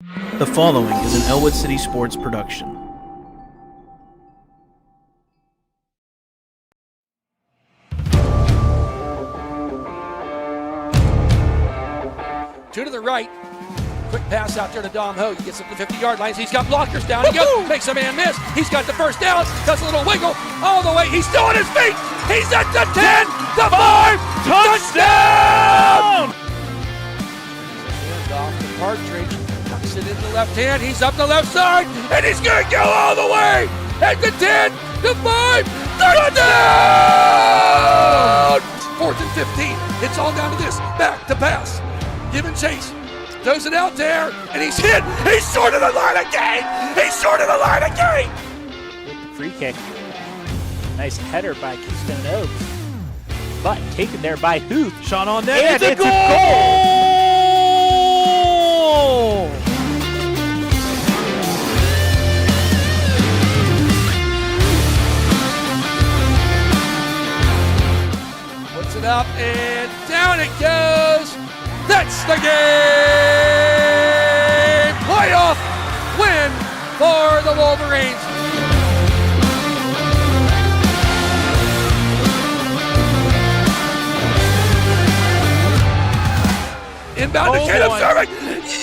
The following is an Ellwood City Sports production. Two to the right. Quick pass out there to Dom Ho. He gets up to 50-yard lines. He's got blockers down. He goes, makes a man miss. He's got the first down. Does a little wiggle all the way. He's still on his feet. He's at the 10, the 5, touchdown! Hand off to Partridge. Tucks it in the left hand. He's up the left side, and he's going to go all the way. At the 10, the 5, touchdown! 4th and 15. It's all down to this. Back to pass. Give and chase. Throws it out there, and he's hit. He's short of the line again. He's short of the line again. Free kick. Nice header by Keystone Oaks. But taken there by Huth. Shot on net. And it's a goal! Puts it up, and down it goes. That's the game! Playoff win for the Wolverines. Inbound to Caleb serving.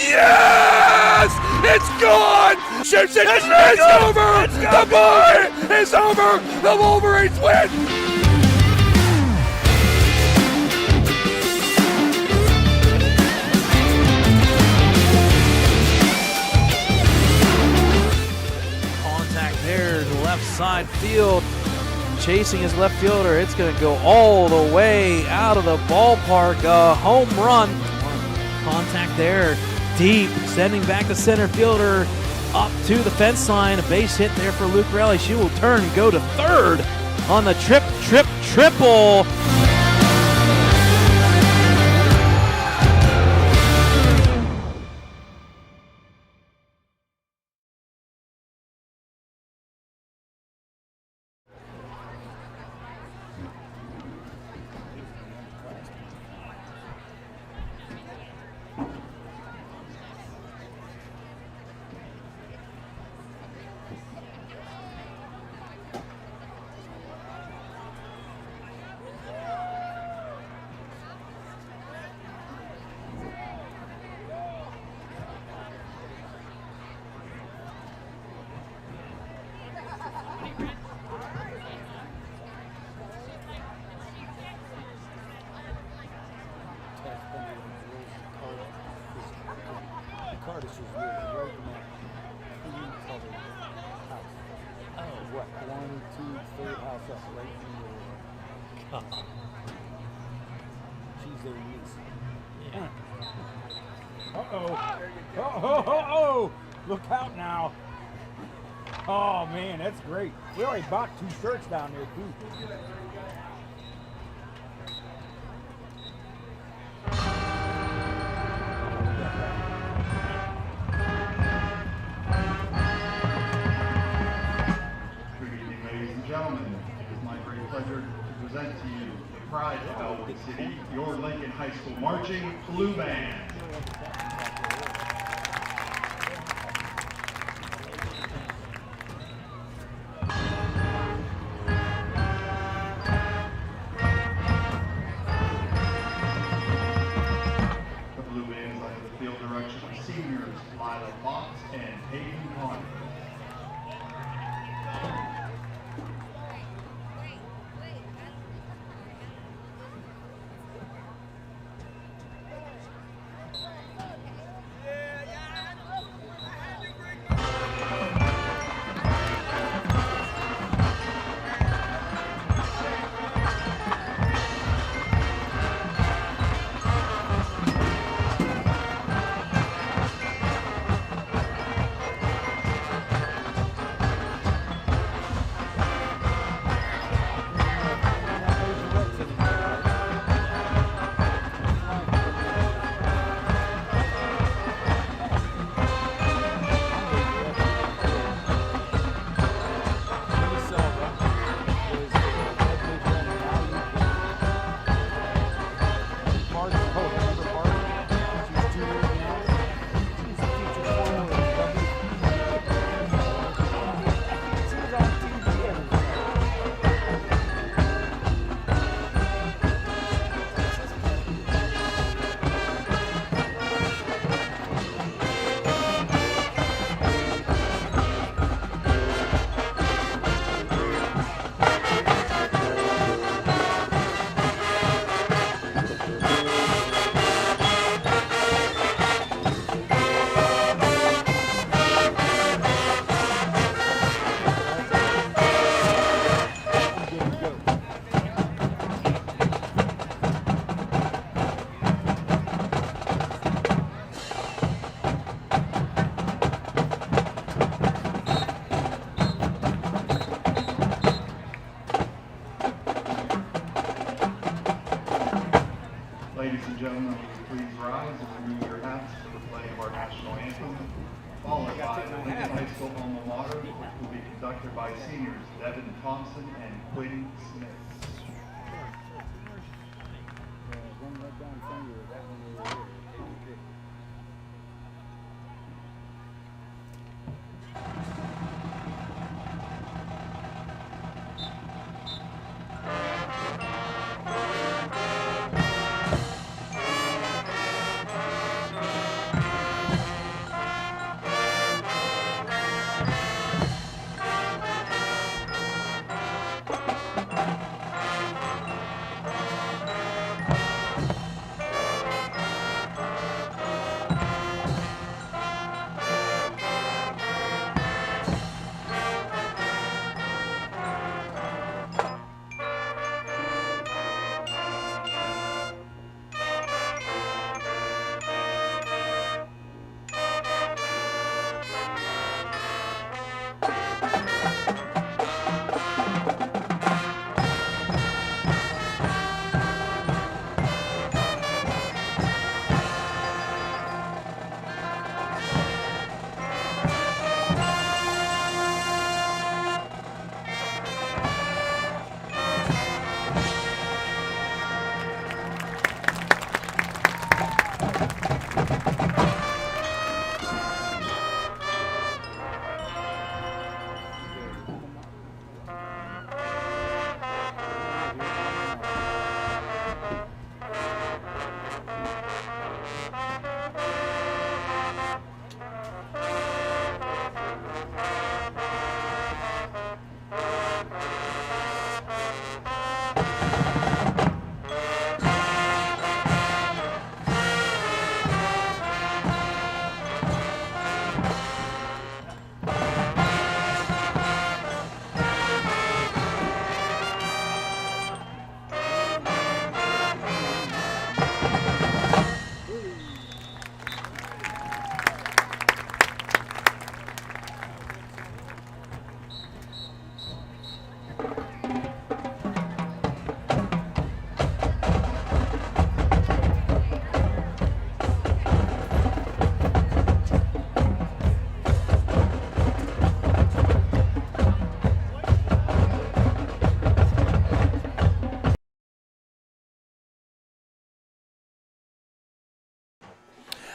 Yes! It's gone! Shoots it. It's over! The ball is over! The Wolverines win! Left side field, chasing his left fielder. It's going to go all the way out of the ballpark. A home run. Contact there, deep, sending back the center fielder up to the fence line. A base hit there for Luke Raleigh. She will turn and go to third on the triple. She's their niece. Uh-oh. Look out now. Oh, man, that's great. We already bought 2 shirts down there, too. Good evening, ladies and gentlemen. It is my great pleasure to present to you the pride of Ellwood City, your Lincoln High School Marching Blue Band. The Blue Band is under the field direction of seniors Lila Fox and Hayden Conner. gentlemen, will you please rise and remove your hats for the playing of our national anthem, followed by the Lincoln High School alma mater, which will be conducted by seniors Devin Thompson and Quinn Smith.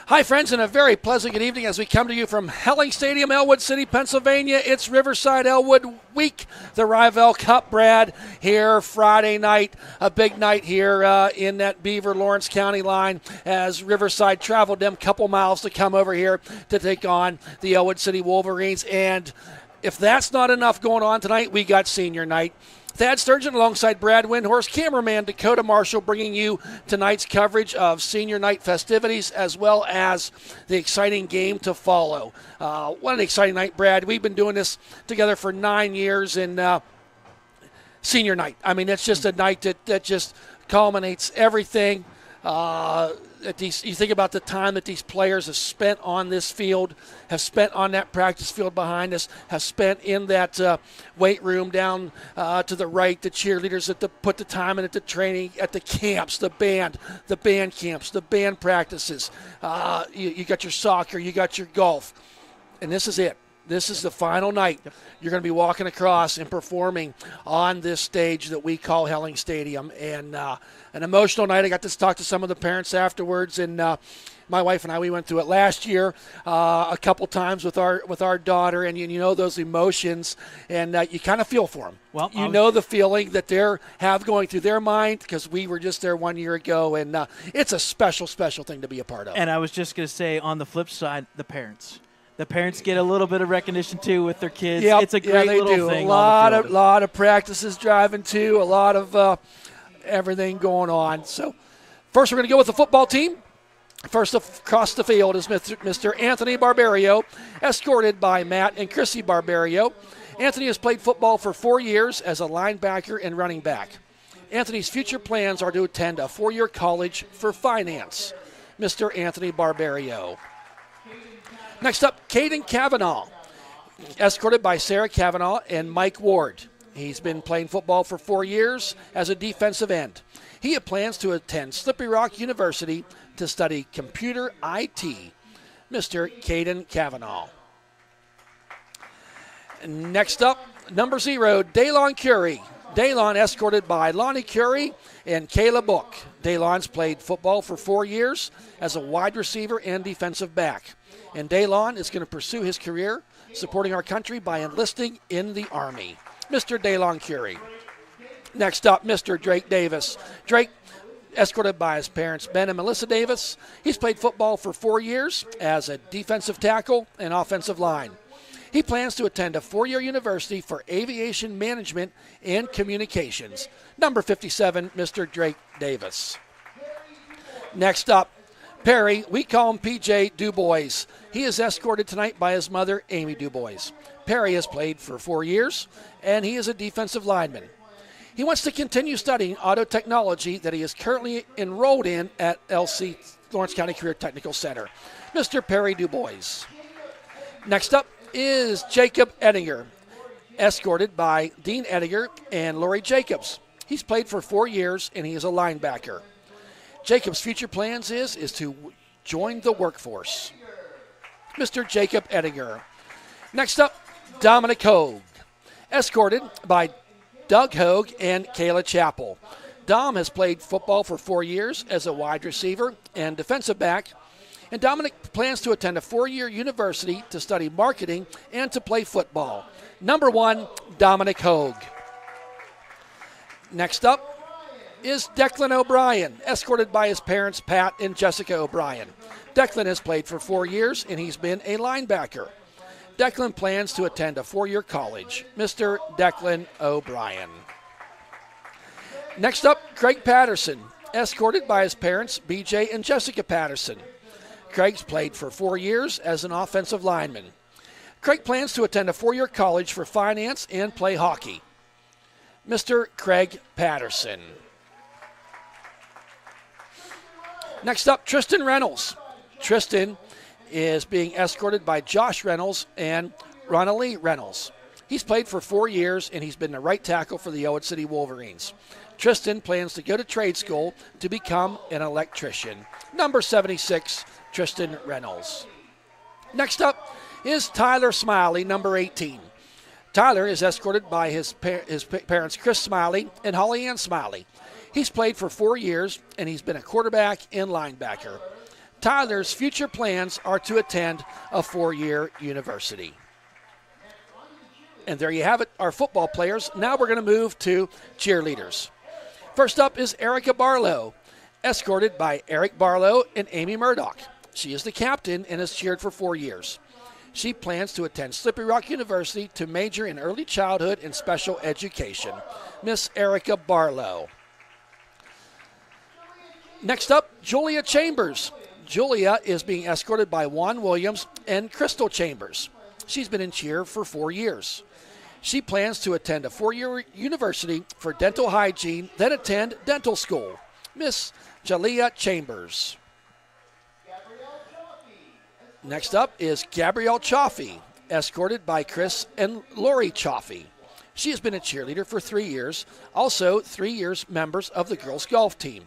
Hi, friends, and a very pleasant good evening as we come to you from Helling Stadium, Ellwood City, Pennsylvania. It's Riverside Ellwood Week, the RivEll Cup, Brad, here Friday night. A big night here in that Beaver-Lawrence County line as Riverside traveled them a couple miles to come over here to take on the Ellwood City Wolverines. And if that's not enough going on tonight, we got senior night. Thad Sturgeon alongside Brad Windhorst, cameraman Dakota Marshall, bringing you tonight's coverage of senior night festivities as well as the exciting game to follow. What an exciting night, Brad. We've been doing this together for 9 years, and senior night. I mean, it's just a night that just culminates everything. You think about the time that these players have spent on this field, have spent on that practice field behind us, have spent in that weight room down to the right, the cheerleaders that put the time in at the training, at the camps, the band camps, the band practices. You got your soccer, you got your golf, and this is it. This is the final night. You're going to be walking across and performing on this stage that we call Helling Stadium. And an emotional night. I got to talk to some of the parents afterwards, and my wife and I, we went through it last year a couple times with our daughter, and you know those emotions, and you kind of feel for them. Well, you know the feeling that they're going through their mind, because we were just there 1 year ago, and it's a special thing to be a part of. And I was just going to say, on the flip side, the parents. The parents get a little bit of recognition, too, with their kids. Yep. It's a great little do. thing. A lot of practices driving, too. A lot of everything going on. So first we're going to go with the football team. First across the field is Mr. Anthony Barbario, escorted by Matt and Chrissy Barbario. Anthony has played football for 4 years as a linebacker and running back. Anthony's future plans are to attend a 4-year college for finance. Mr. Anthony Barbario. Next up, Caden Cavanaugh, escorted by Sarah Cavanaugh and Mike Ward. He's been playing football for 4 years as a defensive end. He plans to attend Slippery Rock University to study computer IT. Mr. Caden Cavanaugh. Next up, number 0, Daylon Curie. Daylon escorted by Lonnie Curie and Kayla Book. Daylon's played football for 4 years as a wide receiver and defensive back. And Daylon is going to pursue his career supporting our country by enlisting in the Army. Mr. Daylon Curie. Next up, Mr. Drake Davis. Drake, escorted by his parents, Ben and Melissa Davis. He's played football for 4 years as a defensive tackle and offensive line. He plans to attend a 4-year university for aviation management and communications. Number 57, Mr. Drake Davis. Next up, Perry, we call him PJ Dubois. He is escorted tonight by his mother, Amy Dubois. Perry has played for 4 years, and he is a defensive lineman. He wants to continue studying auto technology that he is currently enrolled in at LC, Lawrence County Career Technical Center. Mr. Perry Dubois. Next up is Jacob Ettinger, escorted by Dean Ettinger and Lori Jacobs. He's played for 4 years, and he is a linebacker. Jacob's future plans is to join the workforce. Mr. Jacob Ettinger. Next up, Dominic Hogue, escorted by Doug Hogue and Kayla Chappell. Dom has played football for 4 years as a wide receiver and defensive back, and Dominic plans to attend a 4-year university to study marketing and to play football. Number 1, Dominic Hogue. Next up is Declan O'Brien, escorted by his parents, Pat and Jessica O'Brien. Declan has played for 4 years, and he's been a linebacker. Declan plans to attend a 4-year college. Mr. Declan O'Brien. Next up, Craig Patterson, escorted by his parents, BJ and Jessica Patterson. Craig's played for 4 years as an offensive lineman. Craig plans to attend a 4-year college for finance and play hockey. Mr. Craig Patterson. Next up, Tristan Reynolds. Tristan is being escorted by Josh Reynolds and Ronald Reynolds. He's played for 4 years, and he's been the right tackle for the Ellwood City Wolverines. Tristan plans to go to trade school to become an electrician. Number 76, Tristan Reynolds. Next up is Tyler Smiley, number 18. Tyler is escorted by his parents, Chris Smiley and Holly Ann Smiley. He's played for 4 years, and he's been a quarterback and linebacker. Tyler's future plans are to attend a 4-year university. And there you have it, our football players. Now we're going to move to cheerleaders. First up is Erica Barlow, escorted by Eric Barlow and Amy Murdoch. She is the captain and has cheered for 4 years. She plans to attend Slippery Rock University to major in early childhood and special education. Miss Erica Barlow. Next up, Julia Chambers. Julia is being escorted by Juan Williams and Crystal Chambers. She's been in cheer for 4 years. She plans to attend a 4-year university for dental hygiene, then attend dental school. Miss Julia Chambers. Next up is Gabrielle Chaffee, escorted by Chris and Lori Chaffee. She has been a cheerleader for 3 years, also 3 years members of the girls' golf team.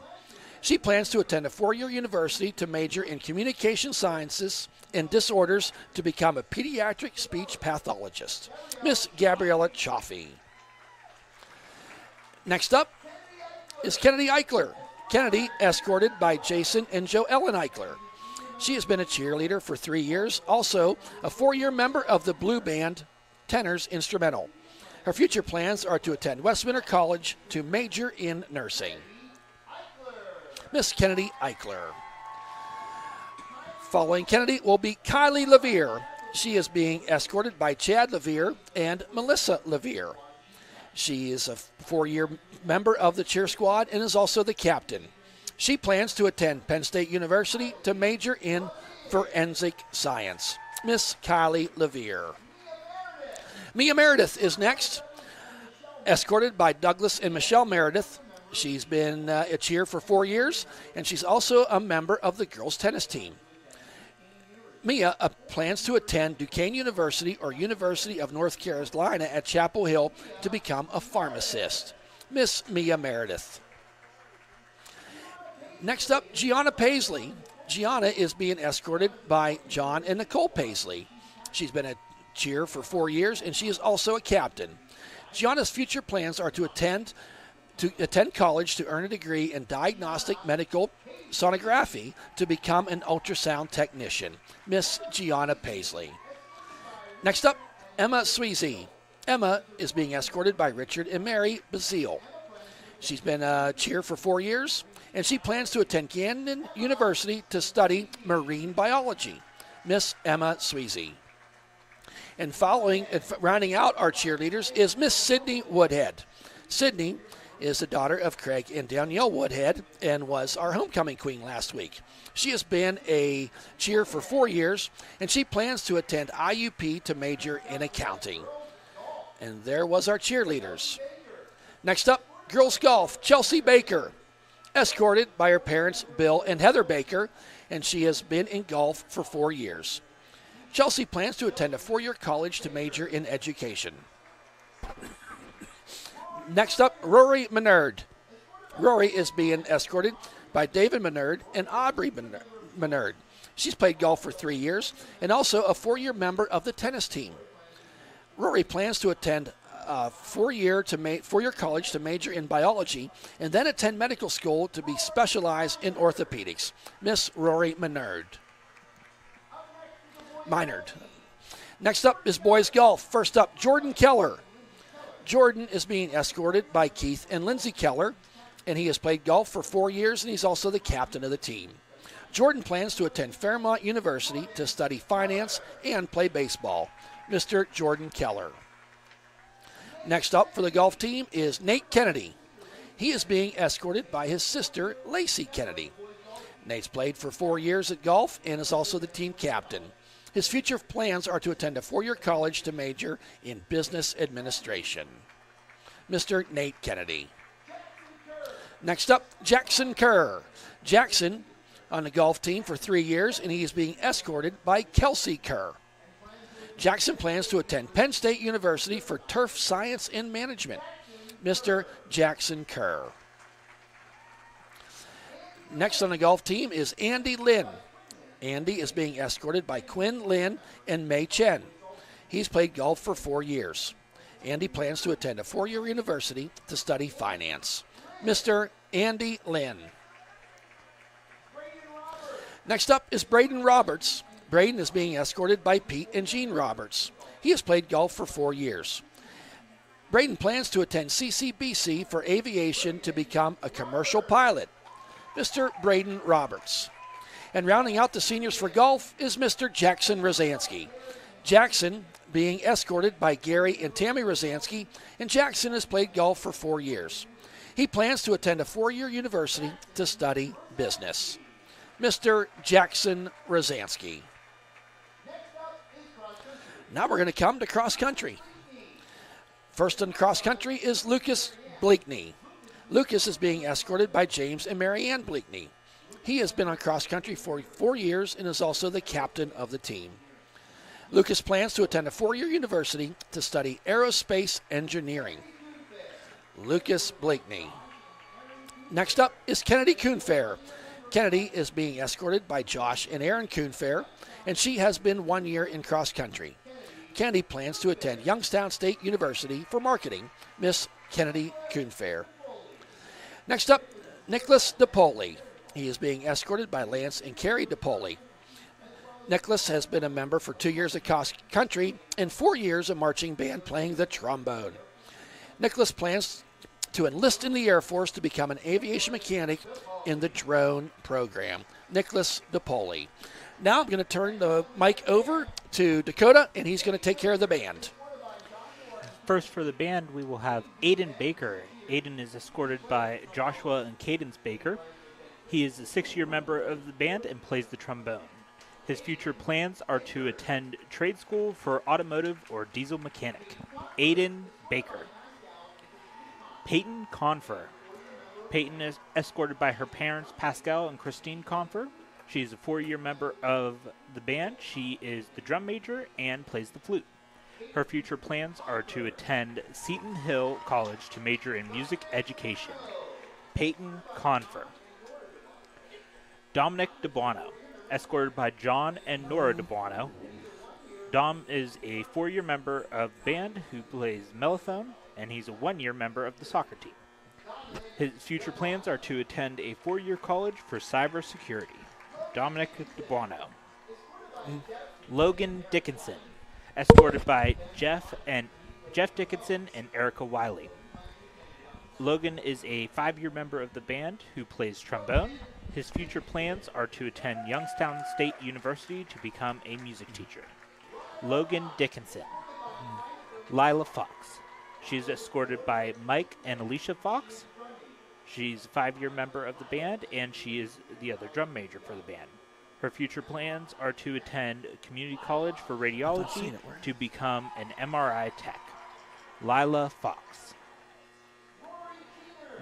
She plans to attend a 4-year university to major in communication sciences and disorders to become a pediatric speech pathologist. Miss Gabriella Chaffee. Next up is Kennedy Eichler. Kennedy, escorted by Jason and Joellen Eichler. She has been a cheerleader for 3 years, also a 4-year member of the Blue Band Tenors Instrumental. Her future plans are to attend Westminster College to major in nursing. Miss Kennedy Eichler. Following Kennedy will be Kylie Levere. She is being escorted by Chad Levere and Melissa Levere. She is a 4-year member of the cheer squad and is also the captain. She plans to attend Penn State University to major in forensic science. Miss Kylie Levere. Mia Meredith is next, escorted by Douglas and Michelle Meredith. She's been a cheer for 4 years, and she's also a member of the girls' tennis team. Mia plans to attend Duquesne University or University of North Carolina at Chapel Hill to become a pharmacist. Miss Mia Meredith. Next up, Gianna Paisley. Gianna is being escorted by John and Nicole Paisley. She's been a cheer for 4 years, and she is also a captain. Gianna's future plans are to attend college to earn a degree in diagnostic medical sonography to become an ultrasound technician. Miss Gianna Paisley. Next up, Emma Sweezy. Emma is being escorted by Richard and Mary Bazile. She's been a cheer for 4 years, and she plans to attend Gannon University to study marine biology. Miss Emma Sweezy. And rounding out our cheerleaders is Miss Sydney Woodhead. Sydney is the daughter of Craig and Danielle Woodhead and was our homecoming queen last week. She has been a cheer for 4 years, and she plans to attend IUP to major in accounting. And there was our cheerleaders. Next up, girls golf, Chelsea Baker, escorted by her parents, Bill and Heather Baker, and she has been in golf for 4 years. Chelsea plans to attend a 4-year college to major in education. Next up, Rory Menard. Rory is being escorted by David Menard and Aubrey Menard. She's played golf for 3 years and also a 4-year member of the tennis team. Rory plans to attend a 4-year college to major in biology and then attend medical school to be specialized in orthopedics. Miss Rory Minard. Next up is boys golf. First up, Jordan Keller. Jordan is being escorted by Keith and Lindsay Keller, and he has played golf for 4 years, and he's also the captain of the team. Jordan plans to attend Fairmont University to study finance and play baseball. Mr. Jordan Keller. Next up for the golf team is Nate Kennedy. He is being escorted by his sister, Lacey Kennedy. Nate's played for 4 years at golf and is also the team captain. His future plans are to attend a 4-year college to major in business administration. Mr. Nate Kennedy. Next up, Jackson Kerr. Jackson on the golf team for 3 years, and he is being escorted by Kelsey Kerr. Jackson plans to attend Penn State University for turf science and management. Mr. Jackson Kerr. Next on the golf team is Andy Lynn. Andy is being escorted by Quinn Lin and Mei Chen. He's played golf for 4 years. Andy plans to attend a 4-year university to study finance. Mr. Andy Lin. Next up is Braden Roberts. Braden is being escorted by Pete and Jean Roberts. He has played golf for 4 years. Braden plans to attend CCBC for aviation to become a commercial pilot. Mr. Braden Roberts. And rounding out the seniors for golf is Mr. Jackson Rosansky. Jackson being escorted by Gary and Tammy Rosansky, and Jackson has played golf for 4 years. He plans to attend a 4-year university to study business. Mr. Jackson Rosansky. Now we're going to come to cross country. First in cross country is Lucas Bleakney. Lucas is being escorted by James and Marianne Bleakney. He has been on cross country for 4 years and is also the captain of the team. Lucas plans to attend a 4-year university to study aerospace engineering. Lucas Bleakney. Next up is Kennedy Coonfair. Kennedy is being escorted by Josh and Aaron Coonfair, and she has been 1 year in cross country. Kennedy plans to attend Youngstown State University for marketing. Miss Kennedy Coonfair. Next up, Nicholas DePoli. He is being escorted by Lance and Carrie DePoli. Nicholas has been a member for 2 years at cross country and 4 years of marching band playing the trombone. Nicholas plans to enlist in the Air Force to become an aviation mechanic in the drone program. Nicholas DePoli. Now I'm going to turn the mic over to Dakota, and he's going to take care of the band. First for the band, we will have Aiden Baker. Aiden is escorted by Joshua and Cadence Baker. He is a 6-year member of the band and plays the trombone. His future plans are to attend trade school for automotive or diesel mechanic. Aiden Baker. Peyton Confer. Peyton is escorted by her parents, Pascal and Christine Confer. She's a 4-year member of the band. She is the drum major and plays the flute. Her future plans are to attend Seton Hill College to major in music education. Peyton Confer. Dominic DeBuono, escorted by John and Nora DeBuono. Dom is a 4-year member of the band who plays mellophone, and he's a 1-year member of the soccer team. His future plans are to attend a 4-year college for cybersecurity. Dominic DeBuono. Logan Dickinson, escorted by Jeff Dickinson and Erica Wiley. Logan is a 5-year member of the band who plays trombone. His future plans are to attend Youngstown State University to become a music teacher. Logan Dickinson. Lila Fox. She's escorted by Mike and Alicia Fox. She's a 5-year member of the band, and she is the other drum major for the band. Her future plans are to attend community college for radiology to become an MRI tech. Lila Fox.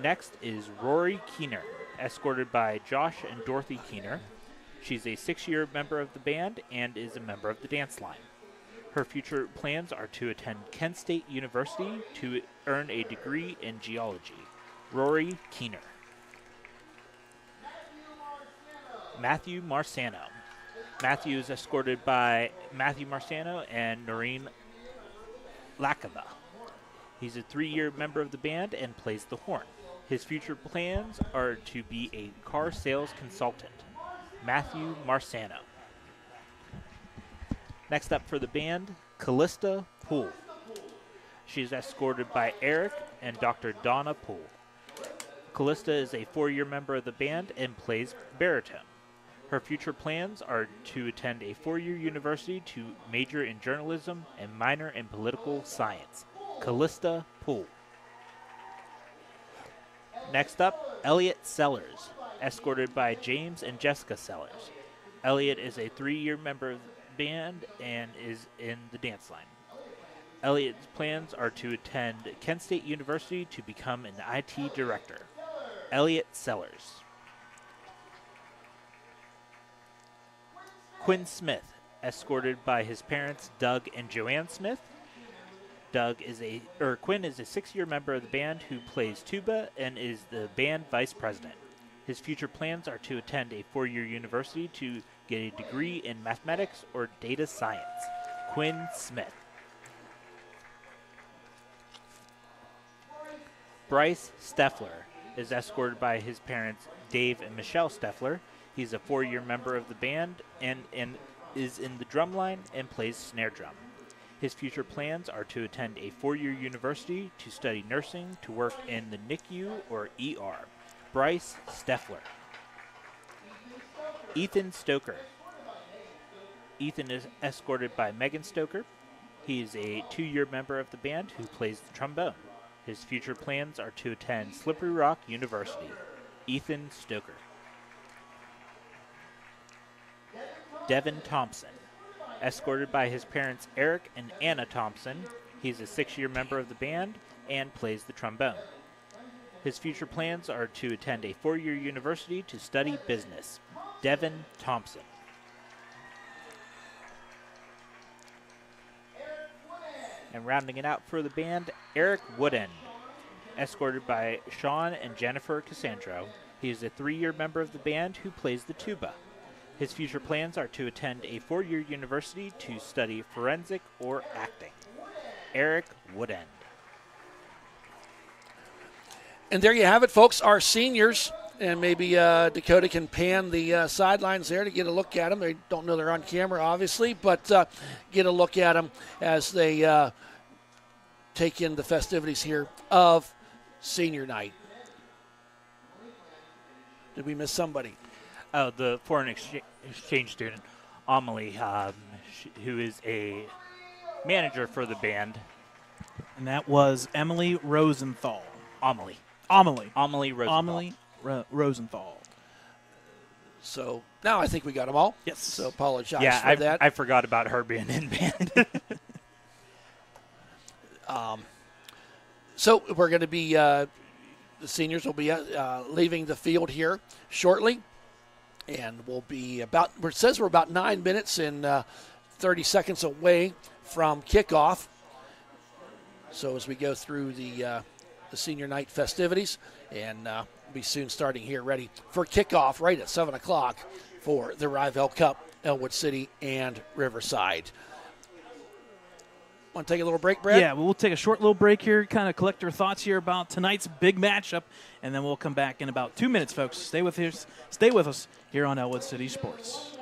Next is Rory Keener, escorted by Josh and Dorothy Keener. She's a 6-year member of the band and is a member of the dance line. Her future plans are to attend Kent State University to earn a degree in geology. Rory Keener. Matthew Marsano. Matthew is escorted by Matthew Marsano and Noreen Lakaba. He's a 3-year member of the band and plays the horn. His future plans are to be a car sales consultant. Matthew Marsano. Next up for the band, Callista Poole. She's escorted by Eric and Dr. Donna Poole. Callista is a 4-year member of the band and plays baritone. Her future plans are to attend a 4-year university to major in journalism and minor in political science. Callista Poole. Next up, Elliot Sellers, escorted by James and Jessica Sellers. Elliot is a 3-year member of the band and is in the dance line. Elliot's plans are to attend Kent State University to become an IT director. Elliot Sellers. Quinn Smith, escorted by his parents Doug and Joanne Smith. Quinn is a 6-year member of the band who plays tuba and is the band vice president. His future plans are to attend a 4-year university to get a degree in mathematics or data science. Quinn Smith. Bryce Steffler is escorted by his parents Dave and Michelle Steffler. He's a 4-year member of the band and is in the drum line and plays snare drum. His future plans are to attend a 4-year university to study nursing to work in the NICU or ER. Bryce Steffler. Ethan Stoker. Ethan is escorted by Megan Stoker. He is a 2-year member of the band who plays the trombone. His future plans are to attend Slippery Rock University. Ethan Stoker. Devin Thompson. Escorted by his parents Eric and Anna Thompson. He's a 6-year member of the band and plays the trombone. His future plans are to attend a 4-year university to study business. Devin Thompson. And rounding it out for the band, Eric Woodend, escorted by Sean and Jennifer Cassandro. He is a 3-year member of the band who plays the tuba. His future plans are to attend a 4-year university to study forensic or acting. Eric Woodend. And there you have it, folks, our seniors. And maybe Dakota can pan the sidelines there to get a look at them. They don't know they're on camera, obviously, but get a look at them as they take in the festivities here of senior night. Did we miss somebody? Oh, the foreign exchange student, Amelie, who is a manager for the band. And that was Emily Rosenthal. Amelie Rosenthal. Amelie Rosenthal. So now I think we got them all. Yes. So apologize Yeah, for that. I forgot about her being in band. So we're going to be, the seniors will be leaving the field here shortly. And we'll be about, it says we're about 9 minutes and 30 seconds away from kickoff. So as we go through the senior night festivities, and we'll be soon starting here ready for kickoff right at 7 o'clock for the RivEll Cup, Ellwood City and Riverside. Want to take a little break, Brad? Yeah, we'll take a short little break here, kind of collect our thoughts here about tonight's big matchup, and then we'll come back in about 2 minutes, folks. Stay with us here on Ellwood City Sports.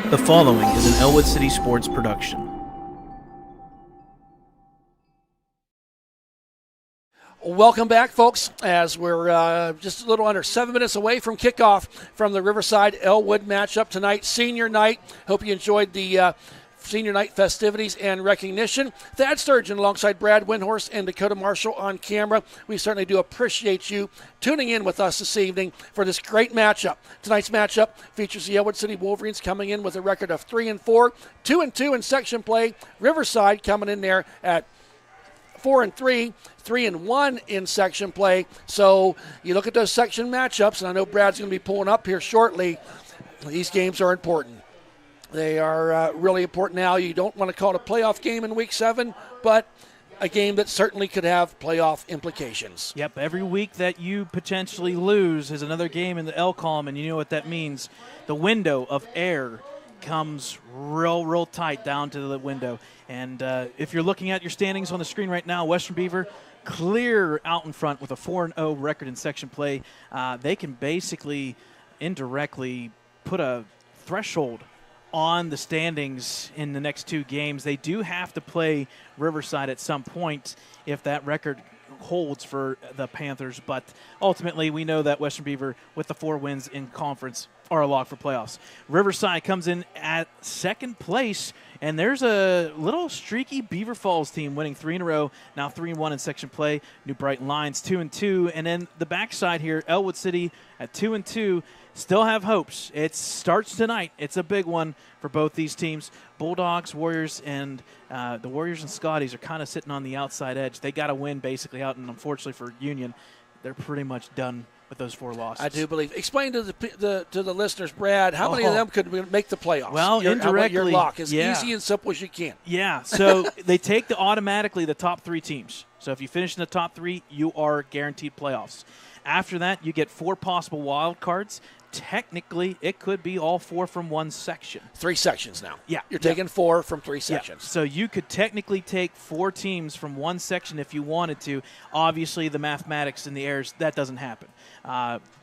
The following is an Ellwood City Sports production. Welcome back, folks, as we're just a little under 7 minutes away from kickoff from the Riverside Ellwood matchup tonight, senior night. Hope you enjoyed the senior night festivities and recognition. Thad Sturgeon alongside Brad Windhorst and Dakota Marshall on camera. We certainly do appreciate you tuning in with us this evening for this great matchup. Tonight's matchup features the Ellwood City Wolverines coming in with a record of 3-4, 2-2 in section play. Riverside coming in there at 4-3, 3-1 in section play. So you look at those section matchups, and I know Brad's going to be pulling up here shortly. These games are important. They are really important now. You don't want to call it a playoff game in Week 7, but a game that certainly could have playoff implications. Yep, every week that you potentially lose is another game in the L column, and you know what that means. The window of air comes real tight down to the window. And if you're looking at your standings on the screen right now, Western Beaver clear out in front with a 4-0 record in section play. They can basically indirectly put a threshold on the standings in the next two games. They do have to play Riverside at some point if that record holds for the Panthers, but ultimately we know that Western Beaver, with the 4 wins in conference, are a lock for playoffs. Riverside comes in at second place, and there's a little streaky Beaver Falls team winning 3 in a row, now 3-1 in section play. New Brighton Lions 2-2, and then the backside here, Ellwood City at 2-2. Still have hopes. It starts tonight. It's a big one for both these teams. Bulldogs, Warriors, and the Warriors and Scotties are kind of sitting on the outside edge. They got to win basically out, and unfortunately for Union, they're pretty much done with those 4 losses. I do believe. Explain to the listeners, Brad, how many of them could make the playoffs? Well, indirectly, your lock as easy and simple as you can. Yeah. So they take automatically the top 3 teams. So if you finish in the top 3, you are guaranteed playoffs. After that, you get 4 possible wild cards. Technically, it could be all 4 from one section. 3 sections now. Yeah. You're taking 4 from 3 sections. Yeah. So you could technically take 4 teams from one section if you wanted to. Obviously, the mathematics and the errors, that doesn't happen.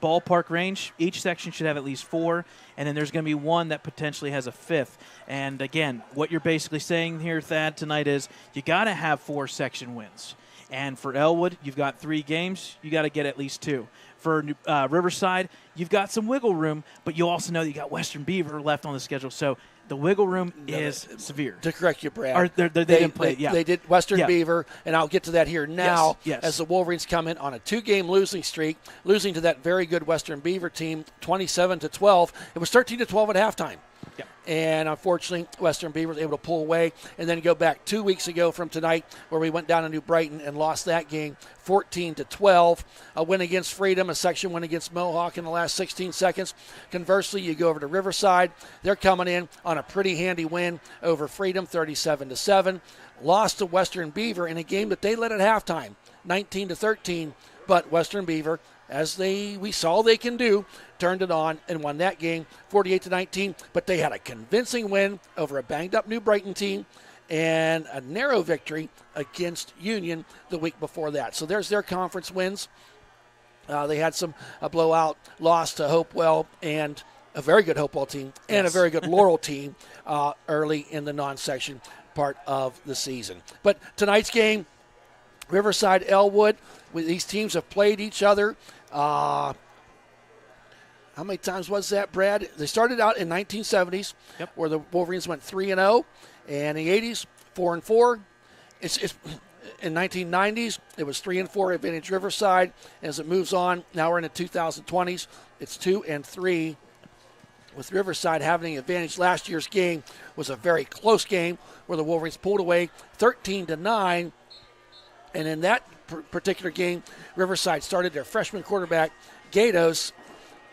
Ballpark range, each section should have at least 4, and then there's going to be one that potentially has a 5th. And again, what you're basically saying here, Thad, tonight is you got to have 4 section wins. And for Ellwood, you've got 3 games. You got to get at least 2. For Riverside, you've got some wiggle room, but you also know that you got Western Beaver left on the schedule. So the wiggle room is severe. To correct you, Brad. Or they didn't play. They did Western Beaver, and I'll get to that here now. Yes. As the Wolverines come in on a 2-game losing streak, losing to that very good Western Beaver team, 27-12. It was 13-12 at halftime. Yeah. And unfortunately, Western Beaver was able to pull away and then go back 2 weeks ago from tonight where we went down to New Brighton and lost that game 14-12. A win against Freedom, a section win against Mohawk in the last 16 seconds. Conversely, you go over to Riverside. They're coming in on a pretty handy win over Freedom, 37-7. Lost to Western Beaver in a game that they led at halftime, 19-13. But Western Beaver, as we saw they can do, turned it on and won that game 48-19. But they had a convincing win over a banged-up New Brighton team and a narrow victory against Union the week before that. So there's their conference wins. They had a blowout loss to Hopewell and a very good Hopewell team and a very good Laurel team early in the non-section part of the season. But tonight's game, Riverside, Ellwood, these teams have played each other. How many times was that, Brad? They started out in 1970s, where the Wolverines went 3-0, and in the 80s, 4-4. It's in 1990s, it was 3-4 advantage Riverside. As it moves on, now we're in the 2020s. It's 2-3 with Riverside having the advantage. Last year's game was a very close game where the Wolverines pulled away 13-9. And in that particular game, Riverside started their freshman quarterback, Gatos,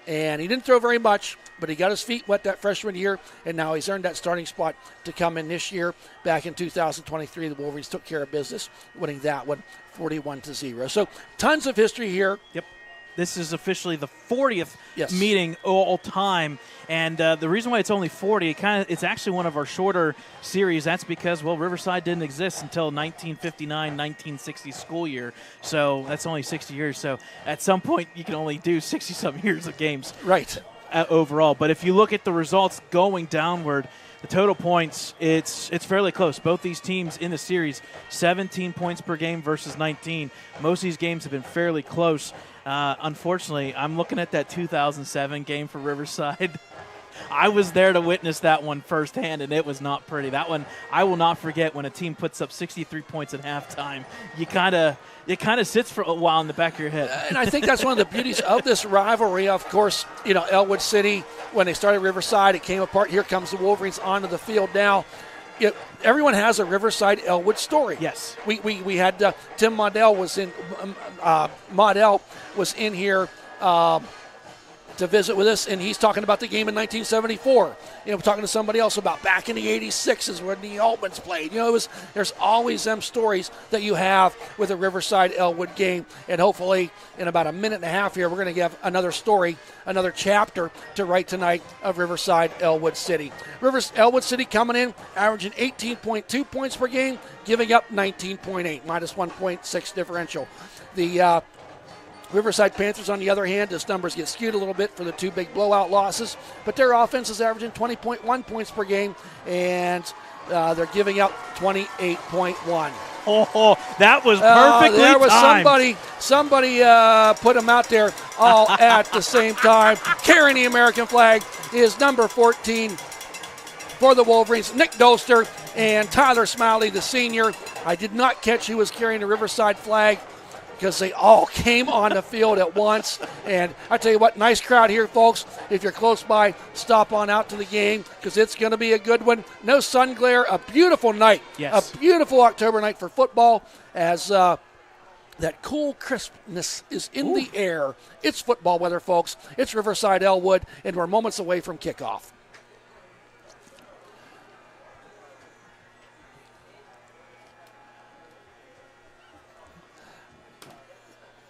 and he didn't throw very much, but he got his feet wet that freshman year, and now he's earned that starting spot to come in this year. Back in 2023, the Wolverines took care of business, winning that one 41-0. So tons of history here. Yep. This is officially the 40th meeting all time, and the reason why it's only 40, it's actually one of our shorter series. That's because, well, Riverside didn't exist until 1959-1960 school year, so that's only 60 years. So at some point, you can only do 60-some years of games overall. But if you look at the results going downward, the total points, it's fairly close. Both these teams in the series, 17 points per game versus 19. Most of these games have been fairly close. Unfortunately, I'm looking at that 2007 game for Riverside. I was there to witness that one firsthand, and it was not pretty. That one, I will not forget when a team puts up 63 points at halftime. It kind of sits for a while in the back of your head. And I think that's one of the beauties of this rivalry. Of course, Ellwood City, when they started Riverside, it came apart. Here comes the Wolverines onto the field now. Everyone has a Riverside Ellwood story. Yes. We had Tim Maudel was in here to visit with us, and he's talking about the game in 1974. Talking to somebody else about back in the 86s when the Altmans played. There's always them stories that you have with a Riverside Ellwood game, and hopefully in about a minute and a half here, we're going to have another story, another chapter to write tonight of Riverside Ellwood City. Ellwood City coming in, averaging 18.2 points per game, giving up 19.8, minus 1.6 differential. The Riverside Panthers, on the other hand, those numbers get skewed a little bit for the 2 big blowout losses, but their offense is averaging 20.1 points per game, and they're giving up 28.1. Oh, that was perfectly there was timed. somebody put them out there all at the same time. Carrying the American flag is number 14 for the Wolverines, Nick Dolster and Tyler Smiley, the senior. I did not catch who was carrying the Riverside flag, because they all came on the field at once. And I tell you what, nice crowd here, folks. If you're close by, stop on out to the game, because it's going to be a good one. No sun glare, a beautiful night. Yes. A beautiful October night for football, as that cool crispness is in the air. It's football weather, folks. It's Riverside Ellwood, and we're moments away from kickoff.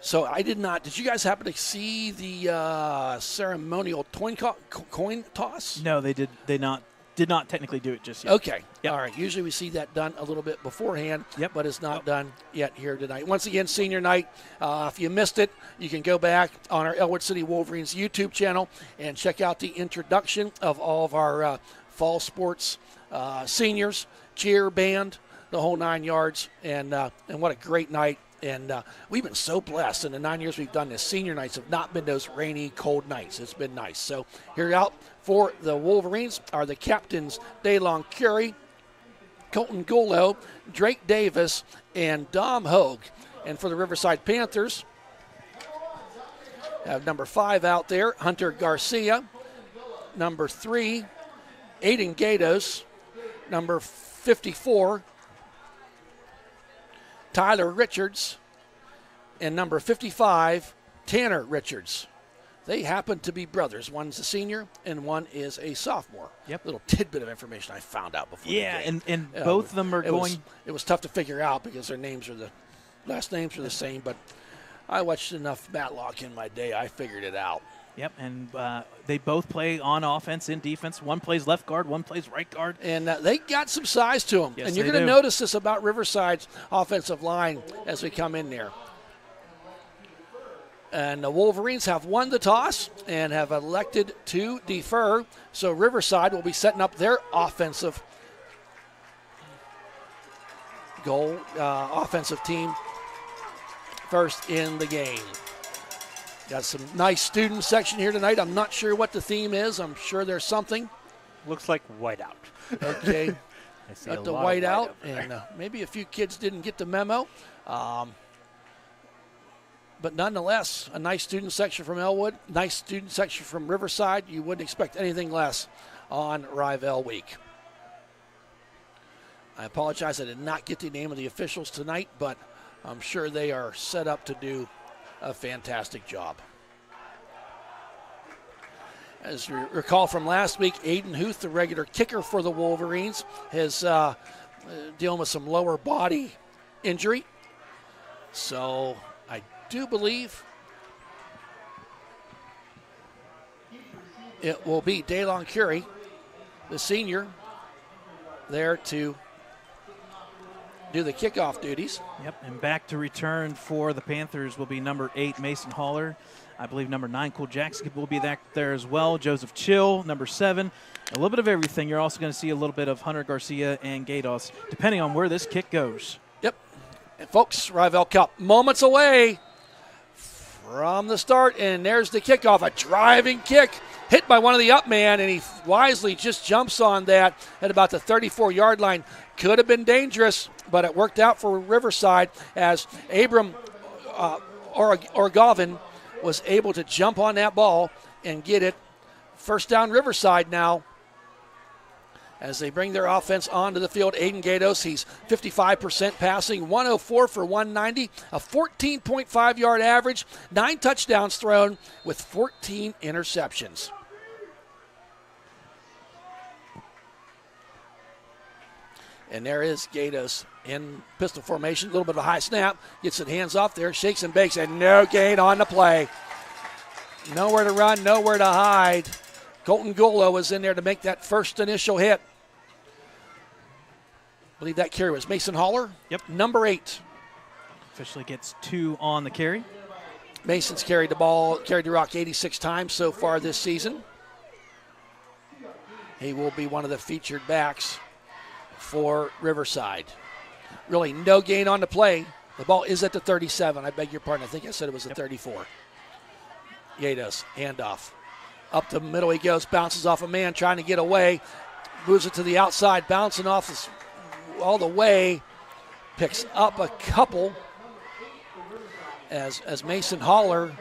So I did not. Did you guys happen to see the ceremonial coin toss? No, they did not technically do it just yet. Okay. Yep. All right. Usually we see that done a little bit beforehand, Yep. but it's not done yet here tonight. Once again, senior night. If you missed it, you can go back on our Ellwood City Wolverines YouTube channel and check out the introduction of all of our fall sports seniors, cheer, band, the whole 9 yards, and what a great night. And we've been so blessed in the 9 years we've done this. Senior nights have not been those rainy, cold nights. It's been nice. So here out for the Wolverines are the captains, Daylon Curry, Colton Gullo, Drake Davis, and Dom Hogue. And for the Riverside Panthers, have number 5 out there, Hunter Garcia. Number 3, Aiden Gatos. Number 54, Tyler Richards, and number 55, Tanner Richards. They happen to be brothers. One's a senior and one is a sophomore. Yep. Little tidbit of information I found out before the game. and both of them are going. It was tough to figure out because their names are the last names are the same, but I watched enough Matlock in my day. I figured it out. Yep, and they both play on offense and defense. One plays left guard, one plays right guard. And they got some size to them. Yes, and you're they going to do. notice this about Riverside's offensive line as we come in there. And the Wolverines have won the toss and have elected to defer. So Riverside will be setting up their offensive goal, offensive team first in the game. Got some nice student section here tonight. I'm not sure what the theme is. I'm sure there's something. Looks like whiteout. Okay. I see Got a the lot of white out, over there. and maybe a few kids didn't get the memo. But nonetheless, a nice student section from Ellwood, nice student section from Riverside. You wouldn't expect anything less on RivEll week. I apologize, I did not get the name of the officials tonight, but I'm sure they are set up to do a fantastic job. As you recall from last week, Aiden Huth, the regular kicker for the Wolverines, is dealing with some lower body injury. So I do believe it will be Daylon Curry, the senior, there to do the kickoff duties. Yep, and back to return for the Panthers will be number 8, Mason Haller. I believe number 9, Cole Jackson, will be there as well. Joseph Chill, number 7. A little bit of everything. You're also going to see a little bit of Hunter Garcia and Gatos, depending on where this kick goes. Yep. And folks, RivEll Cup moments away from the start, and there's the kickoff. A driving kick hit by one of the up man, and he wisely just jumps on that at about the 34-yard line. Could have been dangerous, but it worked out for Riverside as Abram Orgovin was able to jump on that ball and get it. First down Riverside now as they bring their offense onto the field. Aiden Gatos, he's 55% passing, 104 for 190, a 14.5-yard average, 9 touchdowns thrown with 14 interceptions. And there is Gatos in pistol formation. A little bit of a high snap. Gets it hands off there. Shakes and bakes. And no gain on the play. Nowhere to run. Nowhere to hide. Colton Gullo was in there to make that first initial hit. I believe that carry was Mason Haller. Yep. Number 8. Officially gets 2 on the carry. Mason's carried the rock 86 times so far this season. He will be one of the featured backs for Riverside. Really no gain on the play. The ball is at the 37. I beg your pardon. I think I said it was the 34. Gatos, handoff. Up the middle he goes, bounces off a man trying to get away. Moves it to the outside, bouncing off all the way. Picks up a couple as Mason Haller,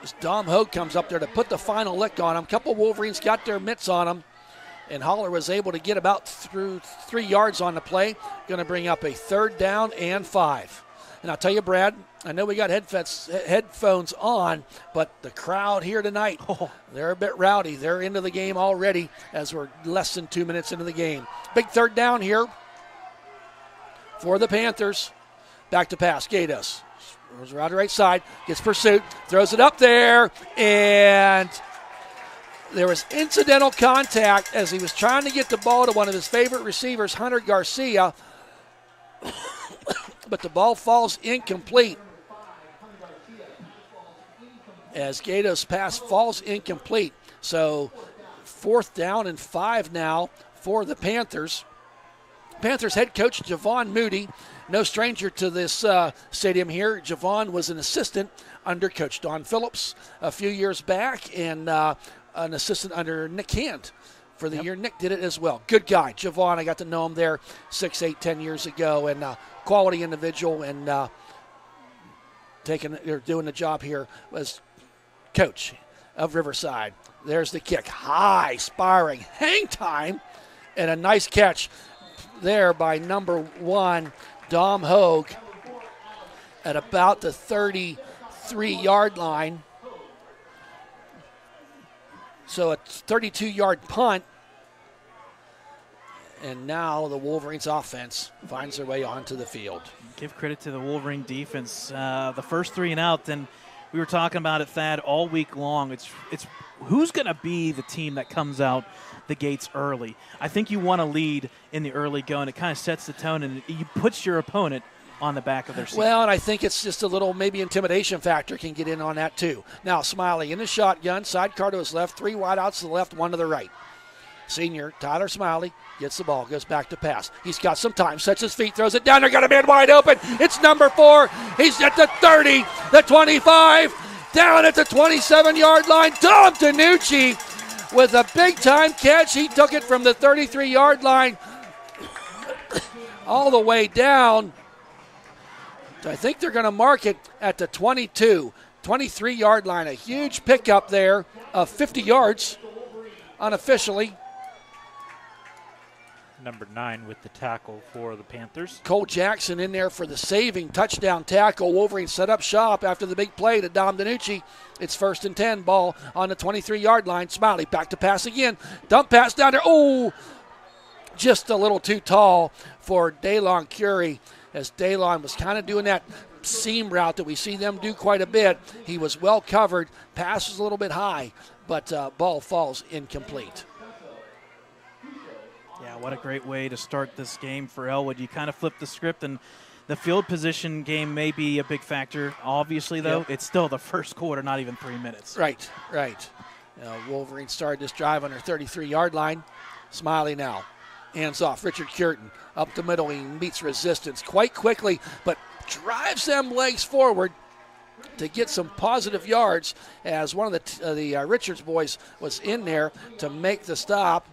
as Dom Hogue comes up there to put the final lick on him. A couple Wolverines got their mitts on him, and Haller was able to get about through 3 yards on the play. Going to bring up a 3rd down and 5. And I'll tell you, Brad, I know we got headphones on, but the crowd here tonight, they're a bit rowdy. They're into the game already as we're less than 2 minutes into the game. Big 3rd down here for the Panthers. Back to pass. Gatos Goes around the right side, gets pursuit, throws it up there, and there was incidental contact as he was trying to get the ball to one of his favorite receivers, Hunter Garcia, but the ball falls incomplete. As Gato's pass falls incomplete. So 4th down and 5 now for the Panthers. Panthers head coach Javon Moody, no stranger to this stadium here. Javon was an assistant under Coach Don Phillips a few years back, and an assistant under Nick Hand for the year. Nick did it as well. Good guy. Javon, I got to know him there 6, 8, 10 years ago, and quality individual, and doing the job here as coach of Riverside. There's the kick. High, spiring, hang time, and a nice catch there by number 1, Dom Hogue, at about the 33-yard line. So a 32-yard punt. And now the Wolverines offense finds their way onto the field. Give credit to the Wolverine defense. The first 3 and out, and we were talking about it, Thad, all week long. It's who's going to be the team that comes out the gates early. I think you want to lead in the early go, and it kind of sets the tone, and you puts your opponent on the back of their seat. Well, and I think it's just a little maybe intimidation factor can get in on that too. Now Smiley in the shotgun, sidecar to his left, 3 wideouts to the left, 1 to the right. Senior Tyler Smiley gets the ball, goes back to pass. He's got some time, sets his feet, throws it down. They've got a man wide open. It's number 4. He's at the 30, the 25, down at the 27-yard line. Tom DiNucci with a big-time catch. He took it from the 33-yard line all the way down. I think they're going to mark it at the 23-yard line. A huge pickup there of 50 yards unofficially. Number 9 with the tackle for the Panthers. Cole Jackson in there for the saving touchdown tackle. Wolverine set up shop after the big play to Dom DiNucci. It's 1st and 10, ball on the 23-yard line. Smiley back to pass again. Dump pass down there. Oh, just a little too tall for Daylon Curie, as Daylon was kind of doing that seam route that we see them do quite a bit. He was well covered. Pass was a little bit high, but ball falls incomplete. Yeah, what a great way to start this game for Ellwood. You kind of flip the script, and the field position game may be a big factor. Obviously, though, It's still the first quarter, not even 3 minutes. Right. Wolverine started this drive on their 33-yard line. Smiley now. Hands off. Richard Curtin up the middle. He meets resistance quite quickly, but drives them legs forward to get some positive yards, as one of the Richards boys was in there to make the stop.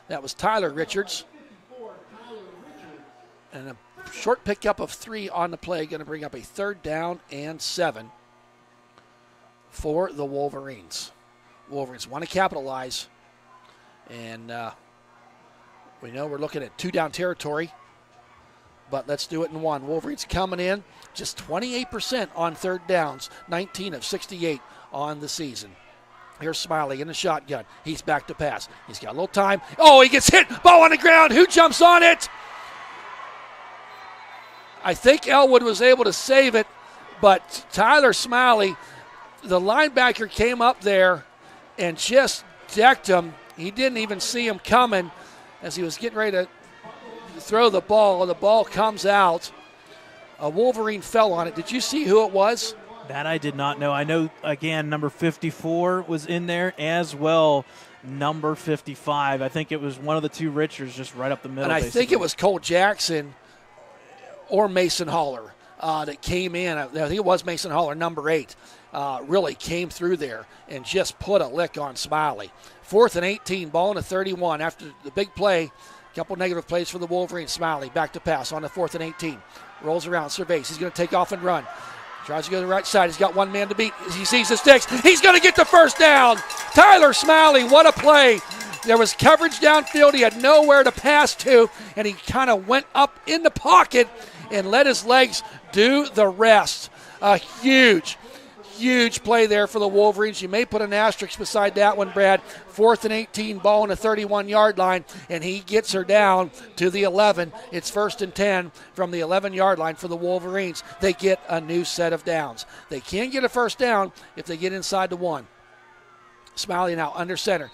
That was Tyler Richards. And a short pickup of 3 on the play, going to bring up a 3rd down and 7 for the Wolverines. Wolverines want to capitalize, and we know we're looking at 2-down territory, but let's do it in 1. Wolverines coming in just 28% on 3rd downs, 19 of 68 on the season. Here's Smiley in the shotgun. He's back to pass. He's got a little time. Oh, he gets hit. Ball on the ground. Who jumps on it? I think Ellwood was able to save it, but Tyler Smiley, the linebacker, came up there and just decked him. He didn't even see him coming as he was getting ready to throw the ball. The ball comes out. A Wolverine fell on it. Did you see who it was? That I did not know. I know, again, number 54 was in there as well. Number 55. I think it was one of the 2 Richards just right up the middle. And I think it was Cole Jackson or Mason Haller that came in. I think it was Mason Haller, number 8, really came through there and just put a lick on Smiley. 4th and 18, ball in the 31. After the big play, a couple negative plays for the Wolverines. Smiley back to pass on the 4th and 18. Rolls around, surveys. He's going to take off and run. Tries to go to the right side. He's got 1 man to beat. He sees the sticks. He's going to get the 1st down. Tyler Smiley, what a play. There was coverage downfield. He had nowhere to pass to, and he kind of went up in the pocket and let his legs do the rest. A huge huge play there for the Wolverines. You may put an asterisk beside that one, Brad. 4th and 18, ball on the 31-yard line, and he gets her down to the 11. It's 1st and 10 from the 11-yard line for the Wolverines. They get a new set of downs. They can get a first down if they get inside the 1. Smiley now under center.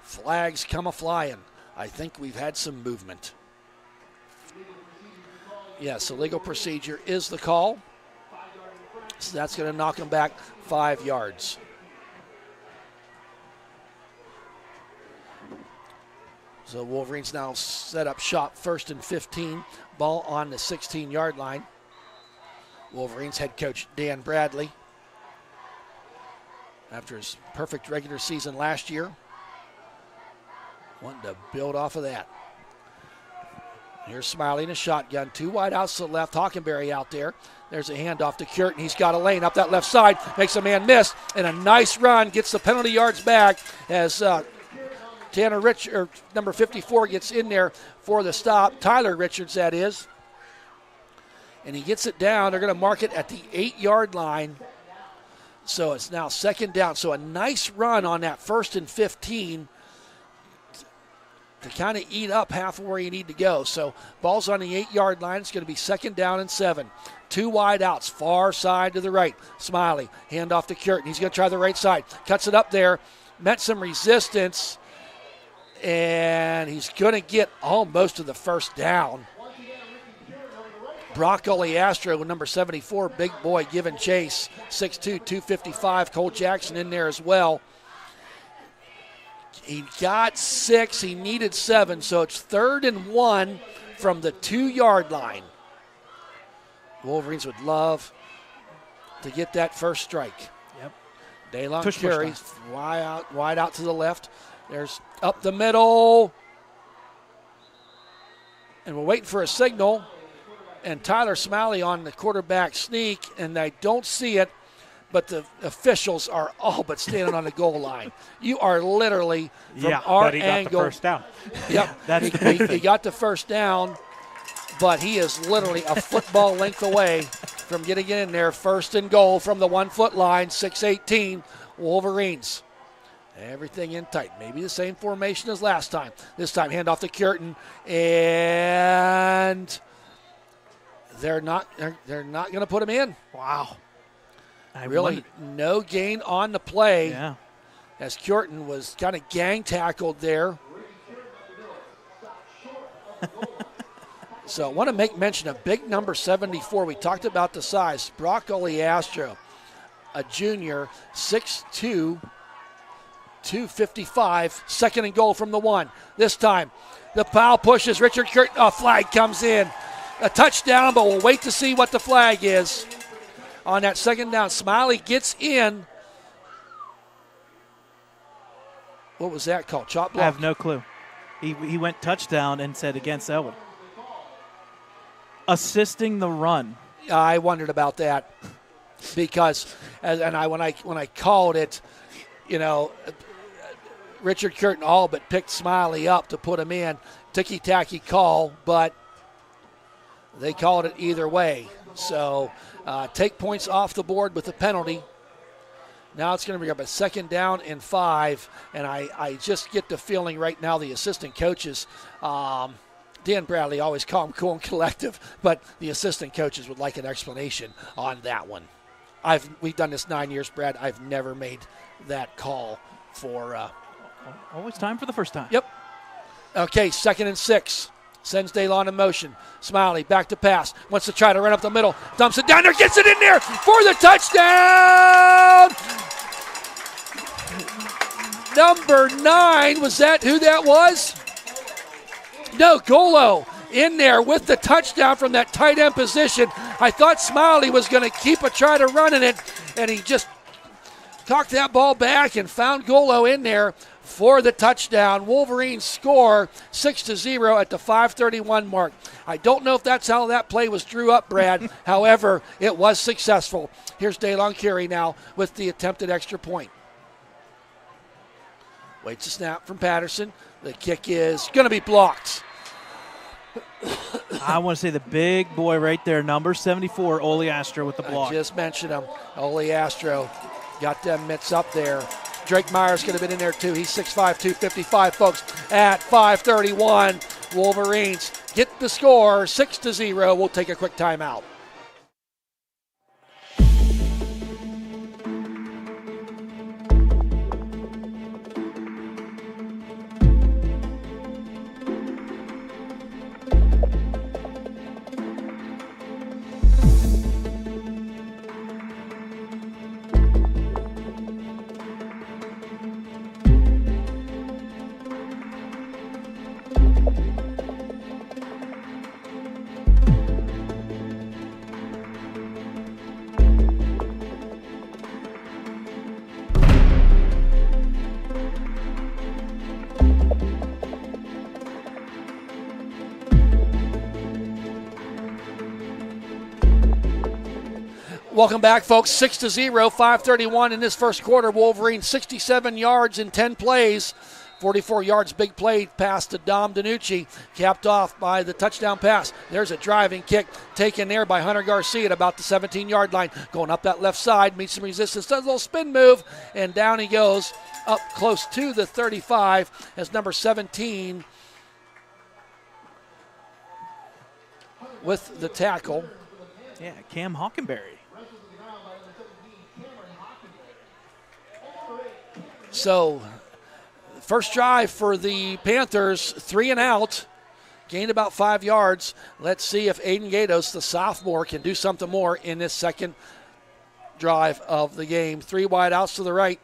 Flags come a-flying. I think we've had some movement. Yes, illegal procedure is the call. So that's going to knock him back 5 yards. So Wolverines now set up shop 1st and 15. Ball on the 16-yard line. Wolverines head coach Dan Bradley, after his perfect regular season last year, wanting to build off of that. Here's Smiley in a shotgun. 2 wide outs to the left. Hockenberry out there. There's a handoff to Curtin. He's got a lane up that left side. Makes a man miss. And a nice run. Gets the penalty yards back as Tanner number 54 gets in there for the stop. Tyler Richards, that is. And he gets it down. They're going to mark it at the 8-yard line. So it's now 2nd down. So a nice run on that 1st and 15 to kind of eat up half of where you need to go. So ball's on the 8-yard line. It's going to be 2nd down and 7. 2 wide outs, far side to the right. Smiley, hand off to Curtin. He's going to try the right side. Cuts it up there. Met some resistance. And he's going to get almost to the first down. Brock Oleastro with number 74, big boy, giving chase. 6'2", 255. Cole Jackson in there as well. He got 6. He needed 7. So it's 3rd and 1 from the 2-yard line. Wolverines would love to get that first strike. Yep. Daylon carries wide out to the left. There's up the middle. And we're waiting for a signal. And Tyler Smiley on the quarterback sneak, and I don't see it, but the officials are all but standing on the goal line. You are literally from our but he angle. got the first down. Yep, he got the first down, but he is literally a football length away from getting in there. 1st and goal from the 1-foot line, 6:18, Wolverines. Everything in tight. Maybe the same formation as last time. This time, handoff to Curtin, and they're not going to put him in. Wow. No gain on the play. Yeah. As Curtin was kind of gang tackled there. So I want to make mention of big number 74. We talked about the size. Brock Oleastro, a junior, 6'2", 255. 2nd and goal from the 1. This time, the foul pushes. Richard Curtin. A flag comes in. A touchdown, but we'll wait to see what the flag is on that 2nd down. Smiley gets in. What was that called? Chop block? I have no clue. He went touchdown and said against Ellwood. Assisting the run. I wondered about that because, when I called it, Richard Curtin all but picked Smiley up to put him in. Ticky-tacky call, but they called it either way. So take points off the board with the penalty. Now it's going to be up a 2nd down and 5. And I just get the feeling right now the assistant coaches, Dan Bradley, always calm, cool, and collective, but the assistant coaches would like an explanation on that one. We've done this 9 years, Brad. I've never made that call for. Always time for the first time. Yep. Okay, 2nd and 6. Sends Daylon in motion. Smiley back to pass. Wants to try to run up the middle. Dumps it down there. Gets it in there for the touchdown. Number 9. Was that who that was? No, Golo in there with the touchdown from that tight end position. I thought Smiley was going to try to run in it, and he just cocked that ball back and found Golo in there for the touchdown. Wolverines score 6-0 at the 5:31 mark. I don't know if that's how that play was drew up, Brad. However, it was successful. Here's Daylon Curie now with the attempted extra point. Waits a snap from Patterson. The kick is going to be blocked. I want to say the big boy right there, number 74, Ole Astro with the block. I just mentioned him. Ole Astro got them mitts up there. Drake Myers could have been in there too. He's 6'5", 255, folks, at 5:31. Wolverines get the score, 6-0. We'll take a quick timeout. Welcome back, folks. 6-0, 5:31 in this first quarter. Wolverine 67 yards in 10 plays. 44 yards, big play pass to Dom DiNucci, capped off by the touchdown pass. There's a driving kick taken there by Hunter Garcia at about the 17-yard line. Going up that left side, meets some resistance, does a little spin move, and down he goes up close to the 35 as number 17 with the tackle. Yeah, Cam Hockenberry. So, first drive for the Panthers, 3 and out, gained about 5 yards. Let's see if Aiden Gatos, the sophomore, can do something more in this second drive of the game. 3 wide outs to the right.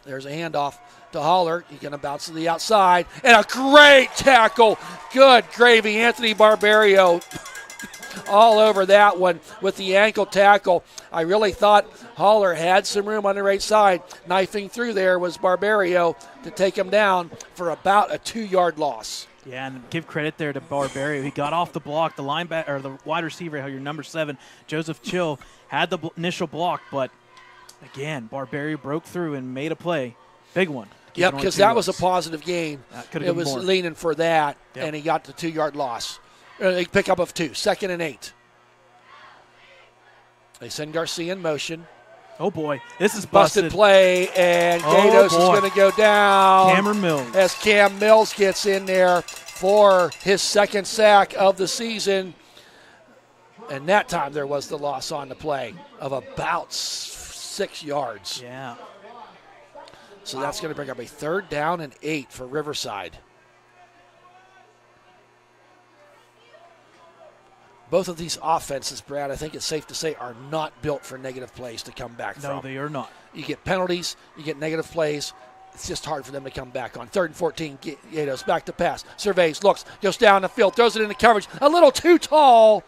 There's a handoff to Holler. He's going to bounce to the outside. And a great tackle. Good gravy. Anthony Barbario all over that one with the ankle tackle. I really thought Holler had some room on the right side. Knifing through there was Barbario to take him down for about a 2-yard loss. Yeah, and give credit there to Barbario. He got off the block. The linebacker or the wide receiver, your number 7, Joseph Chill, had the initial block, but again, Barbario broke through and made a play. Big one. Yep, because that was a positive game. It was more. Leaning for that, Yep. and he got the 2-yard loss. A pickup of 2, 2nd and 8. They send Garcia in motion. Oh, boy. This is Busted play, and Oh, Gatos is boy. going to go down. Cameron Mills. As Cam Mills gets in there for his 2nd sack of the season. And that time there was the loss on the play of about 6 yards. Yeah. So that's going to bring up a 3rd down and 8 for Riverside. Both of these offenses, Brad, I think it's safe to say, are not built for negative plays to come back from. No, they are not. You get penalties, you get negative plays. It's just hard for them to come back on. 3rd and 14, Gatos back to pass. Surveys, looks, goes down the field, throws it into coverage. A little too tall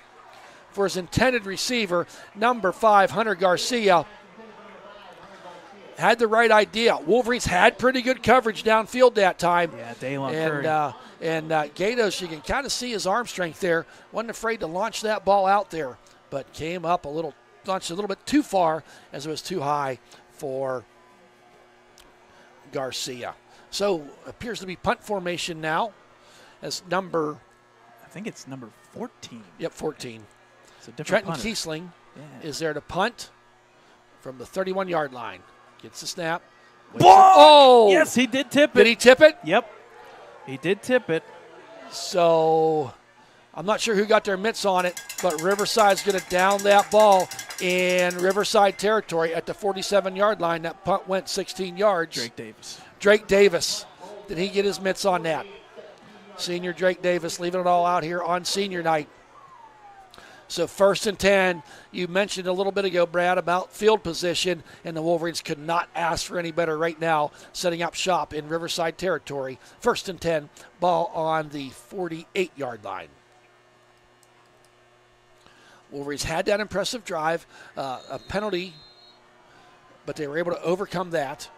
for his intended receiver, number 5, Hunter Garcia. Had the right idea. Wolverines had pretty good coverage downfield that time. Yeah, Daylon Curry. And Gatos, you can kind of see his arm strength there. Wasn't afraid to launch that ball out there, but came up launched a little bit too far as it was too high for Garcia. So appears to be punt formation now as number. I think it's number 14. Yep, 14. It's a different Trenton punter. Kiesling Yeah. is there to punt from the 31-yard line. Gets the snap. Oh! Yes, he did tip it. Did he tip it? Yep. He did tip it. So I'm not sure who got their mitts on it, but Riverside's going to down that ball in Riverside territory at the 47-yard line. That punt went 16 yards. Drake Davis. Did he get his mitts on that? Senior Drake Davis leaving it all out here on senior night. So 1st and 10, you mentioned a little bit ago, Brad, about field position, and the Wolverines could not ask for any better right now, setting up shop in Riverside territory. 1st and 10, ball on the 48-yard line. Wolverines had that impressive drive, a penalty, but they were able to overcome that.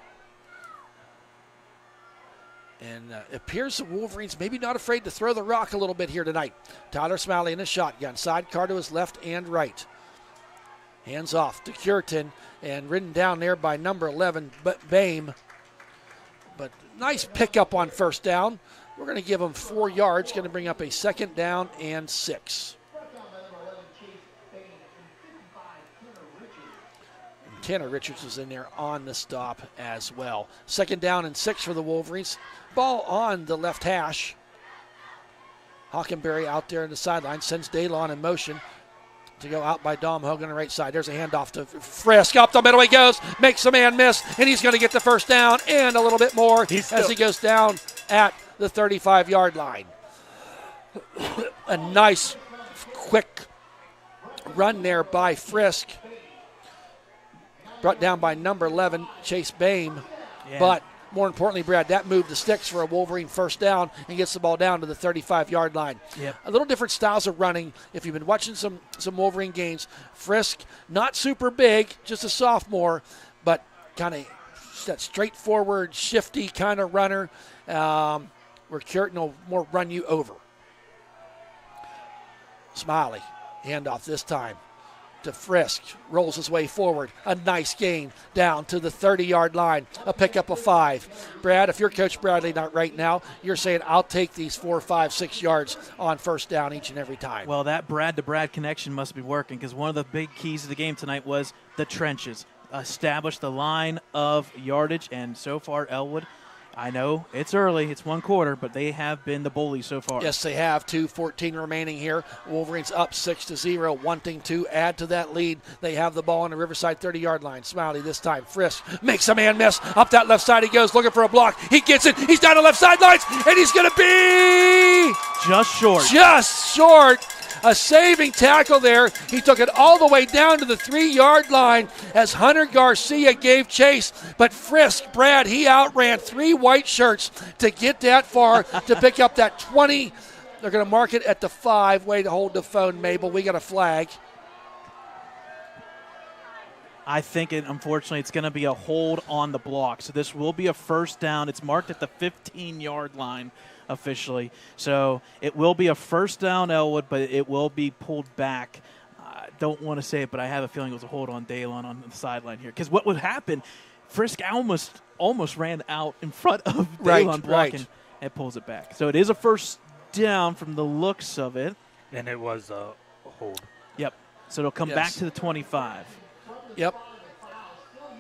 And it appears the Wolverines maybe not afraid to throw the rock a little bit here tonight. Tyler Smalley in the shotgun. Sidecar to his left and right. Hands off to Curitan and ridden down there by number 11, Bame. But nice pickup on 1st down. We're going to give them 4 yards, going to bring up a 2nd down and 6. And Tanner Richards was in there on the stop as well. 2nd down and 6 for the Wolverines. Ball on the left hash. Hockenberry out there on the sideline, sends Daylon in motion to go out by Dom Hogue on the right side. There's a handoff to Frisk. Up the middle he goes, makes a man miss, and he's going to get the 1st down and a little bit more as he goes down at the 35-yard line. A nice, quick run there by Frisk. Brought down by number 11, Chase Bame. Yeah. But more importantly, Brad, that moved the sticks for a Wolverine 1st down and gets the ball down to the 35-yard line. Yep. A little different styles of running. If you've been watching some Wolverine games, Frisk, not super big, just a sophomore, but kind of that straightforward, shifty kind of runner. Where Curtin will more run you over. Smiley, handoff this time to Frisk, rolls his way forward. A nice gain down to the 30-yard line, a pickup of 5. Brad, if you're Coach Bradley not right now, you're saying I'll take these 4, 5, 6 yards on 1st down each and every time. Well, that Brad-to-Brad connection must be working because one of the big keys of the game tonight was the trenches. Establish the line of yardage, and so far Ellwood, I know it's early, it's 1 quarter, but they have been the bullies so far. Yes, they have. 2:14 remaining here. Wolverines up 6-0, wanting to add to that lead. They have the ball on the Riverside 30-yard line. Smiley this time. Frisk makes a man miss. Up that left side he goes, looking for a block. He gets it. He's down the left sidelines, and he's going to be Just short. Just short. A saving tackle there. He took it all the way down to the 3-yard line as Hunter Garcia gave chase. But Frisk, Brad, he outran 3 white shirts to get that far to pick up that 20. They're going to mark it at the 5. Way to hold the phone, Mabel. We got a flag. I think, unfortunately, it's going to be a hold on the block. So this will be a 1st down. It's marked at the 15-yard line officially. So it will be a 1st down, Ellwood, but it will be pulled back. I don't want to say it, but I have a feeling it was a hold on Daylon on the sideline here. Because what would happen, Frisk almost ran out in front of Daylon blocking and pulls it back. So it is a 1st down from the looks of it. And it was a hold. Yep. So it'll come back to the 25. Yep.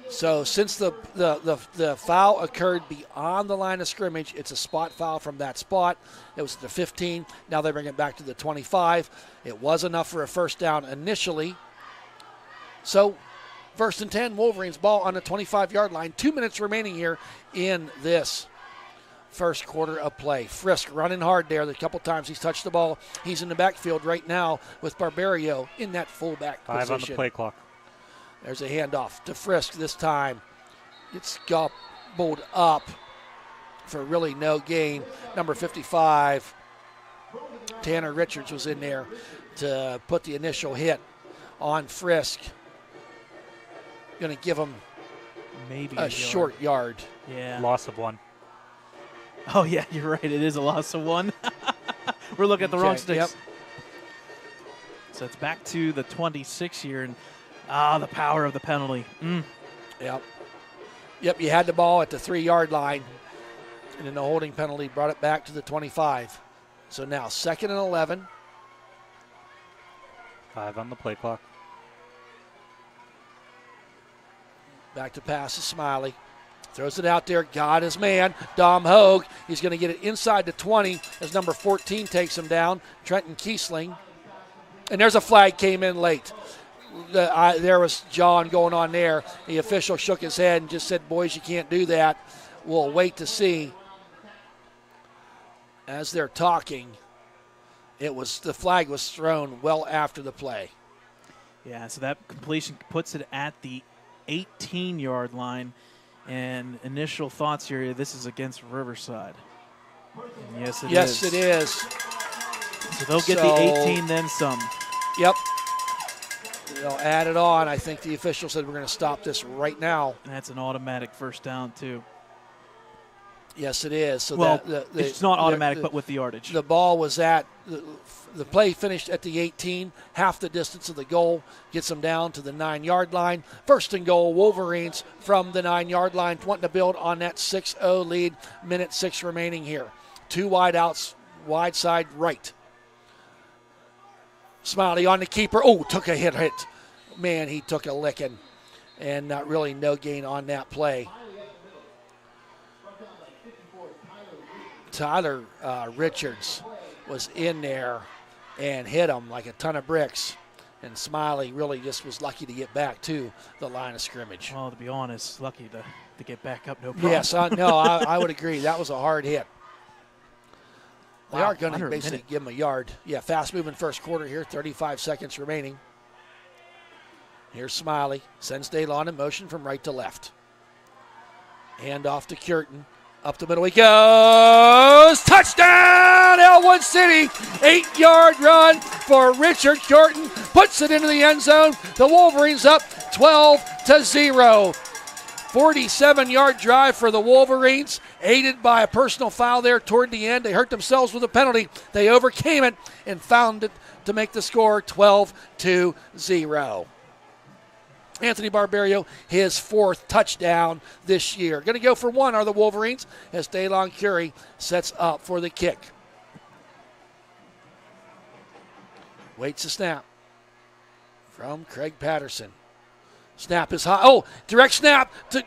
So since the foul occurred beyond the line of scrimmage, it's a spot foul from that spot. It was at the 15. Now they bring it back to the 25. It was enough for a 1st down initially. So 1st and 10, Wolverines ball on the 25-yard line. 2 minutes remaining here in this 1st quarter of play. Frisk running hard there. The couple times he's touched the ball. He's in the backfield right now with Barbario in that fullback 5 position. on the play clock. There's a handoff to Frisk this time. It's gobbled up for really no gain. Number 55, Tanner Richards was in there to put the initial hit on Frisk. Going to give him Maybe a short yard. Yeah. Loss of 1. Oh, yeah, you're right. It is a loss of 1. We're looking at the wrong sticks. Yep. So it's back to the 26 here, and the power of the penalty. Yep. Yep, you had the ball at the 3-yard line, and then the holding penalty brought it back to the 25. So now 2nd and 11. 5 on the play clock. Back to pass to Smiley. Throws it out there. Got his man, Dom Hogue. He's going to get it inside the 20 as number 14 takes him down, Trenton Kiesling. And there's a flag came in late. There was John going on there. The official shook his head and just said, boys, you can't do that. We'll wait to see. As they're talking, the flag was thrown well after the play. Yeah, so that completion puts it at the 18-yard line. And initial thoughts here, this is against Riverside. And yes, it is. Yes, it is. So they'll get the 18, then some. Yep. They'll add it on. I think the official said we're going to stop this right now. And that's an automatic 1st down, too. Yes, it is. So well, it's not automatic, but with the yardage. The ball was at the play finished at the 18, half the distance of the goal, gets them down to the 9-yard line. 1st and goal, Wolverines from the 9-yard line, wanting to build on that 6-0 lead. Minute 6 remaining here. 2 wide outs, wide side right. Smiley on the keeper. Oh, took a hit. Man, he took a licking, and not really no gain on that play. Tyler Richards was in there and hit him like a ton of bricks. And Smiley really just was lucky to get back to the line of scrimmage. Well, to be honest, lucky to get back up, no problem. Yes, I would agree. That was a hard hit. They are going to basically give him a yard. Yeah, fast-moving first quarter here, 35 seconds remaining. Here's Smiley. Sends Daylon in motion from right to left. Hand off to Curtin. Up the middle he goes. Touchdown, Ellwood City. 8-yard run for Richard Curtin. Puts it into the end zone. The Wolverines up 12-0. 47-yard drive for the Wolverines, aided by a personal foul there toward the end. They hurt themselves with a penalty. They overcame it and found it to make the score 12-0. Anthony Barberio, his 4th touchdown this year. Going to go for 1 are the Wolverines as Daylon Curie sets up for the kick. Waits the snap from Craig Patterson. Snap is high. Oh, direct snap to,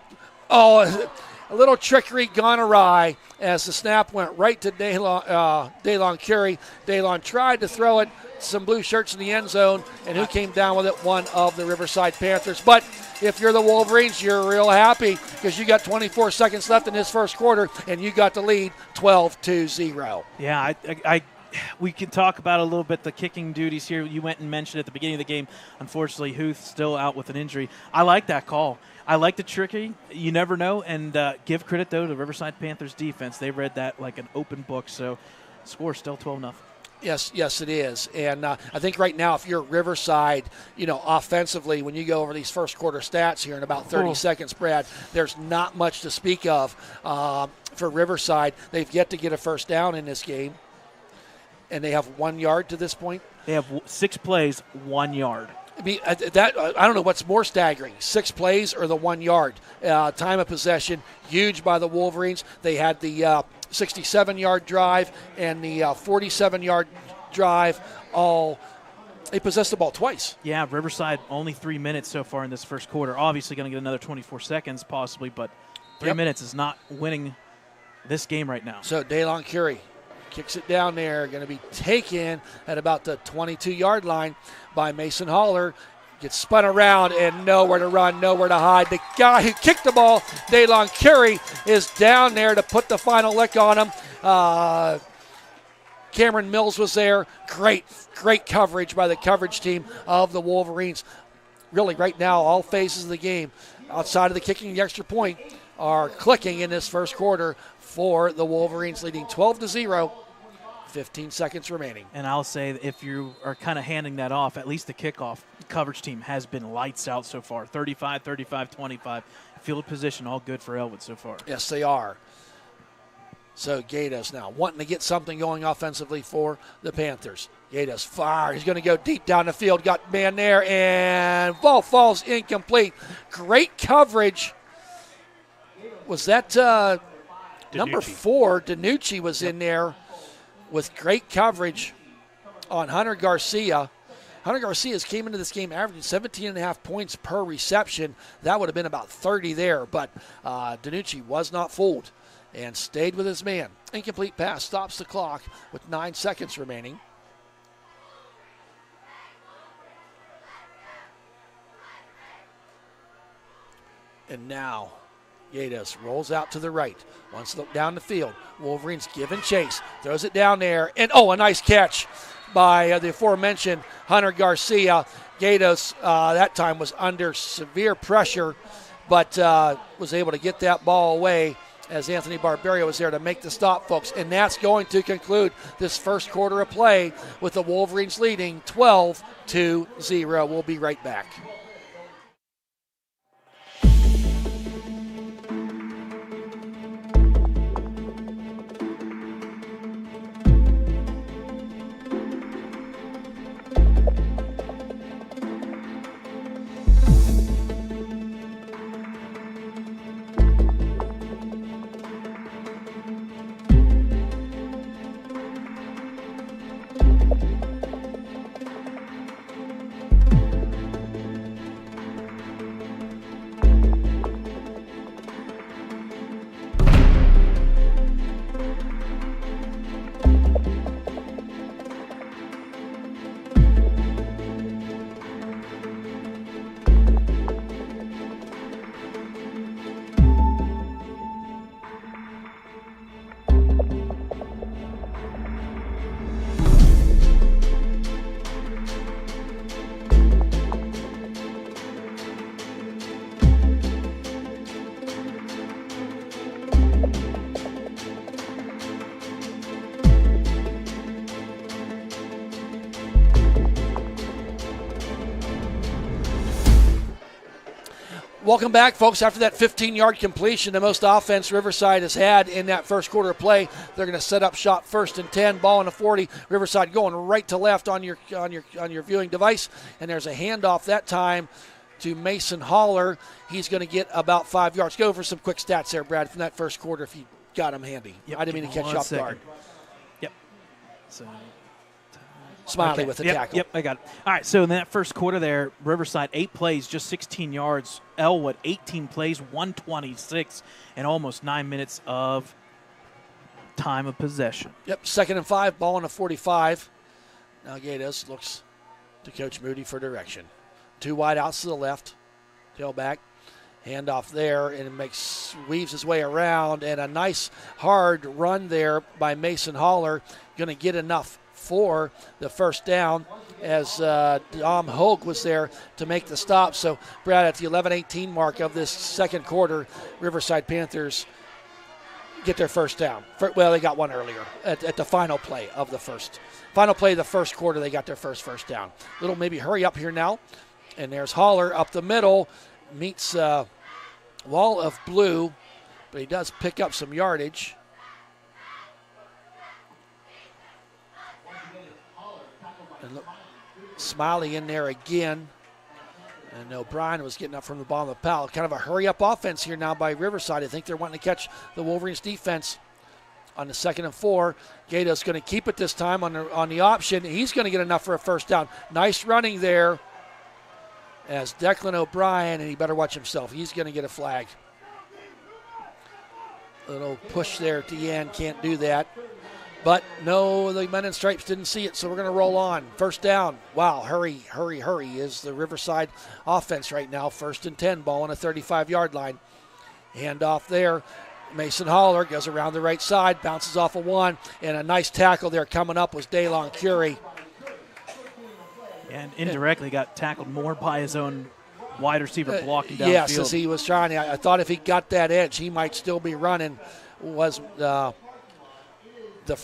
a little trickery gone awry as the snap went right to Daylon Curie. Daylon tried to throw it. Some blue shirts in the end zone, and who came down with it? One of the Riverside Panthers. But if you're the Wolverines, you're real happy because you got 24 seconds left in this first quarter, and you got the lead 12-0. Yeah, we can talk about a little bit the kicking duties here. You went and mentioned at the beginning of the game, unfortunately, Huth still out with an injury. I like that call. I like the tricky. You never know. And give credit, though, to Riverside Panthers defense. They read that like an open book. So score still 12-0. Yes, it is. And I think right now, if you're Riverside, offensively, when you go over these first quarter stats here in about 30 seconds, Brad, there's not much to speak of for Riverside. They've yet to get a first down in this game. And they have 1 yard to this point. They have 6 plays, 1 yard. I mean, I don't know what's more staggering, 6 plays or the 1 yard. Time of possession, huge by the Wolverines. They had the 67-yard drive and the 47-yard drive. They possessed the ball twice. Yeah, Riverside only 3 minutes so far in this first quarter. Obviously going to get another 24 seconds possibly, but 3 minutes is not winning this game right now. So Daylon Curie kicks it down there, going to be taken at about the 22-yard line by Mason Haller. Gets spun around and nowhere to run, nowhere to hide. The guy who kicked the ball, Daylon Curie, is down there to put the final lick on him. Cameron Mills was there. Great coverage by the coverage team of the Wolverines. Really, right now, all phases of the game, outside of the kicking the extra point, are clicking in this first quarter for the Wolverines, leading 12-0. 15 seconds remaining. And I'll say if you are kind of handing that off, at least the kickoff coverage team has been lights out so far. 35, 35, 25. Field position, all good for Ellwood so far. Yes, they are. So Gatos now wanting to get something going offensively for the Panthers. Gatos fire. He's going to go deep down the field. Got man there, and ball falls incomplete. Great coverage. Was that number 4? Danucci was in there with great coverage on Hunter Garcia. Hunter Garcia's came into this game averaging 17.5 points per reception. That would have been about 30 there, but Danucci was not fooled and stayed with his man. Incomplete pass stops the clock with 9 seconds remaining. And now Gatos rolls out to the right, wants to look down the field. Wolverines giving chase, throws it down there, and a nice catch by the aforementioned Hunter Garcia. Gatos that time was under severe pressure, but was able to get that ball away as Anthony Barberio was there to make the stop, folks. And that's going to conclude this first quarter of play with the Wolverines leading 12-0. We'll be right back. Welcome back, folks. After that 15-yard completion, the most offense Riverside has had in that first quarter of play. They're going to set up shop 1st and 10, ball in the 40. Riverside going right to left on your viewing device, and there's a handoff that time to Mason Holler. He's going to get about 5 yards. Go over some quick stats there, Brad, from that first quarter if you got them handy. Yep, I didn't mean to catch you off guard. Yep. So Smiley with the tackle. Yep, I got it. All right, so in that first quarter there, Riverside 8 plays, just 16 yards. Ellwood 18 plays, 126, and almost 9 minutes of time of possession. Yep, 2nd and 5, ball on the 45. Now Gatos looks to Coach Moody for direction. 2 wide outs to the left, tailback. Handoff there, and it weaves his way around, and a nice hard run there by Mason Holler. Going to get enough for the first down as Dom Hogue was there to make the stop. So, Brad, at the 11-18 mark of this second quarter, Riverside Panthers get their first down. Well, they got one earlier at the final play of the first quarter. They got their first down. Little maybe hurry up here now, and there's Holler up the middle, meets wall of blue, but he does pick up some yardage. And look, Smiley in there again. And O'Brien was getting up from the bottom of the pile. Kind of a hurry-up offense here now by Riverside. I think they're wanting to catch the Wolverines defense on the 2nd and 4. Gato's going to keep it this time on the option. He's going to get enough for a first down. Nice running there as Declan O'Brien, and he better watch himself. He's going to get a flag. Little push there at the end. Can't do that. But no, the men in stripes didn't see it, so we're going to roll on. First down. Wow, hurry is the Riverside offense right now. 1st and 10, ball on the 35-yard line. Handoff there. Mason Holler goes around the right side, bounces off a 1, and a nice tackle there coming up was Daylon Curie. And indirectly got tackled more by his own wide receiver blocking downfield. Yes, as he was trying. I thought if he got that edge, he might still be running. Was the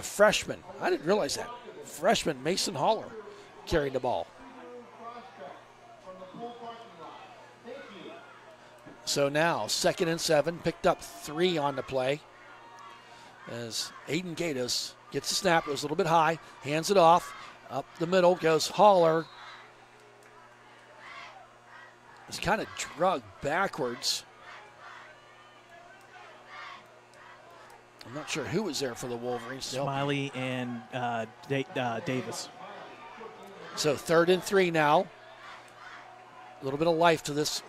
freshman. I didn't realize that. Freshman Mason Holler carried the ball. So now 2nd and 7, picked up 3 on the play as Aiden Gatos gets the snap. It was a little bit high, hands it off. Up the middle goes Holler. It's kind of drugged backwards. I'm not sure who was there for the Wolverines. Smiley and Davis. So 3rd and 3 now. A little bit of life to this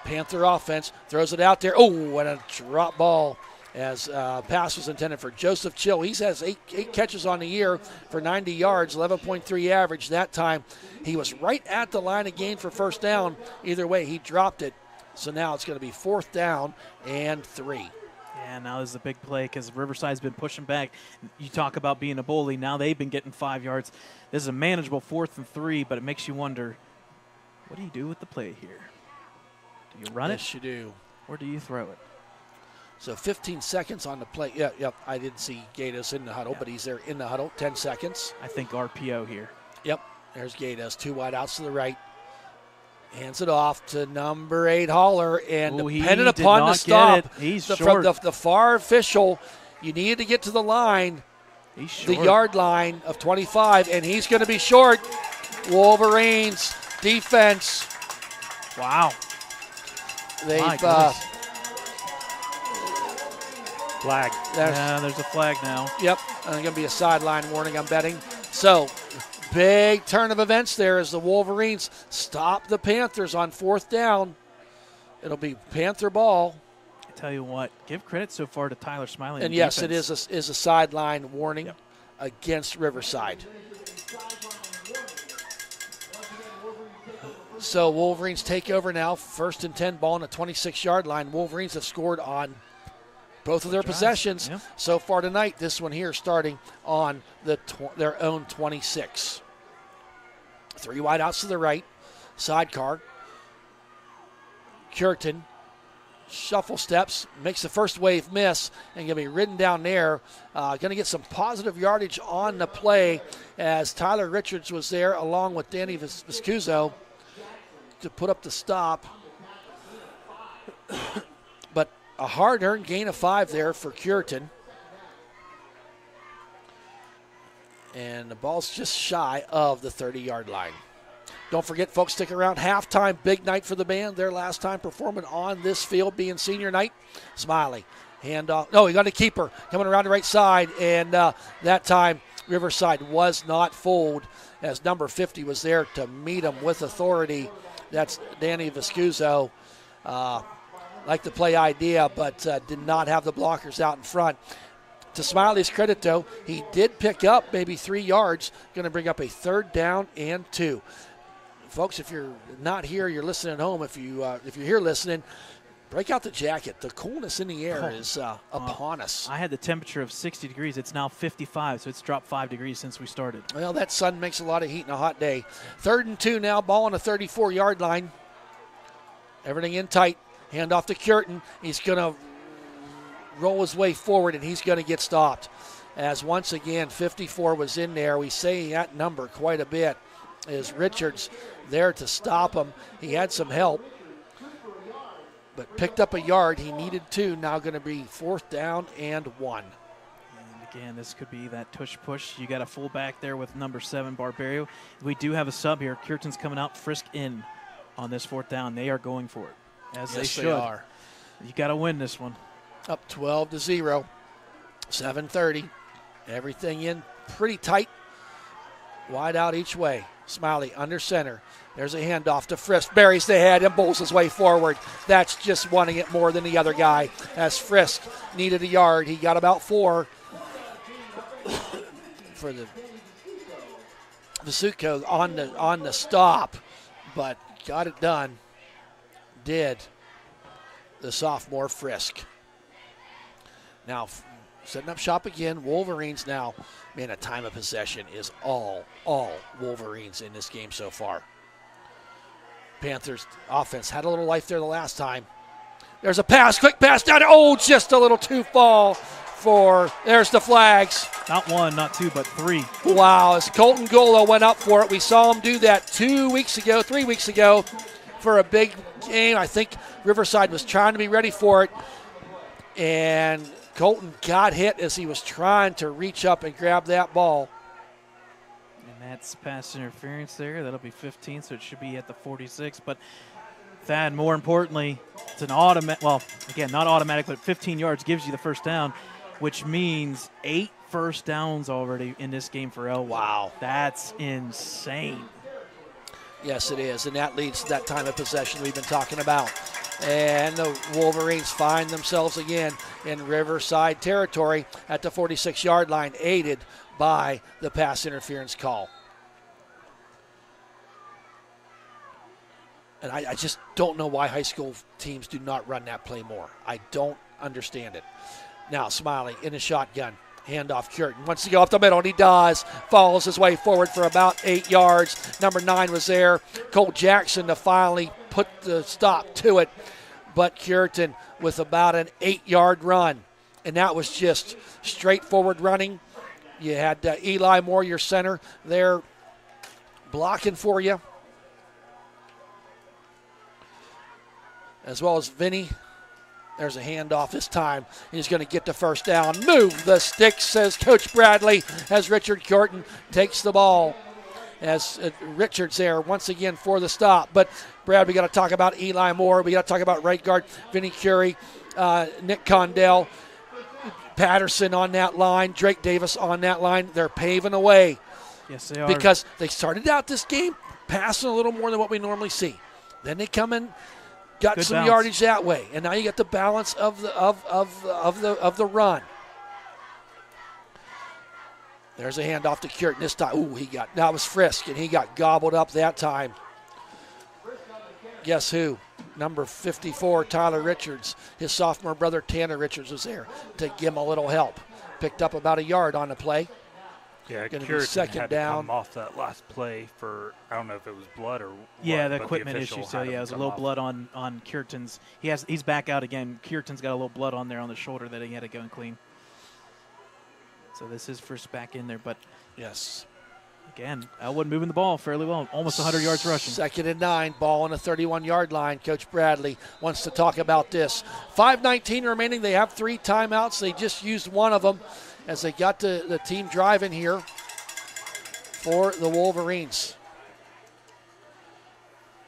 Panther offense. Throws it out there. Oh, and a drop ball as pass was intended for Joseph Chill. He has eight catches on the year for 90 yards, 11.3 average. That time he was right at the line of gain for first down. Either way, he dropped it. So now it's going to be 4th down and 3. Yeah, now this is a big play because Riverside's been pushing back. You talk about being a bully. Now they've been getting 5 yards. This is a manageable 4th and 3, but it makes you wonder, what do you do with the play here? Do you run it? Yes, you do. Or do you throw it? So 15 seconds on the play. Yep. I didn't see Gatos in the huddle, but he's there in the huddle. 10 seconds. I think RPO here. Yep. There's Gatos. 2 wide outs to the right. Hands it off to number 8 Holler, and dependent upon the stop, the far official, you needed to get to the line, the yard line of 25, and he's going to be short. Wolverines defense. Wow. They've flag. There's a flag now. Yep, going to be a sideline warning, I'm betting. So, big turn of events there as the Wolverines stop the Panthers on 4th down. It'll be Panther ball. I tell you what, give credit so far to Tyler Smiley. And yes, it is a sideline warning against Riverside. So Wolverines take over now. 1st and 10, ball on the 26-yard line. Wolverines have scored on both of their possessions so far tonight. This one here starting on their own 26. 3 wide outs to the right. Sidecar. Curtin. Shuffle steps. Makes the first wave miss. And going to be ridden down there. Going to get some positive yardage on the play as Tyler Richards was there along with Danny Viscuso. to put up the stop. But a hard-earned gain of 5 there for Cureton. And the ball's just shy of the 30-yard line. Don't forget, folks, stick around. Halftime, big night for the band. Their last time performing on this field being senior night. Smiley, handoff. No, he got a keeper coming around the right side. And that time, Riverside was not fooled as number 50 was there to meet him with authority. That's Danny Viscuso. Liked the play idea, but did not have the blockers out in front. To Smiley's credit, though, he did pick up maybe 3 yards, going to bring up a 3rd down and 2. Folks, if you're not here, you're listening at home. If you're here listening, break out the jacket. The coolness in the air is upon us. I had the temperature of 60 degrees. It's now 55, so it's dropped 5 degrees since we started. Well, that sun makes a lot of heat in a hot day. 3rd and 2 now, ball on the 34-yard line. Everything in tight. Hand off to Cureton. He's going to roll his way forward, and he's going to get stopped. As once again, 54 was in there. We say that number quite a bit. Is Richards there to stop him? He had some help, but picked up a yard. He needed 2. Now going to be 4th down and 1. And again, this could be that tush-push. You got a fullback there with number 7, Barberio. We do have a sub here. Cureton's coming out, Frisk in on this 4th down. They are going for it, as Yes, they should. they are. You got to win this one. Up 12-0, 7:30. Everything in pretty tight. Wide out each way. Smiley under center. There's a handoff to Frisk. Buries the head and bowls his way forward. That's just wanting it more than the other guy. As Frisk needed a yard, he got about 4 for the Visuco on the stop, but got it done. Did the sophomore Frisk. Now setting up shop again. Wolverines now. Man, a time of possession is all Wolverines in this game so far. Panthers offense had a little life there the last time. There's a pass, quick pass down. Oh, just a little too fall for, there's the flags. Not 1, not 2, but 3. Wow, as Colton Golo went up for it. We saw him do that 3 weeks ago for a big game. I think Riverside was trying to be ready for it. And Colton got hit as he was trying to reach up and grab that ball. And that's pass interference there. That'll be 15, so it should be at the 46. But Thad, more importantly, it's an automatic, well, again, not automatic, but 15 yards gives you the 1st down, which means 8 first downs already in this game for Ellwood. Wow. That's insane. Yes, it is, and that leads to that time of possession we've been talking about. And the Wolverines find themselves again in Riverside territory at the 46-yard line, aided by the pass interference call. And I just don't know why high school teams do not run that play more. I don't understand it. Now Smiley in a shotgun. Handoff Cureton. Wants to go up the middle, and he does. Follows his way forward for about 8 yards. Number 9 was there. Cole Jackson to finally put the stop to it. But Cureton with about an 8-yard run. And that was just straightforward running. You had Eli Moore, your center, there blocking for you. As well as Vinny. There's a handoff this time. He's going to get the 1st down. Move the sticks, says Coach Bradley, as Richard Cureton takes the ball. As Richard's there once again for the stop. But, Brad, we got to talk about Eli Moore. We got to talk about right guard Vinny Curie, Nick Condell, Patterson on that line, Drake Davis on that line. They're paving the way. Yes, they are. Because they started out this game passing a little more than what we normally see. Then they come in. Got Good some bounce. yardage that way, and now you got the balance of the run. There's a handoff to Cureton this time. Ooh, that was Frisk, and he got gobbled up that time. Guess who? Number 54, Tyler Richards. His sophomore brother Tanner Richards was there to give him a little help. Picked up about a yard on the play. Yeah, Gonna be Cureton second had down. to come off that last play for, I don't know if it was blood or Yeah, what, the but equipment official issue. So had yeah, him it was a come little off. blood on Cureton's. He's back out again. Cureton's got a little blood on there on the shoulder that he had to go and clean. So this is first back in there, but Yes. Again, Ellwood moving the ball fairly well, almost 100 yards rushing. 2nd and 9, ball on the 31-yard line. Coach Bradley wants to talk about this. 5:19 remaining. They have 3 timeouts. They just used one of them as they got the team driving here for the Wolverines.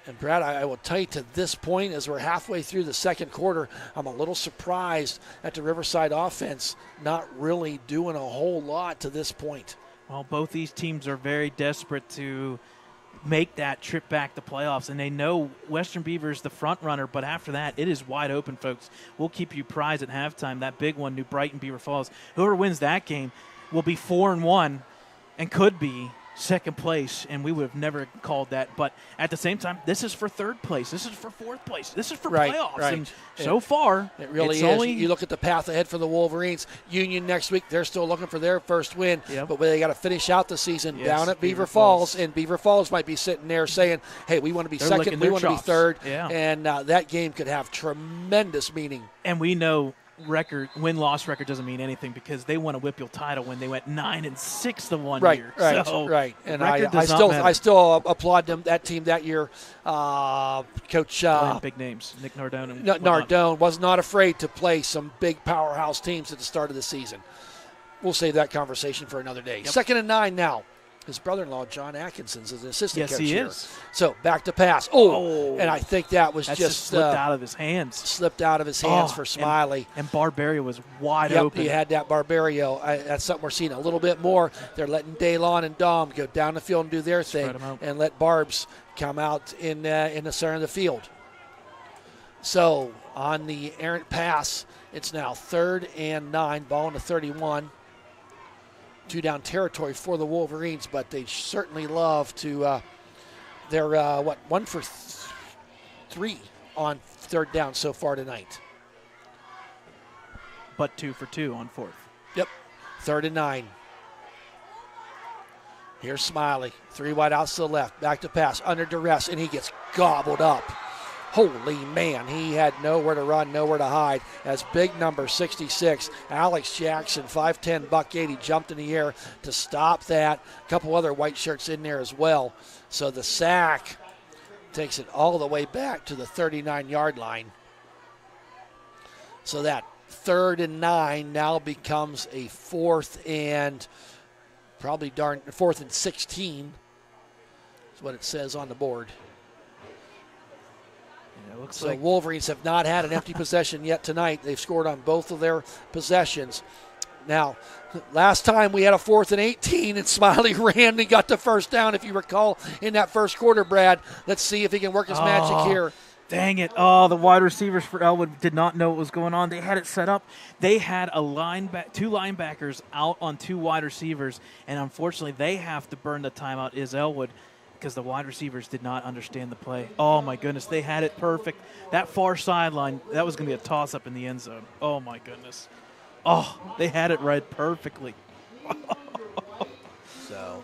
And Brad, I will tell you, to this point, as we're halfway through the second quarter, I'm a little surprised at the Riverside offense not really doing a whole lot to this point. Well, both these teams are very desperate to make that trip back to playoffs, and they know Western Beaver is the front runner, but after that, it is wide open, folks. We'll keep you apprised at halftime. That big one, New Brighton, Beaver Falls. Whoever wins that game will be 4-1 and could be second place, and we would have never called that. But at the same time, this is for third place. This is for fourth place. This is for playoffs. Right. And so far, it really it's is. You look at the path ahead for the Wolverines. Union next week, they're still looking for their first win, but they got to finish out the season down at Beaver Falls, and Beaver Falls might be sitting there saying, hey, we want to be second, we want to be third, and that game could have tremendous meaning. And we know win-loss record doesn't mean anything because they won a Whipple title when they went 9-6 the one year. Right. And I still applaud them, that team that year. Coach big names, Nick Nardone. Nardone was not afraid to play some big powerhouse teams at the start of the season. We'll save that conversation for another day. 2nd and 9 now. His brother-in-law, John Atkinson's, is an assistant coach here. Yes, he is. So back to pass. And I think that was just slipped out of his hands. Slipped out of his hands for Smiley. And Barbario was wide open. He had that Barbario. That's something we're seeing a little bit more. They're letting Daylon and Dom go down the field and do their thing, and let Barbs come out in the center of the field. So on the errant pass, it's now 3rd and 9, ball in the 31. 2-down territory for the Wolverines, but they certainly love to. They're 1 for 3 on 3rd down so far tonight. But 2 for 2 on 4th. Yep, 3rd and 9. Here's Smiley, 3 wide outs to the left, back to pass, under duress, and he gets gobbled up. Holy man, he had nowhere to run, nowhere to hide. As big number 66, Alex Jackson, 5'10", buck 80, jumped in the air to stop that. A couple other white shirts in there as well. So the sack takes it all the way back to the 39-yard line. So that 3rd and 9 now becomes a 4th and 16 is what it says on the board. So Wolverines have not had an empty possession yet tonight. They've scored on both of their possessions. Now, last time we had a 4th and 18, and Smiley ran and got the first down, if you recall, in that first quarter, Brad. Let's see if he can work his magic here. Dang it. The wide receivers for Ellwood did not know what was going on. They had it set up. They had two linebackers out on 2 wide receivers, and unfortunately they have to burn the timeout, is Ellwood, because the wide receivers did not understand the play. Oh, my goodness. They had it perfect. That far sideline, that was going to be a toss-up in the end zone. Oh, my goodness. Oh, they had it right perfectly. So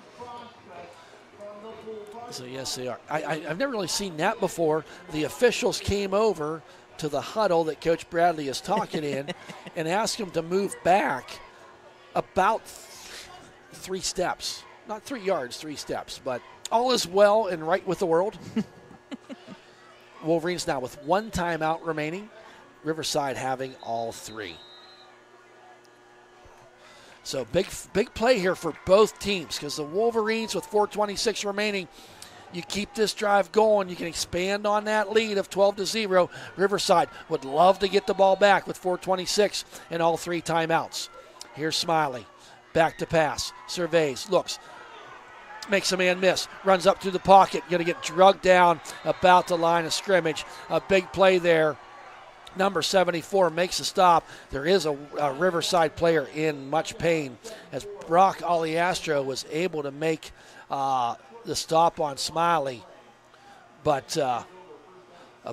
yes, they are. I've never really seen that before. The officials came over to the huddle that Coach Bradley is talking in and asked him to move back about 3 steps. Not 3 yards, 3 steps, but all is well and right with the world. Wolverines now with 1 timeout remaining. Riverside having all 3. So big play here for both teams, because the Wolverines with 4:26 remaining, you keep this drive going, you can expand on that lead of 12-0. Riverside would love to get the ball back with 4:26 and all 3 timeouts. Here's Smiley. Back to pass. Surveys. Looks. Makes a man miss. Runs up through the pocket. Going to get drugged down about the line of scrimmage. A big play there. Number 74 makes a stop. There is a Riverside player in much pain, as Brock Aliastro was able to make the stop on Smiley. But a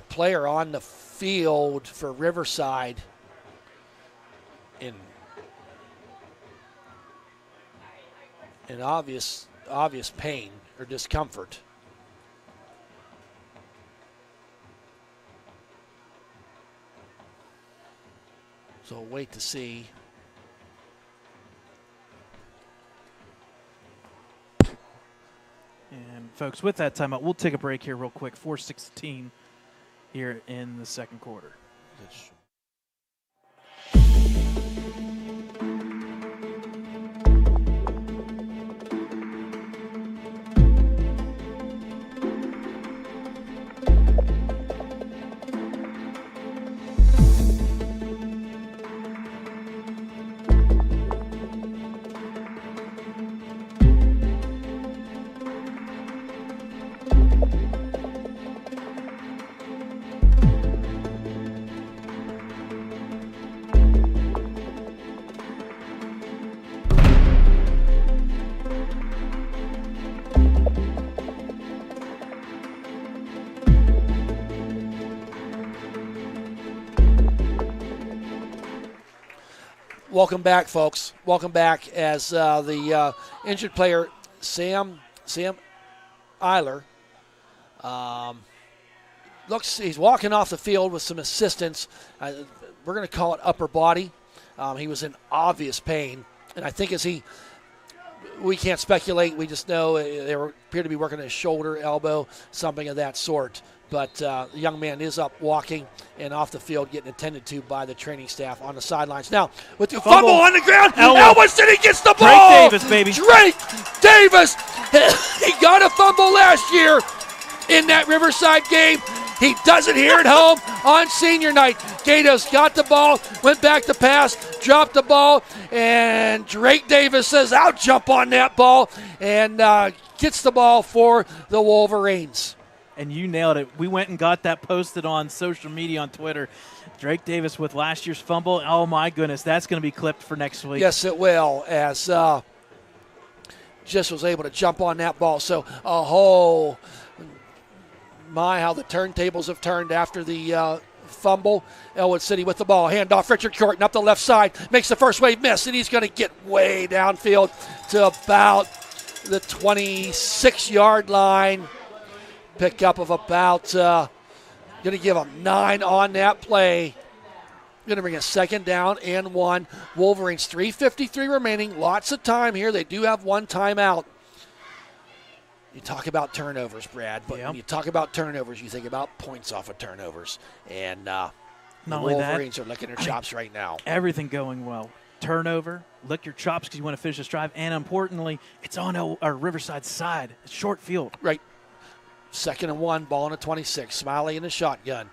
player on the field for Riverside in obvious pain or discomfort. So we'll wait to see. folks, with that timeout, we'll take a break here real quick. 4:16 here in the second quarter. Welcome back, folks. Welcome back as the injured player, Sam Eiler, he's walking off the field with some assistance. We're going to call it upper body. He was in obvious pain. And I think we can't speculate. We just know they appear to be working his shoulder, elbow, something of that sort. But the young man is up walking and off the field getting attended to by the training staff on the sidelines. Now, with the fumble on the ground, Ellwood City gets the ball. Drake Davis, baby. Drake Davis. He got a fumble last year in that Riverside game. He does it here at home on senior night. Gatos got the ball, went back to pass, dropped the ball, and Drake Davis says, "I'll jump on that ball," and gets the ball for the Wolverines. And you nailed it. We went and got that posted on social media on Twitter. Drake Davis with last year's fumble. Oh, my goodness. That's going to be clipped for next week. Yes, it will, as just was able to jump on that ball. So, how the turntables have turned after the fumble. Ellwood City with the ball. Handoff, Richard Corton up the left side. Makes the first wave miss, and he's going to get way downfield to about the 26-yard line. Pickup of about, going to give him 9 on that play. Going to bring a second down and 1. Wolverines, 3:53 remaining. Lots of time here. They do have 1 timeout. You talk about turnovers, Brad, but when you talk about turnovers, you think about points off of turnovers. And the Wolverines are licking their chops right now. Everything going well. Turnover, lick your chops because you want to finish this drive. And importantly, it's on our Riverside side. It's short field. Right. 2nd and 1, ball on a 26. Smiley in the shotgun.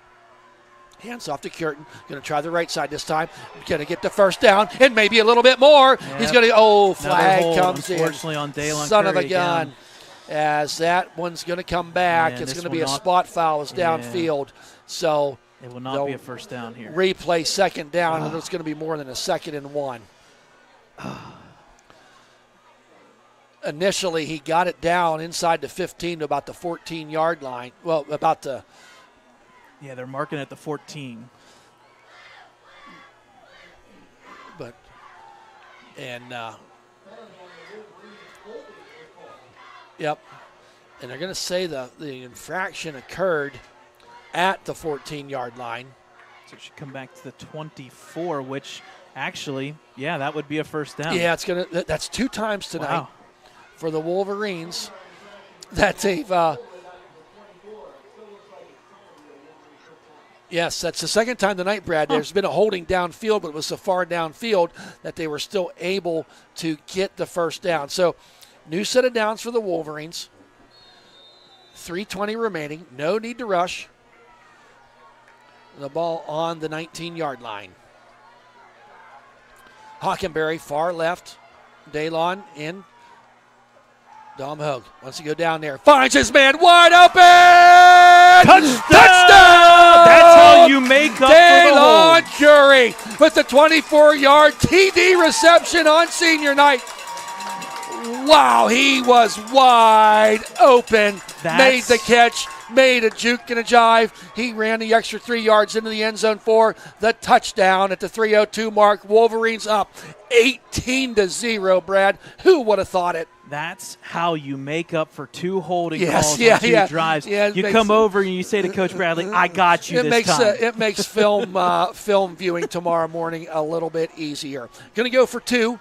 Hands off to Curtin. Going to try the right side this time. Going to get the first down and maybe a little bit more. Yep. He's going to, flag hold, comes unfortunately, in. on Daylon Son Curry of a gun. again. As that one's going to come back. Yeah, it's going to will be a not, spot foul. It's downfield. So it will not be a first down here. Replay 2nd down, and it's going to be more than a 2nd and 1. Initially, he got it down inside the 15 to about the 14-yard line. Well, about the... Yeah, they're marking at the 14. But, yep. And they're going to say the infraction occurred at the 14-yard line. So it should come back to the 24, which actually, that would be a first down. Yeah, that's 2 times tonight. Wow. For the Wolverines that they've yes, that's the 2nd time tonight, Brad. There's been a holding downfield, but it was so far downfield that they were still able to get the first down. So new set of downs for the Wolverines. 3:20 remaining. No need to rush. The ball on the 19-yard line. Hockenberry, far left. Daylon in. Dom Hogue wants to go down there. Finds his man wide open! Touchdown! That's how you make up Daylon Curry with the 24-yard TD reception on senior night. Wow, he was wide open. Made the catch, made a juke and a jive. He ran the extra 3 yards into the end zone for the touchdown at the 3:02 mark. Wolverines up 18-0, Brad. Who would have thought it? That's how you make up for 2 holding calls on 2 drives. Yeah, you come over and you say to Coach Bradley, I got you this time. It makes film viewing tomorrow morning a little bit easier. Going to go for 2.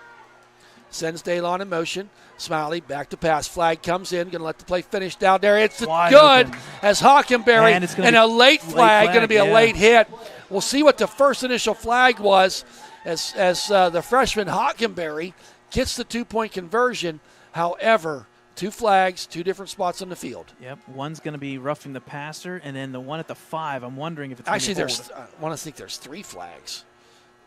Sends Daylon in motion. Smiley back to pass. Flag comes in. Going to let the play finish down there. It's Wide good open. as Hockenberry. And a late flag. Going to be a yeah. late hit. We'll see what the first initial flag was as the freshman Hockenberry gets the 2-point conversion. However, 2 flags, 2 different spots on the field. Yep, one's going to be roughing the passer, and then the one at the 5, I'm wondering if it's Actually, gonna be I want to think there's 3 flags.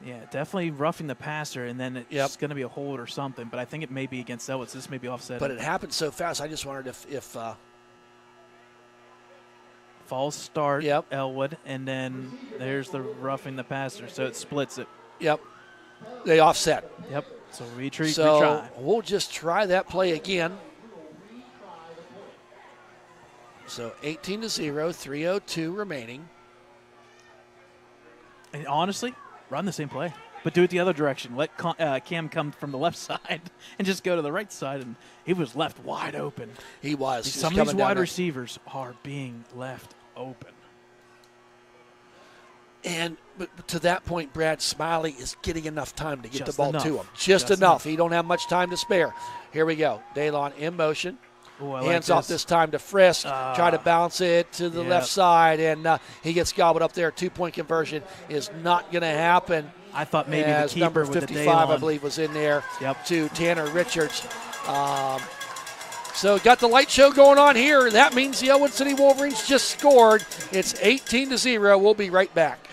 Yeah, definitely roughing the passer, and then it's Yep. going to be a hold or something. But I think it may be against Ellwood. So this may be offset. But it happened so fast, I just wondered if false start, Yep. Ellwood, and then there's the roughing the passer, so it splits it. yep, they offset. Yep. So retreat, So retry. we'll just try that play again. So 18-0, 3:02 remaining. And honestly, run the same play, but do it the other direction. Let Cam come from the left side and just go to the right side, and he was left wide open. He was. Some of these wide receivers are being left open. And but to that point, Brad, Smiley is getting enough time to get Just the ball enough. to him. Just Just enough. enough. He don't have much time to spare. Here we go. Daylon in motion. Ooh, I Hands like off this time to Frisk. Try to bounce it to the yeah. left side, and he gets gobbled up there. 2-point conversion is not going to happen. I thought maybe As the keeper number with the 55, I Daylon. believe, was in there Yep. to Tanner Richards. So got the light show going on here. That means the Ellwood City Wolverines just scored. It's 18-0. We'll be right back.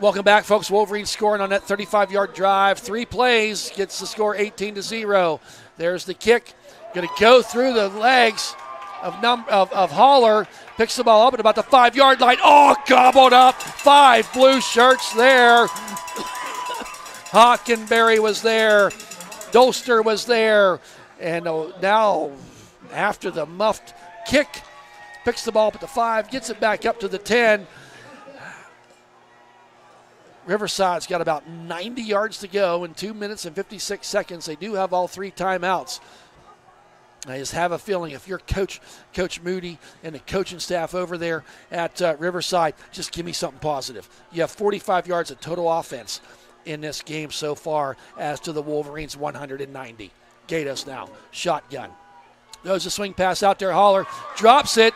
Welcome back, folks. Wolverines scoring on that 35-yard drive. 3 plays, gets the score 18-0. There's the kick. Going to go through the legs of Haller. Picks the ball up at about the 5-yard line. Oh, gobbled up. 5 blue shirts there. Hockenberry was there. Dolster was there. And now, after the muffed kick, picks the ball up at the 5, gets it back up to the 10. Riverside's got about 90 yards to go in 2 minutes and 56 seconds. They do have all 3 timeouts. I just have a feeling if you're Coach Moody and the coaching staff over there at Riverside, just give me something positive. You have 45 yards of total offense in this game so far as to the Wolverines 190. Gatos now, shotgun. There's a swing pass out there. Haller drops it.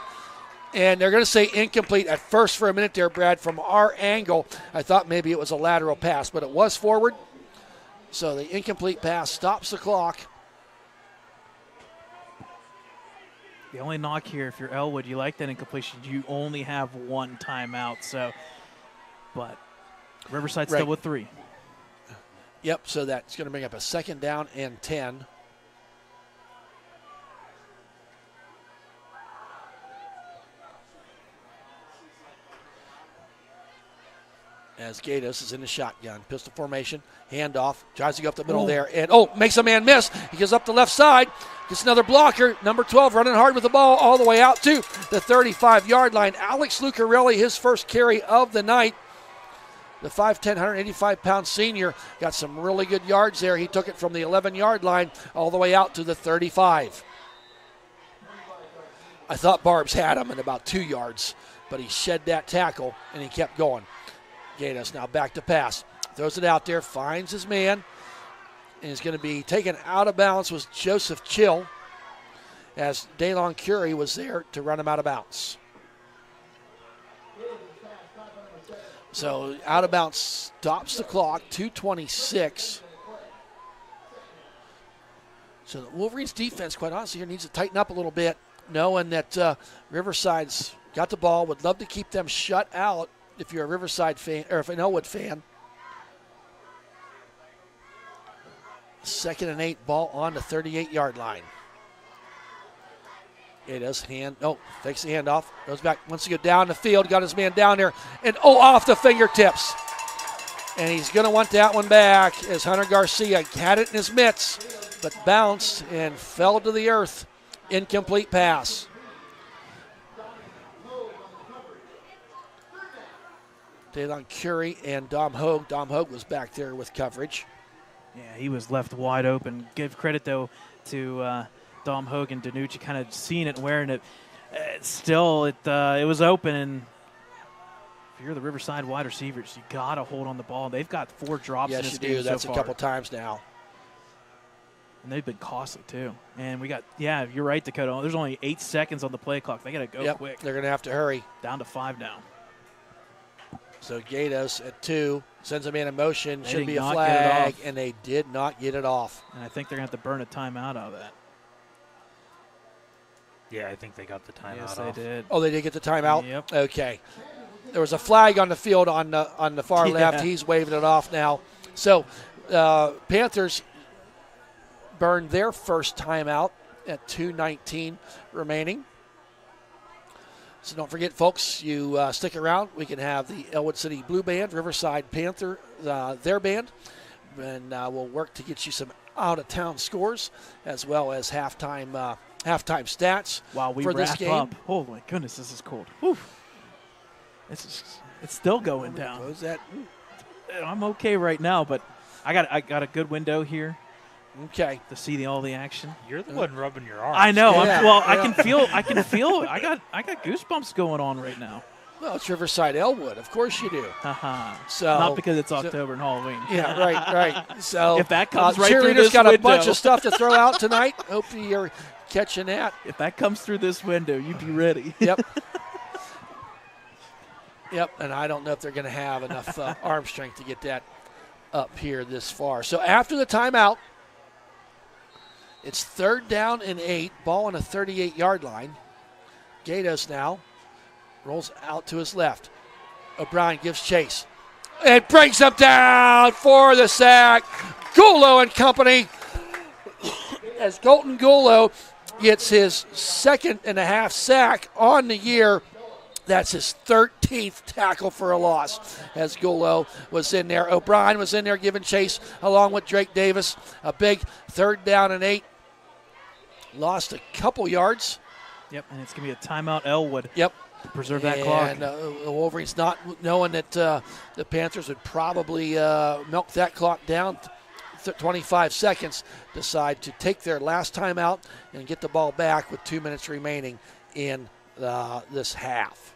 And they're going to say incomplete at first for a minute there, Brad. From our angle, I thought maybe it was a lateral pass, but it was forward. So the incomplete pass stops the clock. The only knock here, if you're Ellwood, you like that incompletion. You only have 1 timeout. So, but Riverside's still with 3. Yep, so that's going to bring up a 2nd down and 10. As Gatos is in the shotgun. Pistol formation, handoff, tries to go up the middle there, and makes a man miss. He goes up the left side, gets another blocker. Number 12 running hard with the ball all the way out to the 35-yard line. Alex Lucarelli, his first carry of the night. The 5'10", 185-pound senior got some really good yards there. He took it from the 11-yard line all the way out to the 35. I thought Barbs had him at about 2 yards, but he shed that tackle, and he kept going. Gatos now back to pass. Throws it out there, finds his man, and is going to be taken out of bounds was Joseph Chill as Daylon Curie was there to run him out of bounds. So out of bounds stops the clock, 2:26. So the Wolverines defense, quite honestly, here needs to tighten up a little bit, knowing that Riverside's got the ball. Would love to keep them shut out if you're a Riverside fan or if an Ellwood fan. 2nd and 8, ball on the 38-yard line. Fakes the handoff. Goes back, wants to go down the field. Got his man down there. And, off the fingertips. And he's going to want that one back as Hunter Garcia had it in his mitts, but bounced and fell to the earth. Incomplete pass. Daylon Curie and Dom Hogue. Dom Hogue was back there with coverage. Yeah, he was left wide open. Give credit, though, to Dom Hogue and Danucci kind of seeing it and wearing it. Still, it was open, and if you're the Riverside wide receivers, you got to hold on the ball. They've got 4 drops in this game so far. Yes, you do. That's a couple times now. And they've been costly, too. And we got, you're right, Dakota. There's only 8 seconds on the play clock. They got to go quick. They're going to have to hurry. Down to 5 now. So Gatos at 2, sends a man in motion. Should be a flag, and they did not get it off. And I think they're going to have to burn a timeout out of that. Yeah, I think they got the timeout off. Yes, they did. Oh, they did get the timeout? Yep. Okay. There was a flag on the field on the far left. He's waving it off now. So Panthers burned their first timeout at 2:19 remaining. So don't forget, folks, you stick around. We can have the Ellwood City Blue Band, Riverside Panther, their band, and we'll work to get you some out-of-town scores as well as halftime stats while we for this wrap game. Up. Oh, my goodness, this is cold. Whew. It's still going down. What was that? I'm okay right now, but I got a good window here. Okay. To see all the action. You're the one rubbing your arms. I know. I can feel. I got goosebumps going on right now. Well, it's Riverside Ellwood. Of course you do. So not because it's October and Halloween. Yeah, right. So if that comes right through cheerleaders this got window, a bunch of stuff to throw out tonight. Hope you're catching that. If that comes through this window, you be ready. Yep. And I don't know if they're going to have enough arm strength to get that up here this far. So after the timeout, it's 3rd down and 8, ball on a 38-yard line. Gatos now rolls out to his left. O'Brien gives chase and brings him down for the sack. Gulo and company, as Colton Gulo gets his 2.5 sack on the year. That's his 13th tackle for a loss as Gulo was in there. O'Brien was in there giving chase along with Drake Davis. A big 3rd down and 8. Lost a couple yards. Yep, and it's going to be a timeout, Ellwood. Yep. To preserve that clock. And the Wolverines, not knowing that the Panthers would probably milk that clock down 25 seconds, decide to take their last timeout and get the ball back with 2 minutes remaining in this half.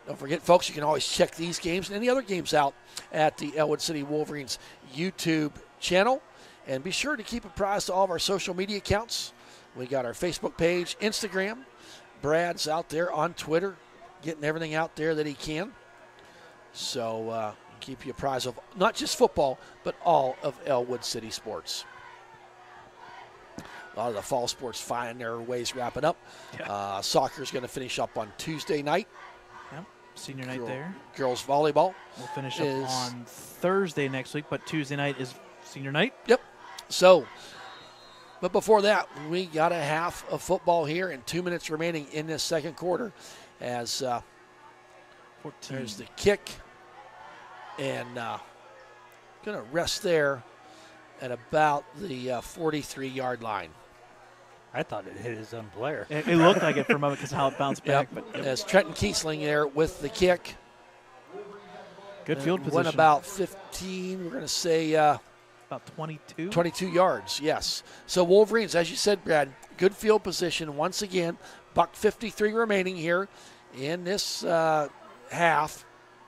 Don't forget, folks, you can always check these games and any other games out at the Ellwood City Wolverines YouTube channel. And be sure to keep apprised of all of our social media accounts. We got our Facebook page, Instagram. Brad's out there on Twitter, getting everything out there that he can. So keep you apprised of not just football, but all of Ellwood City sports. A lot of the fall sports finding their ways wrapping up. Yeah. Soccer is going to finish up on Tuesday night. Yep, senior night there. Girls volleyball. We'll finish up on Thursday next week, but Tuesday night is senior night. Yep. So, but before that, we got a half of football here and 2 minutes remaining in this second quarter as 14. There's the kick. And going to rest there at about the 43-yard line. I thought it hit his own player. It looked like it for a moment because how it bounced back. Yep. But as Trenton Kiesling there with the kick. Good field position. Went about 15, we're going to say about 22. 22 yards, yes. So Wolverines, as you said, Brad, good field position once again. $1:53 remaining here in this half.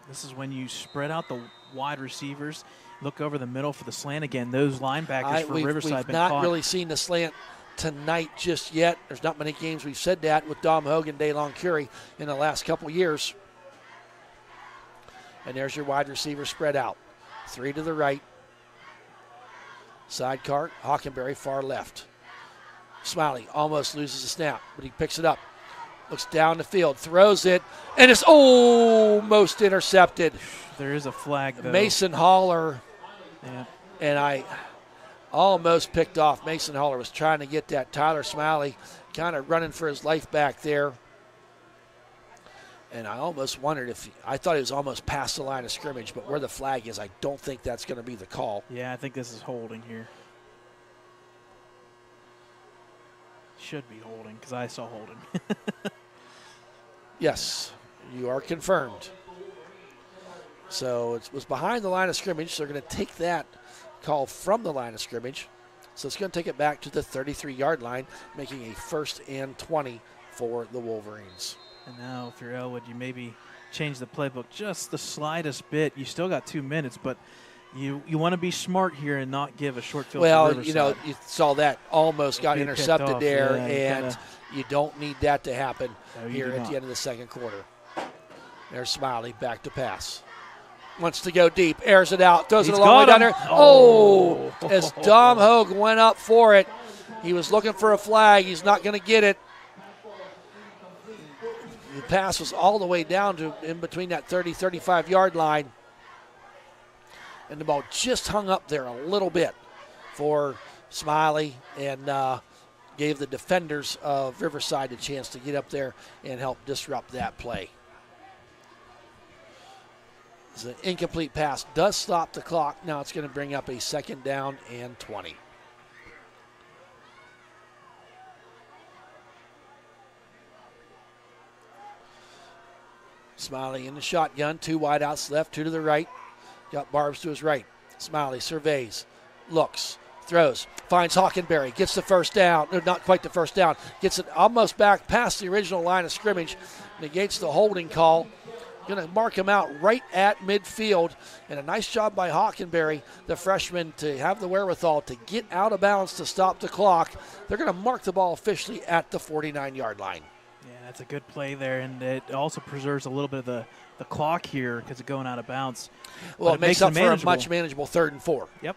This is when you spread out the wide receivers, look over the middle for the slant again. Those linebackers for Riverside we've been not caught. Really seen the slant tonight just yet. There's not many games we've said that with Dom Hogue and Daylon Curie in the last couple years. And there's your wide receiver spread out. 3 to the right. Sidecar, Hockenberry far left. Smiley almost loses the snap, but he picks it up. Looks down the field, throws it, and it's almost intercepted. There is a flag, though. Mason Haller, Yeah. and I almost picked off. Mason Haller was trying to get that. Tyler Smiley kind of running for his life back there. And I almost wondered I thought he was almost past the line of scrimmage, but where the flag is, I don't think that's going to be the call. Yeah, I think this is holding here. Should be holding because I saw holding. Yes, you are confirmed. So it was behind the line of scrimmage, so they're going to take that call from the line of scrimmage. So it's going to take it back to the 33-yard line, making a 1st and 20 for the Wolverines. And now if you're Ellwood, you maybe change the playbook just the slightest bit. You still got 2 minutes, but you want to be smart here and not give a short field to Well, Riverside. you know, you saw that almost got Be picked intercepted off, there, yeah, and you don't need that to happen No, you here do at not. the end of the second quarter. There's Smiley back to pass. Wants to go deep, airs it out, throws it He's a long way got down him. there. Oh, as Dom Hogue went up for it. He was looking for a flag. He's not going to get it. The pass was all the way down to in between that 30, 35-yard line. And the ball just hung up there a little bit for Smiley and gave the defenders of Riverside a chance to get up there and help disrupt that play. It's an incomplete pass. Does stop the clock. Now it's going to bring up a 2nd down and 20. Smiley in the shotgun. 2 wideouts left, 2 to the right. Got Barbs to his right. Smiley surveys, looks, throws, finds Hockenberry, gets the 1st down. No, not quite the 1st down. Gets it almost back past the original line of scrimmage. Negates the holding call. Going to mark him out right at midfield. And a nice job by Hockenberry, the freshman, to have the wherewithal to get out of bounds to stop the clock. They're going to mark the ball officially at the 49-yard line. Yeah, that's a good play there, and it also preserves a little bit of the clock here because of going out of bounds. Well, But it makes up for a manageable. much manageable 3rd and 4. Yep.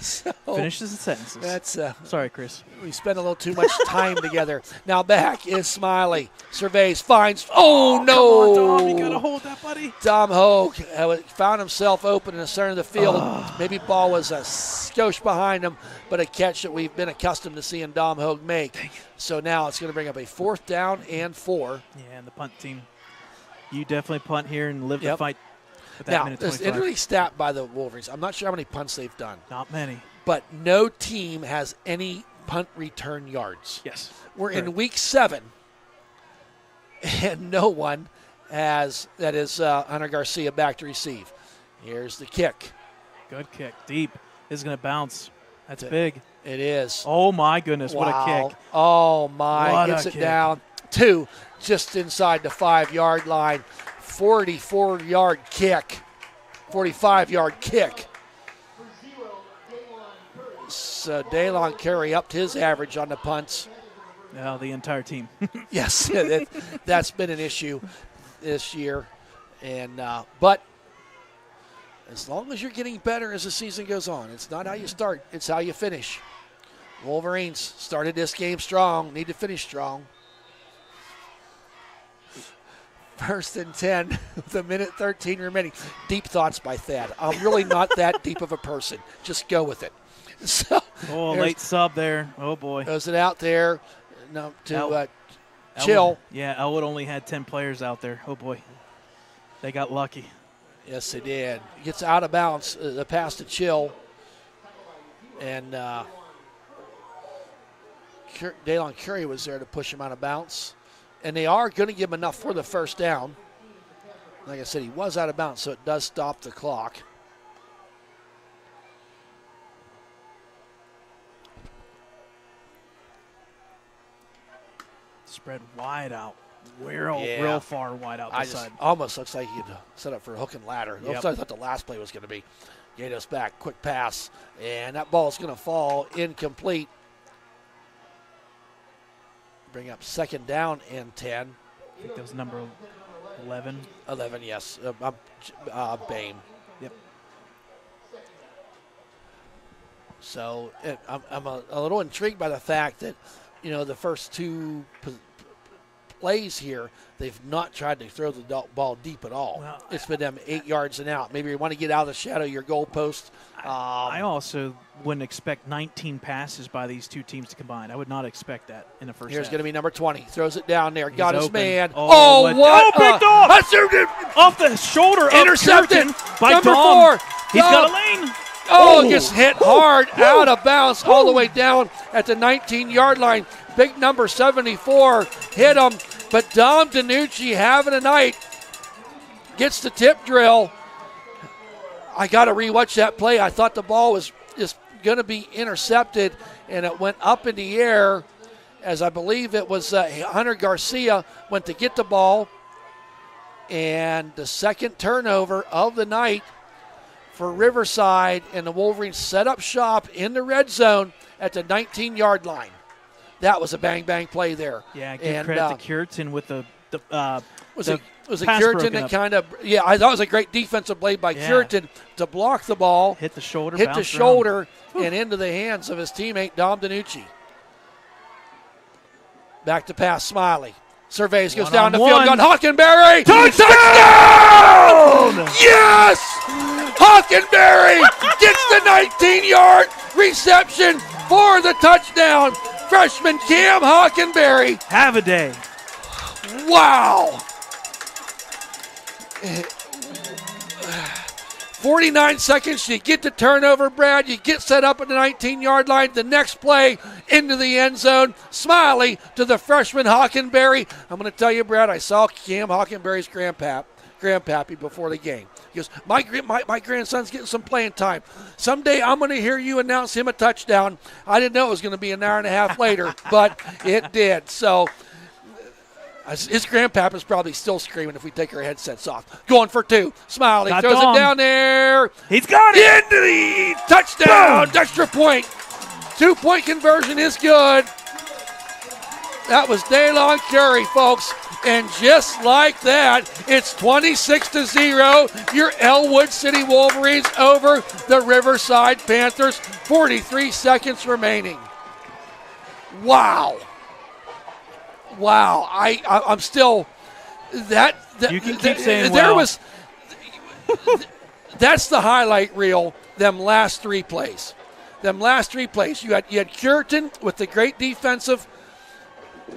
So Finishes the sentences. that's Sorry, Chris. we spent a little too much time together. Now back is Smiley. Surveys, finds. Oh, no. Come on, Tom. You got to hold that, buddy. Dom Hogue found himself open in the center of the field. Maybe ball was a skosh behind him, but a catch that we've been accustomed to seeing Dom Hogue make. So now it's going to bring up a 4th down and 4. Yeah, and the punt team. You definitely punt here and live the Yep. fight at that Now, minute it's 25. interesting stat by the Wolverines. I'm not sure how many punts they've done, Not many. but no team has any punt return yards. Yes. We're in Correct. week 7, and no one has, that is Hunter Garcia back to receive. Here's the kick. Good kick. Deep. This is going to bounce. That's It- big. It is. Oh, my goodness. What a Wow. kick. Oh, my. What a Gets it kick. down. 2 just inside the 5-yard line. 44-yard kick. 45-yard kick. So Daylon Curry upped his average on the punts. No, the entire team. Yes, that's been an issue this year. And but as long as you're getting better as the season goes on, it's not how you start, it's how you finish. Wolverines started this game strong, need to finish strong. 1st and 10 with a minute 13 remaining. Deep thoughts by Thad. I'm really not that deep of a person. Just go with it. So Oh, there's- late sub there. Oh, boy. goes it out there no, to Elwood. Chill. Yeah, Ellwood only had 10 players out there. Oh, boy. They got lucky. Yes, they did. Gets out of bounds. The pass to Chill. And Daylon Curry was there to push him out of bounds. And they are going to give him enough for the 1st down. Like I said, he was out of bounds, so it does stop the clock. Spread wide out. Real Yeah. far wide out I this just side. almost looks like he'd set up for a hook and ladder. Yep. That's what I thought the last play was going to be. Gatos back, quick pass, and that ball is going to fall incomplete. Bring up 2nd down and 10. I think that was number 11. 11, yes. Bame. Yep. So I'm a little intrigued by the fact that, you know, the first 2 plays here, they've not tried to throw the ball deep at all. Well, it's been them 8 yards and out. Maybe you want to get out of the shadow of your goalpost. I also wouldn't expect 19 passes by these two teams to combine. I would not expect that in the first Here's half. going to be number 20. Throws it down there. Got his open. man. Oh, what? What? Oh, picked off! Intercepted. Off the shoulder of Intercepted. Curtin by Number Dom. 4. He's Dom. got a lane. Oh, gets hit hard out of bounds all the way down at the 19-yard line. Big number 74 hit him, but Dom DiNucci having a night. Gets the tip drill. I got to rewatch that play. I thought the ball was just going to be intercepted, and it went up in the air as I believe it was Hunter Garcia went to get the ball. And the second turnover of the night for Riverside, and the Wolverines set up shop in the red zone at the 19-yard line. That was a bang-bang play there. Yeah, give credit to Curtin with the was it pass Curtin broken that up. kind of – yeah, I thought it was a great defensive play by Curtin to block the ball. Hit the shoulder, Hit the bounced shoulder, and into the hands of his teammate, Dom DiNucci. Back to pass, Smiley. Surveys, goes down the field, got Hockenberry. Touchdown! Yes! Hockenberry gets the 19-yard reception for the touchdown. Freshman Cam Hockenberry. Have a day. Wow. 49 seconds, you get the turnover, Brad. You get set up at the 19-yard line. The next play into the end zone. Smiley to the freshman Hockenberry. I'm going to tell you, Brad, I saw Cam Hockenberry's grandpappy before the game. He goes, my grandson's getting some playing time. Someday I'm going to hear you announce him a touchdown. I didn't know it was going to be an hour and a half later, but it did. So his grandpapa's probably still screaming if we take our headsets off. Going for 2. Smiley throws it down there. He's got it. Into the touchdown. Boom. Extra point. 2-point conversion is good. That was DeLon Curry, folks. And just like that, it's 26-0. Your Ellwood City Wolverines over the Riverside Panthers. 43 seconds remaining. Wow. Wow, I'm still that you can keep saying there wow. was that's the highlight reel. Them last 3 plays, You had Curtin with the great defensive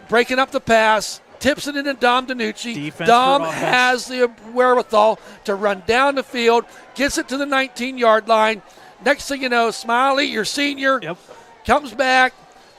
breaking up the pass, tips it into Dom DiNucci. Defense Dom has the wherewithal to run down the field, gets it to the 19-yard line. Next thing you know, Smiley, your senior, comes back.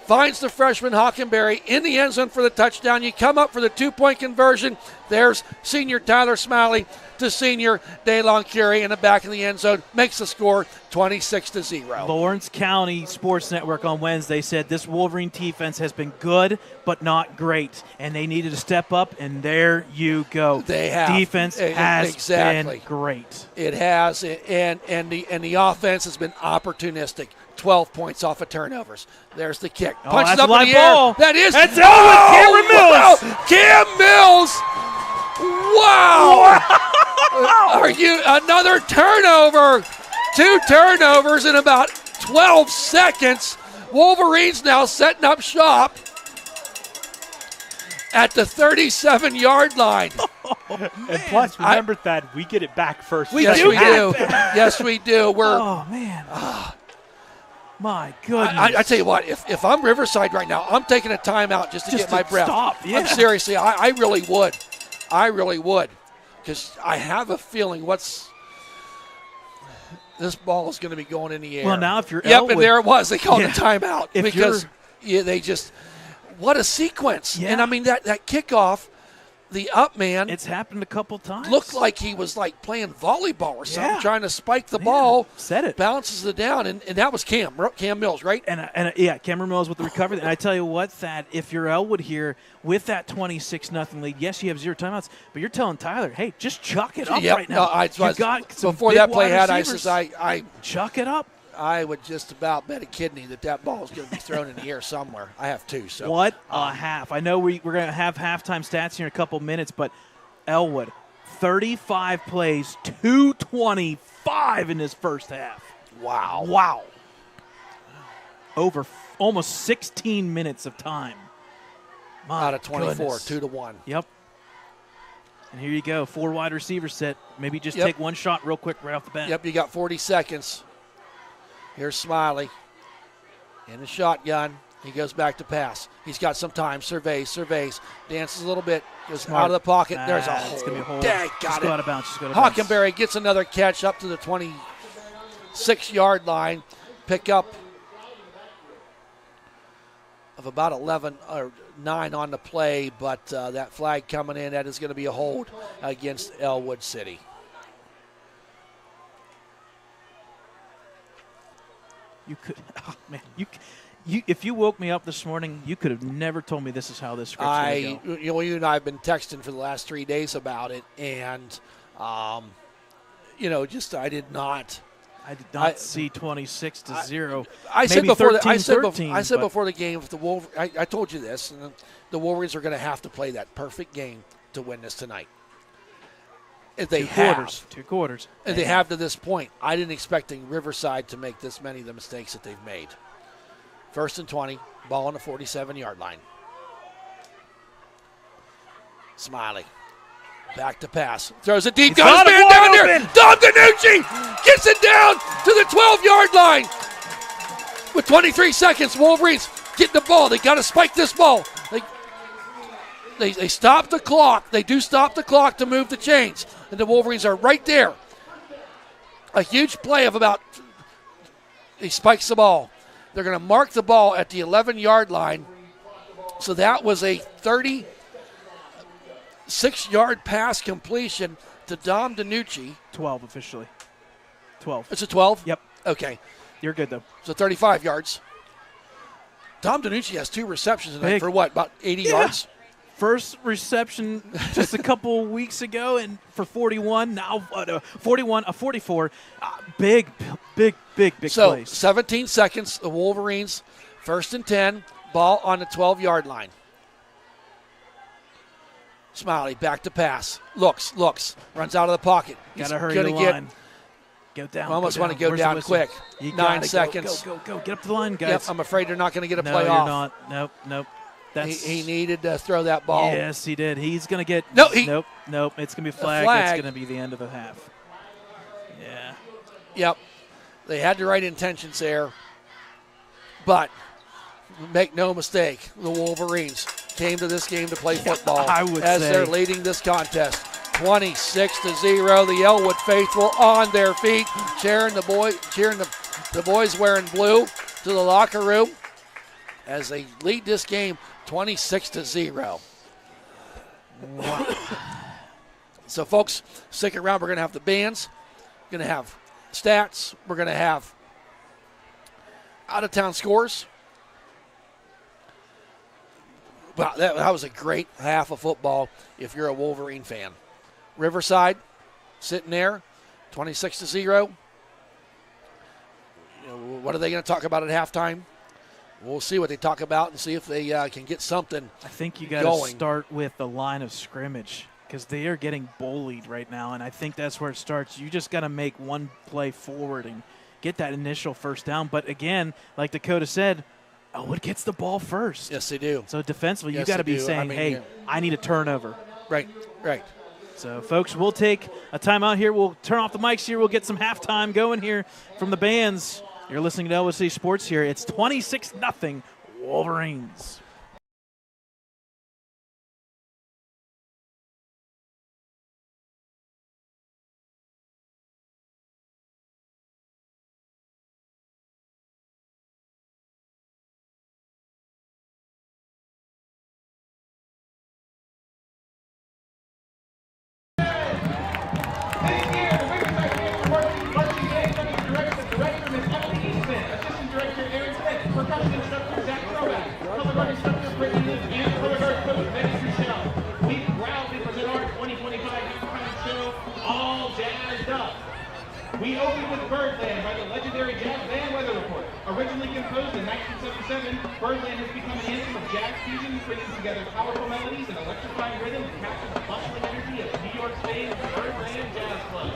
Finds the freshman Hockenberry in the end zone for the touchdown. You come up for the 2-point conversion. There's senior Tyler Smiley to senior DeLon Curry in the back of the end zone. Makes the score 26-0. Lawrence County Sports Network on Wednesday said this Wolverine defense has been good but not great, and they needed to step up, and there you go. They have. Defense has been great. It has, and the offense has been opportunistic. 12 points off of turnovers. There's the kick. Punches up in the air. That is. That's Ellwood. Cameron Mills. Wow. Cam Mills. Wow. Are you another turnover? 2 turnovers in about 12 seconds. Wolverines now setting up shop at the 37-yard line. And plus, remember that we get it back first. Yes, we do. Yes, we do. Oh, man. My goodness. I tell you what, if I'm Riverside right now, I'm taking a timeout just to get my breath. Stop. Yeah. I'm seriously, I really would. I really would. Because I have a feeling this ball is going to be going in the air. Well, now if you're Yep, Ellwood, and there it was. They called a timeout. If because they just, what a sequence. Yeah. And I mean, that kickoff, the up man. It's happened a couple times. Looked like he was like playing volleyball or something, Yeah. trying to spike the ball. Said it. Bounces it down, and that was Cam Mills, right? And Cameron Mills with the recovery. And I tell you what, Thad, if you're Ellwood here with that 26-0 lead, yes, you have 0 timeouts, but you're telling Tyler, hey, just chuck it up right now. Before that play had, I says, I chuck it up. I would just about bet a kidney that ball is going to be thrown in the air somewhere. I have 2. So what a half! I know we're going to have halftime stats here in a couple minutes, but Ellwood, 35 plays, 225 in his first half. Wow! Over almost 16 minutes of time. My out of 24, goodness. 2-1. Yep. And here you go, 4 wide receiver set. Maybe just Yep. take one shot real quick right off the bat. Yep, you got 40 seconds. Here's Smiley in the shotgun. He goes back to pass. He's got some time. Surveys, dances a little bit, goes Smart. out of the pocket. There's a It's hold. going to be a hold. Dang, Just got go it. out of bounds. Just go out of bounds. Hockenberry gets another catch up to the 26-yard line. Pick up of about 11 or 9 on the play, but that flag coming in, that is going to be a hold against Ellwood City. You could, oh, man, you, if you woke me up this morning, you could have never told me this is how this script's going to go. You and I have been texting for the last 3 days about it, and I did not. I did not see 26-0. I said Maybe before 13-13, I said but- before the game, if the I told you this, and the Wolverines are going to have to play that perfect game to win this tonight. If they Two quarters. and they have to this point, I didn't expect Riverside to make this many of the mistakes that they've made. 1st and 20, ball on the 47-yard line. Smiley. Back to pass. Throws it deep. He's Got his got man it down wide there. open. Dom DiNucci gets it down to the 12-yard line. With 23 seconds, Wolverines getting the ball. They got to spike this ball. They stop the clock. They do stop the clock to move the chains. And the Wolverines are right there. A huge play of about, he spikes the ball. They're going to mark the ball at the 11-yard line. So that was a 36-yard pass completion to Dom DiNucci. 12 officially. 12. It's a 12? Yep. Okay. You're good, though. So 35 yards. Dom DiNucci has 2 receptions tonight Big. for what, about 80 yards? First reception just a couple weeks ago, and for 41, now 41, 44. Big So plays. 17 seconds, the Wolverines, 1st and 10, ball on the 12-yard line. Smiley back to pass. Looks, runs out of the pocket. Got to hurry gonna the line. Go down. Almost go want down. to go Where's the down whistle? quick. You 9 gotta seconds. Go. Get up to the line, guys. Yep, I'm afraid they're not going to get a no, play you're off. not. Nope. That's, He needed to throw that ball. Yes, he did. He's going to get. No, Nope. It's going to be a flag. flag. That's going to be the end of the half. Yeah. Yep. They had the right intentions there. But make no mistake, the Wolverines came to this game to play football I would as say. they're leading this contest. 26-0. The Ellwood faithful on their feet, cheering the boys wearing blue to the locker room as they lead this game 26-0. Wow. So, folks, stick around. We're going to have the bands. We're going to have stats. We're going to have out-of-town scores. Wow, that was a great half of football if you're a Wolverine fan. Riverside sitting there, 26-0. What are they going to talk about at halftime? We'll see what they talk about and see if they can get something. I think you got to start with the line of scrimmage because they are getting bullied right now, and I think that's where it starts. You just got to make one play forward and get that initial first down. But again, like Dakota said, Ellwood gets the ball first. Yes, they do. So defensively, Yes, you got to they be do. saying, I mean, hey, yeah. I need a turnover. Right. So, folks, we'll take a timeout here. We'll turn off the mics here. We'll get some halftime going here from the bands. You're listening to Ellwood City Sports here. It's 26-0 Wolverines. We opened with Birdland by the legendary jazz band Weather Report. Originally composed in 1977, Birdland has become an anthem of jazz fusion, bringing together powerful melodies and electrifying rhythms to capture the bustling energy of New York's famed Birdland Jazz Club.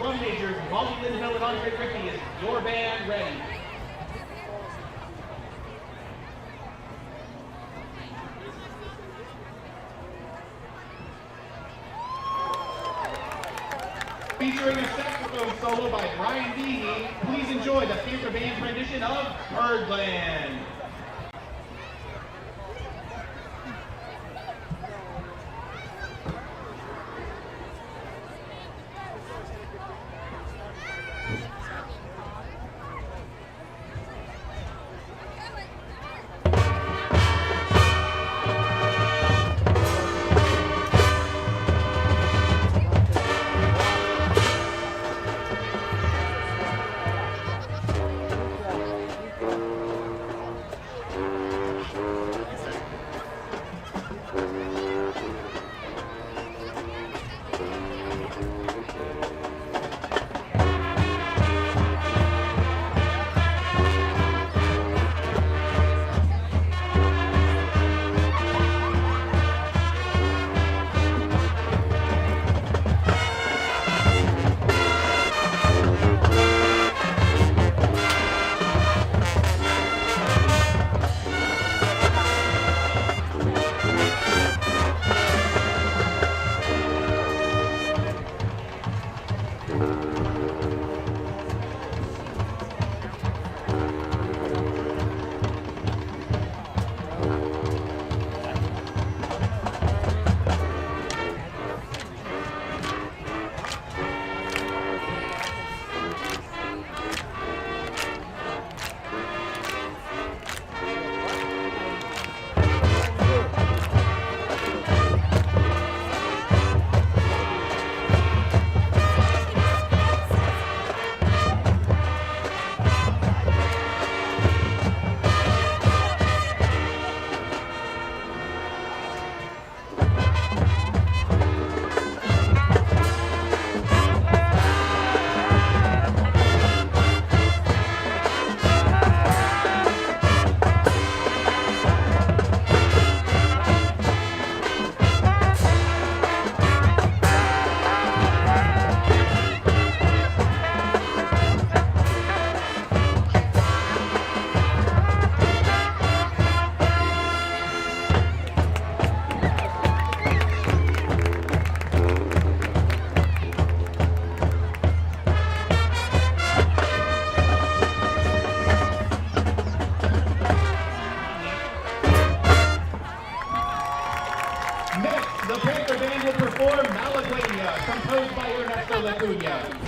Drum majors Molly Lindell and Andre Rickey is your band ready. Featuring a saxophone solo by Brian Behe, please enjoy the Panther Band's rendition of Birdland.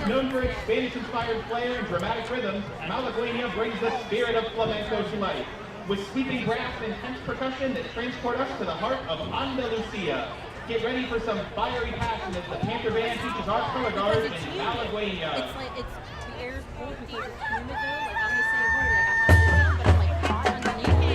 Known for its Spanish-inspired flair and dramatic rhythms, Malagueña brings the spirit of flamenco to life, with sweeping brass and intense percussion that transport us to the heart of Andalusia. Get ready for some fiery passion as the Panther Band teaches our color guard in Malagueña. It's like, it's the air is cold because it's humid though. Like, I'm gonna say a word, like, I have this on, but I'm like hot underneath me.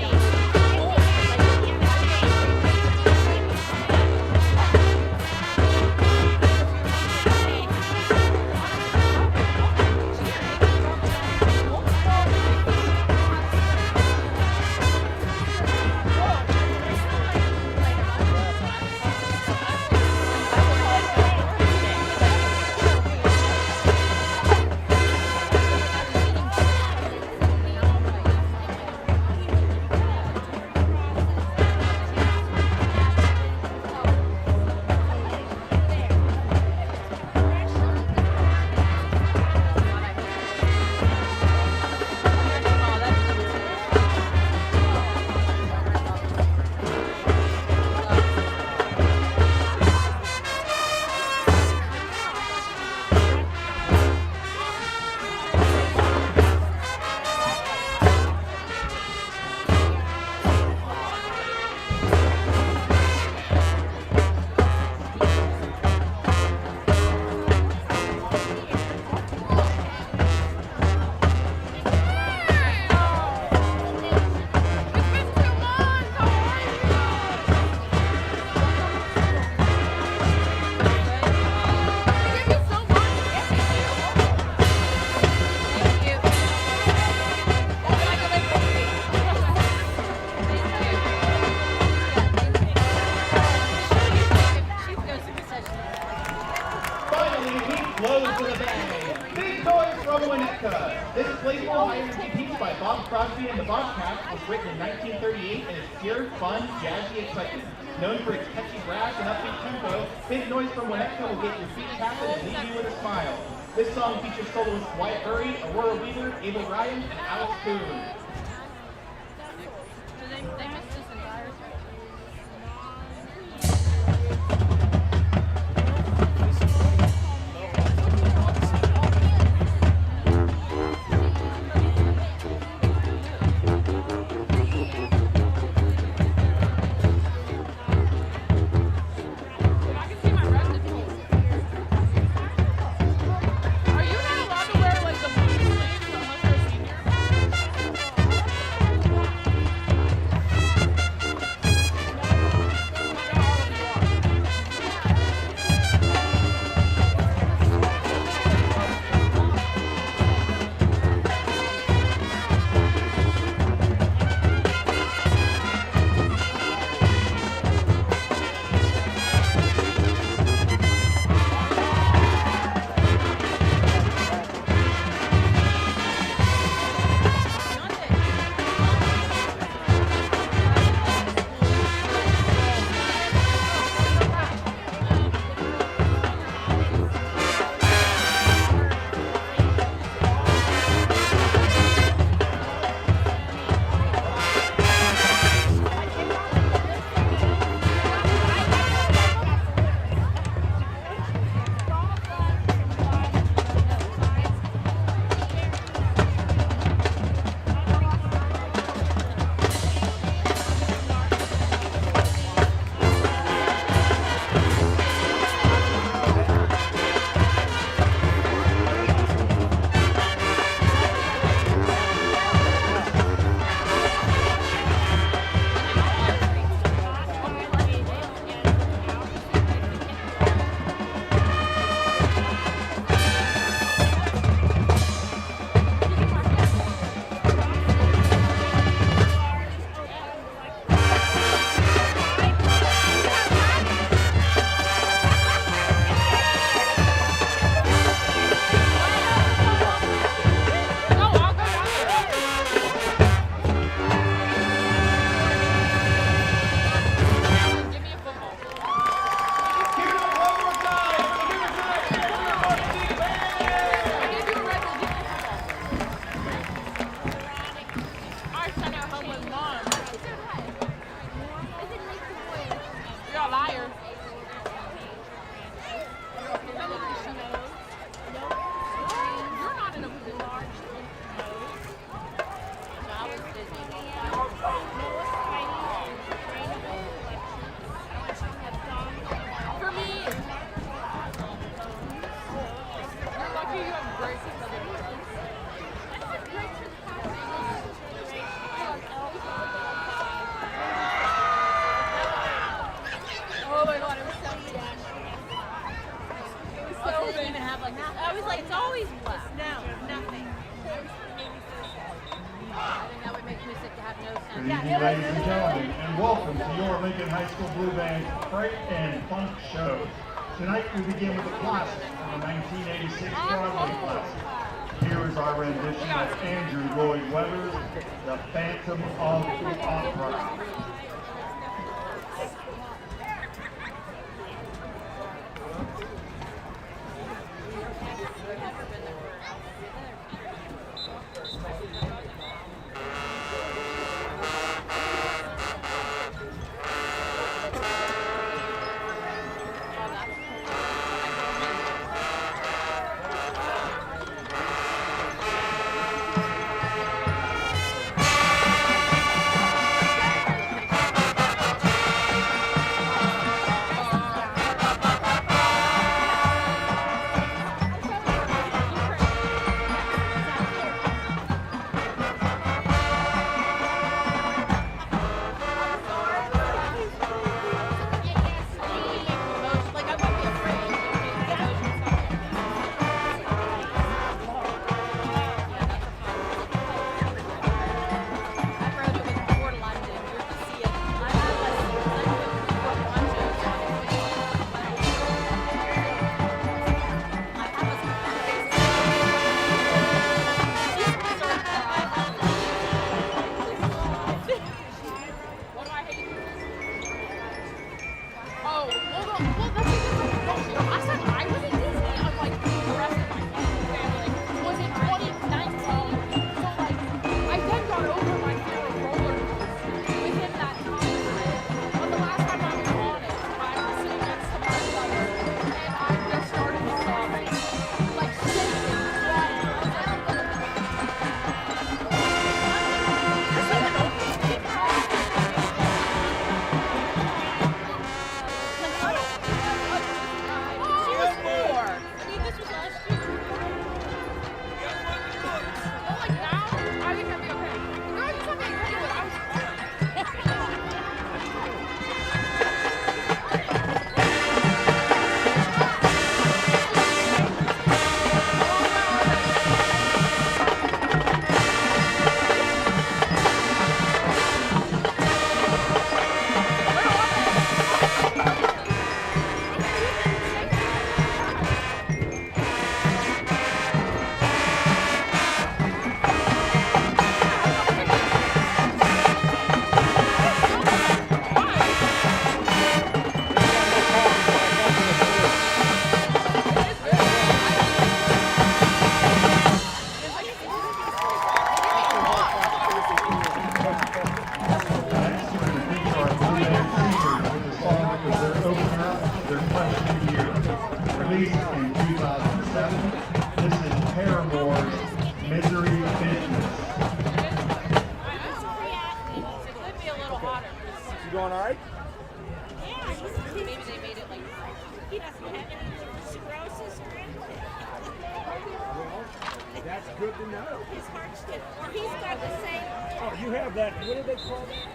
fun, jazzy excitement. Known for its catchy brass and upbeat tempo, Big Noise from Winnetka will get your feet tapping and leave you with a smile. This song features soloists Wyatt Burry, Aurora Weaver, Ava Ryan, and Alex Boone. So they missed this entire I can see my residuals. Are you not allowed to wear like the blue sleeves unless you're a senior? Good evening, ladies and gentlemen, and welcome to your Lincoln High School Blue Band's Fright and Funk Show. Tonight we begin with a classic from the 1986 Broadway classic. Here is our rendition of Andrew Lloyd Webber's The Phantom of the Opera. Well, that's because the last time I was in Disney, I'm like the rest of my family was in 2019. So like I then got over my fear of roller coasters within that time. But the last time I was on it, I was sitting next to my brother and I just started sobbing, like shaking, crying. I was like, she was 4. I mean, this was last year. Well, like now, I think I'd be okay. No, I just want to be okay with it. I was Next, we're going to feature our Blue Band singers with a song that was their opener of their freshman year. Released in 2007, this is Paramore's Misery Business. It could be a little hotter. You doing all right? Maybe they made it like. He doesn't have any cirrhosis or anything. That's good to know. His heart's good. Or he's got the same. Oh, you have that, what do they call that?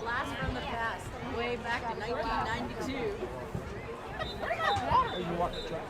Blast from the past, way back in 1992. You walk the track.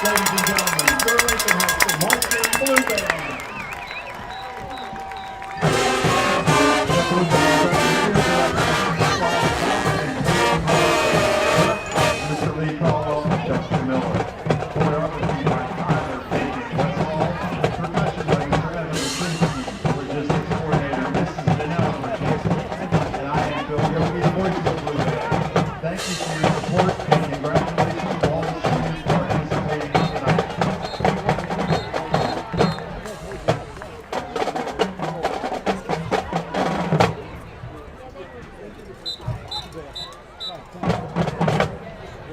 ladies and gentlemen, your Lincoln High School Marching Blue Band. Mr. Lee Caldwell and Justin Miller. Choreography by Tyler Bacon Westfall. Percussion by Mr. Evan Krasinski. Logistics coordinator Mrs. Danelle Krasinski. And I am Bill Yogi, the voice of the Blue Band. Thank you for your support and congratulations to all the students participating tonight.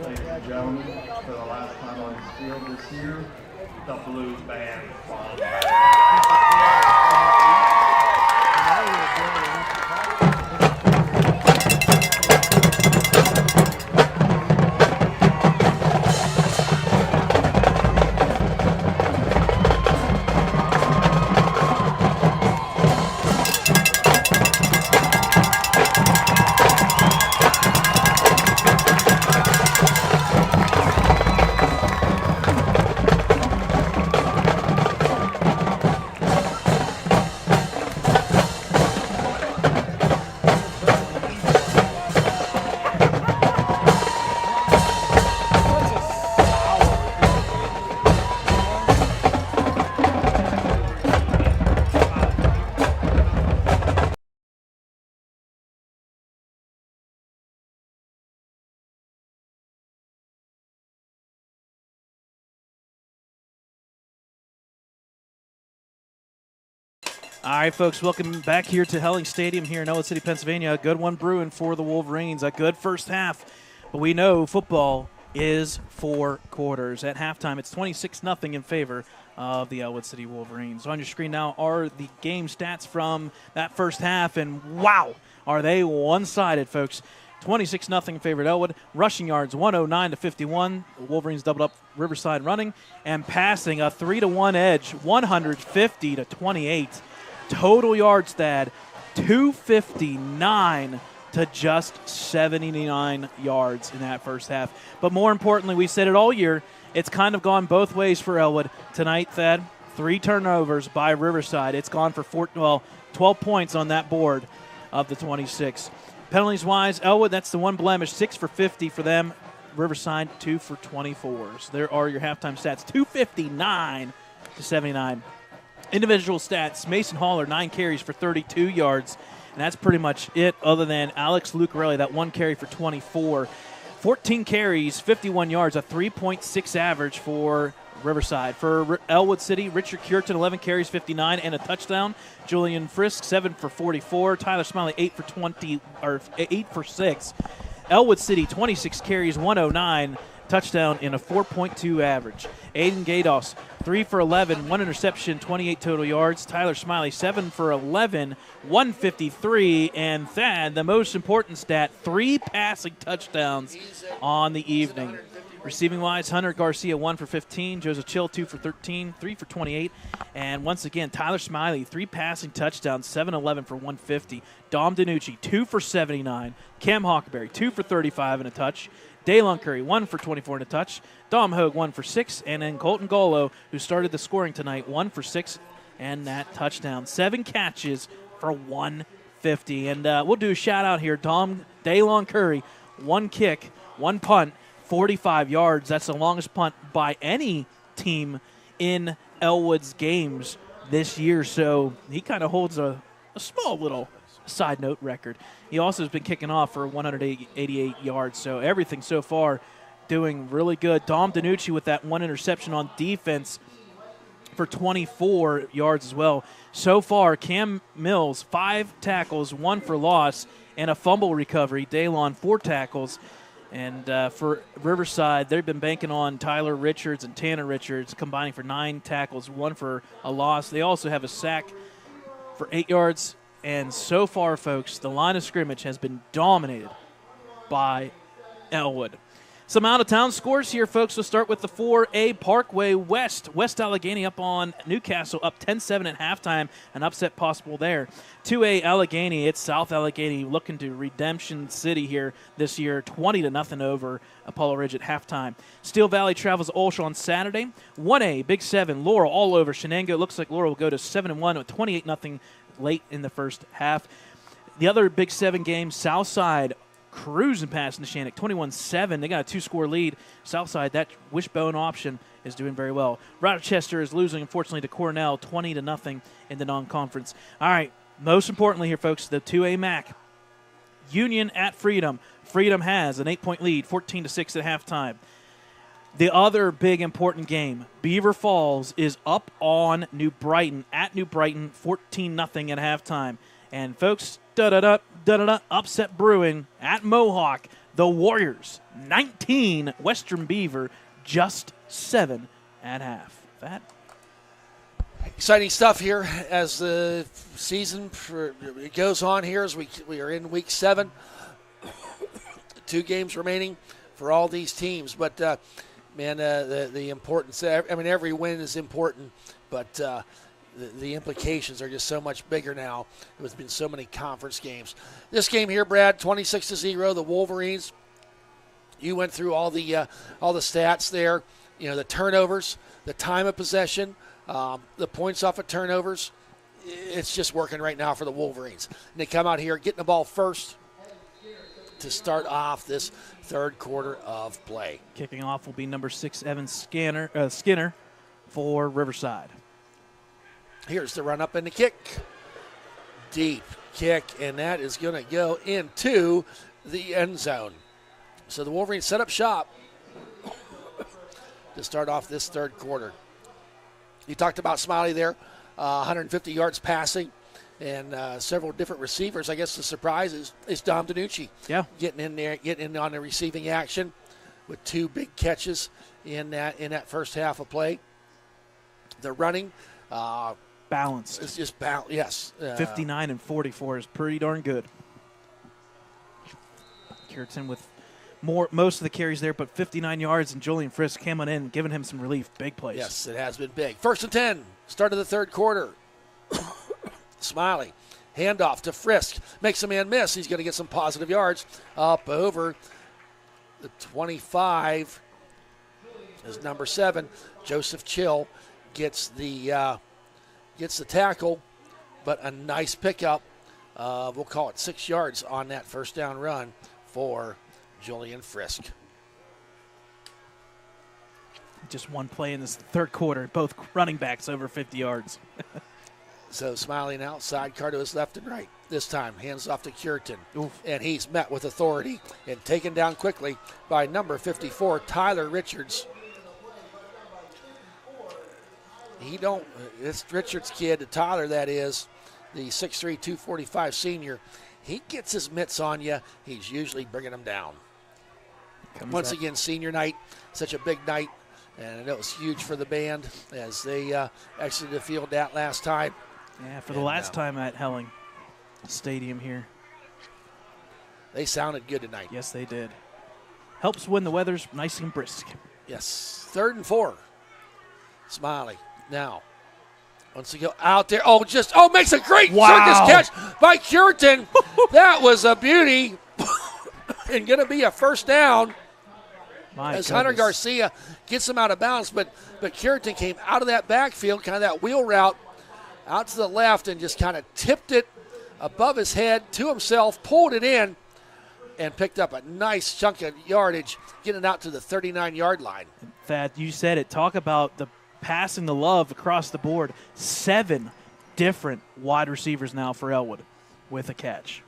Ladies and gentlemen, for the last time on this field this year, the Blue Band falls back. All right, folks, welcome back here to Helling Stadium here in Ellwood City, Pennsylvania. A good one brewing for the Wolverines. A good first half. But we know football is 4 quarters. At halftime, it's 26-0 in favor of the Ellwood City Wolverines. On your screen now are the game stats from that first half, and wow, are they one-sided, folks. 26-0 in favor of Ellwood. Rushing yards 109 to 51. The Wolverines doubled up Riverside running, and passing a 3-to-1 edge 150 to 28. Total yards, Thad, 259 to just 79 yards in that first half. But more importantly, we said it all year, it's kind of gone both ways for Ellwood. Tonight, Thad, 3 turnovers by Riverside. It's gone for 12 points on that board of the 26. Penalties-wise, Ellwood, that's the one blemish, 6 for 50 for them. Riverside, 2 for 24. So there are your halftime stats, 259 to 79. Individual stats, Mason Haller, 9 carries for 32 yards, and that's pretty much it other than Alex Lucarelli, that 1 carry for 24. 14 carries, 51 yards, a 3.6 average for Riverside. For Ellwood City, Richard Cureton, 11 carries, 59, and a touchdown. Julian Frisk, 7 for 44. Tyler Smiley, 8 for 6. Ellwood City, 26 carries, 109. Touchdown in a 4.2 average. Aiden Gados, 3 for 11, 1 interception, 28 total yards. Tyler Smiley, 7 for 11, 153. And Thad, the most important stat, 3 passing touchdowns on the evening. Receiving-wise, Hunter Garcia, 1 for 15. Joseph Chill, 2 for 13, 3 for 28. And once again, Tyler Smiley, 3 passing touchdowns, 7-11 for 150. Dom DiNucci, 2 for 79. Cam Hockenberry, 2 for 35 and a touch. Daylon Curry, 1 for 24 and a touch. Dom Hogue, 1 for 6. And then Colton Golo, who started the scoring tonight, 1 for 6 and that touchdown. 7 catches for 150. And we'll do a shout-out here. Daylon Curry, 1 kick, 1 punt, 45 yards. That's the longest punt by any team in Ellwood's games this year. So he kind of holds a small little side note record. He also has been kicking off for 188 yards. So everything so far doing really good. Dom DiNucci with that 1 interception on defense for 24 yards as well. So far, Cam Mills, 5 tackles, 1 for loss, and a fumble recovery. Daylon, 4 tackles. And for Riverside, they've been banking on Tyler Richards and Tanner Richards, combining for 9 tackles, 1 for a loss. They also have a sack for 8 yards. And so far, folks, the line of scrimmage has been dominated by Ellwood. Some out-of-town scores here, folks. We'll start with the 4A Parkway West. West Allegheny up on Newcastle, up 10-7 at halftime. An upset possible there. 2A Allegheny, it's South Allegheny looking to Redemption City here this year, 20-0 over Apollo Ridge at halftime. Steel Valley travels to Olsha on Saturday. 1A, Big 7, Laurel all over Shenango. Looks like Laurel will go to 7-1 with 28-0 late in the first half. The other Big 7 game, Southside cruising past Neshannock, 21-7. They got a 2-score lead. Southside, that wishbone option, is doing very well. Rochester is losing, unfortunately, to Cornell, 20-0 in the non-conference. All right, most importantly here, folks, the 2A MAC. Union at Freedom. Freedom has an 8-point lead, 14-6 at halftime. The other big important game, Beaver Falls is up on New Brighton, at New Brighton, 14-0 at halftime. And, folks, upset brewing at Mohawk. The Warriors, 19, Western Beaver, just 7 at half. That Exciting stuff here as the season goes on here as we are in week 7. 2 games remaining for all these teams. But, the importance, every win is important, but the implications are just so much bigger now. There's been so many conference games. This game here, Brad, 26-0, the Wolverines. You went through all the stats there. The turnovers, the time of possession, the points off of turnovers. It's just working right now for the Wolverines. And they come out here getting the ball first to start off this third quarter of play. Kicking off will be number 6, Evan Skinner for Riverside. Here's the run up and the kick. Deep kick, and that is going to go into the end zone. So the Wolverines set up shop to start off this third quarter. You talked about Smiley there, 150 yards passing and several different receivers. I guess the surprise is Dom DiNucci. Yeah. Getting in there, getting in on the receiving action with 2 big catches in that first half of play. The running, balanced. It's just balanced, yes. 59 and 44 is pretty darn good. Curtin with most of the carries there, but 59 yards, and Julian Frisk coming in, giving him some relief. Big plays. Yes, it has been big. 1st and 10, start of the third quarter. Smiley, handoff to Frisk, makes a man miss. He's going to get some positive yards up over the 25. Is number 7, Joseph Chill, gets the tackle, but a nice pickup. We'll call it 6 yards on that first down run for Julian Frisk. Just one play in this third quarter. Both running backs over 50 yards. So Smiley now, sidecar to his left and right. This time, hands off to Curtin. Oof. And he's met with authority and taken down quickly by number 54, Tyler Richards. This Richards kid, Tyler that is, the 6'3", 245 senior, he gets his mitts on you, he's usually bringing them down. Once again, senior night, such a big night, and it was huge for the band as they exited the field that last time. Yeah, for the last time at Helling Stadium here. They sounded good tonight. Yes, they did. Helps when the weather's nice and brisk. Yes, 3rd and 4. Smiley now. Once you go out there, makes a great circus catch by Curtin. That was a beauty. And going to be a first down as Hunter Garcia gets him out of bounds. But Curtin came out of that backfield, kind of that wheel route, out to the left and just kind of tipped it above his head to himself, pulled it in, and picked up a nice chunk of yardage, getting it out to the 39-yard line. Thad, you said it. Talk about the passing the love across the board. 7 different wide receivers now for Ellwood with a catch.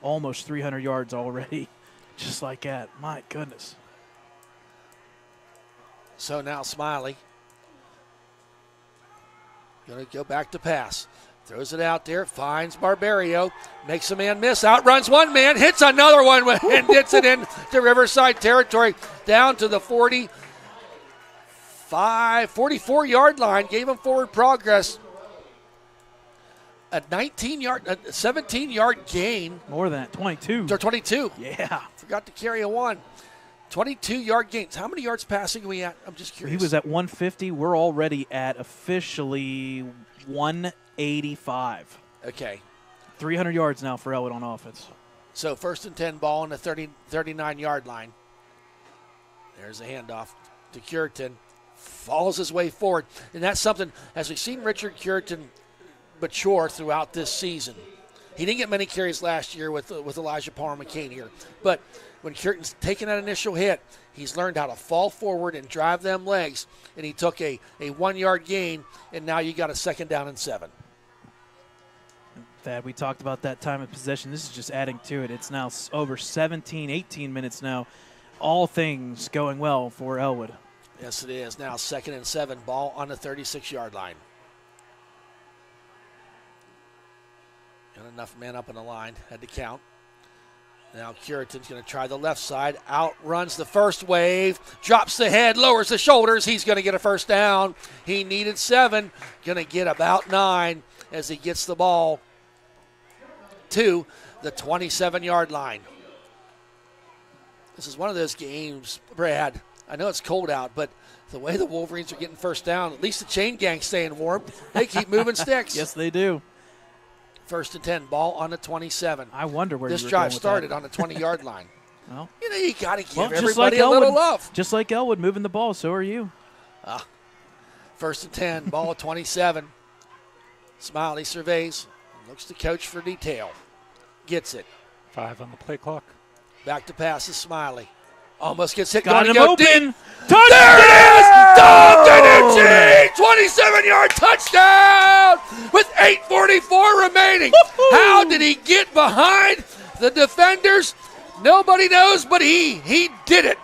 Almost 300 yards already, just like that. My goodness. So now Smiley going to go back to pass. Throws it out there, finds Barbario, makes a man miss, outruns one man, hits another one, and gets it into Riverside territory, down to the 44-yard line, gave him forward progress. A 17-yard gain. More than that, 22. Or 22. Yeah. Forgot to carry a 1. 22-yard gains. How many yards passing are we at? I'm just curious. He was at 150. We're already at officially 185. Okay. 300 yards now for Ellwood on offense. So 1st and 10, ball on the 39-yard line. There's a handoff to Curitan. Follows his way forward. And that's something, as we've seen Richard Curitan mature throughout this season. He didn't get many carries last year with Elijah Palmer McCain here. But when Curitan's taken that initial hit, he's learned how to fall forward and drive them legs. And he took a 1-yard gain, and now you got a 2nd down and 7. Thad, we talked about that time of possession. This is just adding to it. It's now over 17, 18 minutes now. All things going well for Ellwood. Yes, it is. Now 2nd and 7, ball on the 36-yard line. Got enough men up on the line, had to count. Now Curitan's going to try the left side, outruns the first wave, drops the head, lowers the shoulders. He's going to get a 1st down. He needed 7, going to get about 9 as he gets the ball to the 27-yard line. This is one of those games, Brad. I know it's cold out, but the way the Wolverines are getting 1st down, at least the chain gang's staying warm. They keep moving sticks. Yes, they do. 1st and 10, ball on the 27. I wonder where this you were drive going with started that. on the 20-yard line. Well, you got to give just everybody like a little Ellwood, love. Just like Ellwood moving the ball, so are you. 1st and 10, ball 27. Smiley surveys, looks to coach for detail. Gets it. 5 on the play clock. Back to pass is Smiley. Almost gets hit. Got Gonna him go open. deep. Touchdown! There it is! Dom DiNucci! 27-yard touchdown with 8:44 remaining. Woo-hoo! How did he get behind the defenders? Nobody knows, but he did it.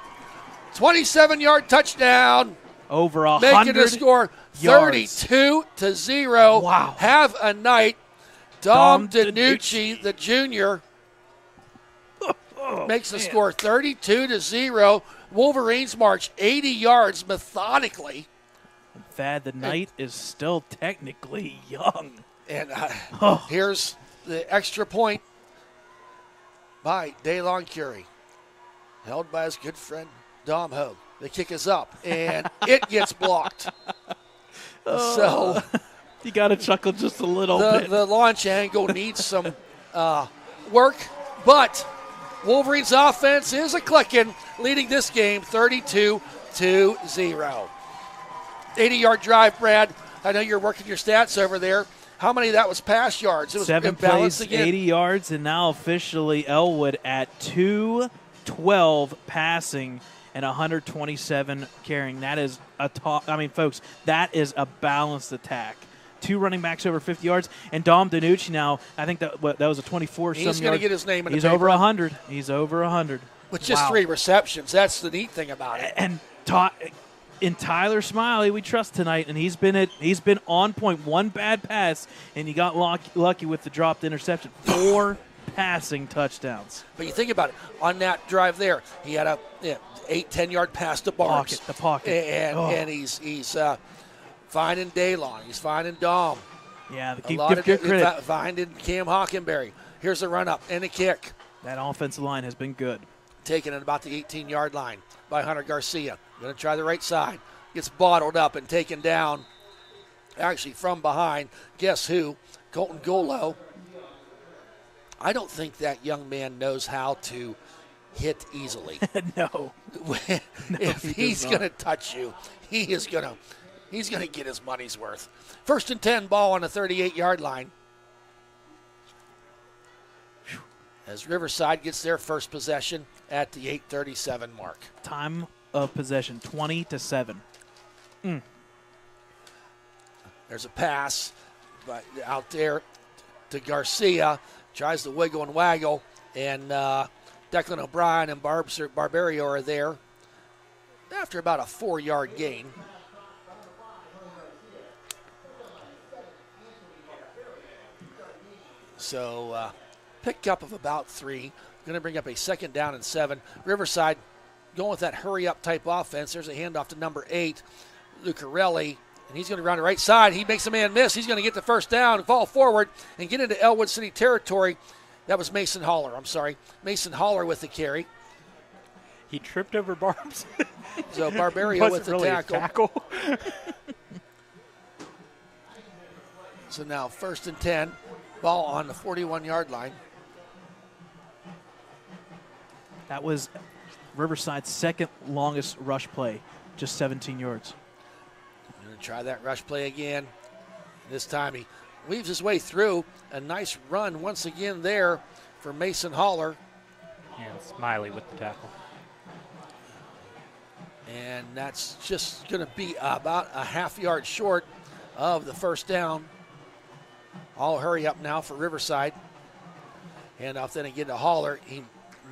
27-yard touchdown. Over 100 Making the score yards. 32-0. Wow. Have a night. Dom DiNucci. DiNucci, the junior, makes the score 32-0. Wolverines march 80 yards methodically. Thad, the night is still technically young. And here's the extra point by DeLon Curie, held by his good friend Dom Hogue. The kick is up, and it gets blocked. So you got to chuckle just a little bit. the launch angle needs some work, but Wolverines offense is a clicking, leading this game 32-0. 80-yard drive, Brad. I know you're working your stats over there. How many of that was pass yards? It was 7 imbalanced plays, again. 80 yards, and now officially Ellwood at 212 passing and 127 carrying. That is a top. I mean, folks, that is a balanced attack. 2 running backs over 50 yards, and Dom DiNucci now, I think that was a 24 some He's going to get his name in the He's paper. over 100. He's over 100. With just Wow. 3 receptions. That's the neat thing about it. And in Tyler Smiley, we trust tonight, and he's been on point. 1 bad pass, and he got lucky with the dropped interception. 4 passing touchdowns. But you think about it, on that drive there, he had a 8-10-yard pass to Barnes. The pocket. And he's finding DeLon. He's finding Dom. Yeah, Give credit. Finding Cam Hockenberry. Here's a run up and a kick. That offensive line has been good. Taken at about the 18-yard line by Hunter Garcia. Going to try the right side. Gets bottled up and taken down. Actually from behind. Guess who? Colton Golo. I don't think that young man knows how to hit easily. No. If he's going to touch you, he's going to get his money's worth. 1st and 10, ball on the 38-yard line. As Riverside gets their first possession at the 8:37 mark. Time of possession, 20-7. There's a pass out there to Garcia. Tries to wiggle and waggle. And Declan O'Brien and Barbario are there after about a 4-yard gain. So pickup of about 3. Going to bring up a 2nd down and 7. Riverside going with that hurry-up type offense. There's a handoff to number 8, Lucarelli. And he's going to run the right side. He makes a man miss. He's going to get the 1st down, fall forward, and get into Ellwood City territory. That was Mason Haller. Mason Haller with the carry. He tripped over Barbs. So Barbario Wasn't with the really tackle. a tackle. So now 1st and 10. Ball on the 41-yard line. That was Riverside's second longest rush play, just 17 yards. Going to try that rush play again. This time he weaves his way through. A nice run once again there for Mason Haller. And Smiley with the tackle. And that's just going to be about a half yard short of the first down. All hurry up now for Riverside. Handoff then again to Haller. He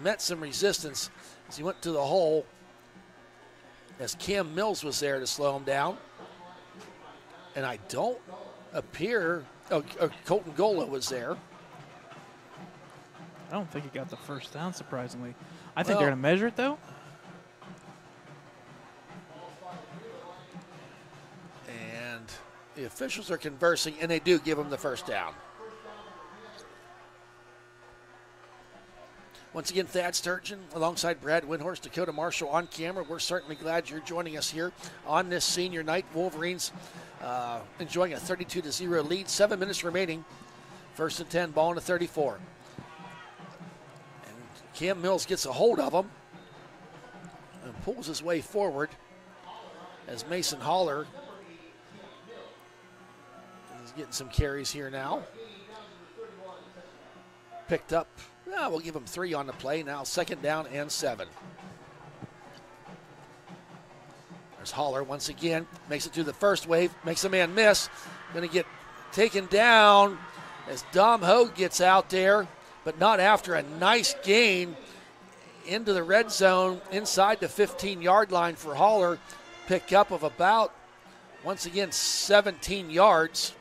met some resistance as he went to the hole as Cam Mills was there to slow him down. And I don't appear, Colton Gola was there. I don't think he got the first down, surprisingly. I think they're going to measure it, though. And the officials are conversing, and they do give him the first down. Once again, Thad Sturgeon alongside Brad Windhorst, Dakota Marshall on camera. We're certainly glad you're joining us here on this senior night. Wolverines enjoying a 32-0 lead. 7 minutes remaining. 1st and 10, ball on the 34. And Cam Mills gets a hold of him and pulls his way forward as Mason Haller is getting some carries here now. Picked up. We'll give him 3 on the play. Now 2nd down and 7. There's Haller once again. Makes it through the first wave. Makes a man miss. Going to get taken down as Dom Hogue gets out there, but not after a nice gain into the red zone inside the 15-yard line for Haller. Pick up of about, once again, 17 yards.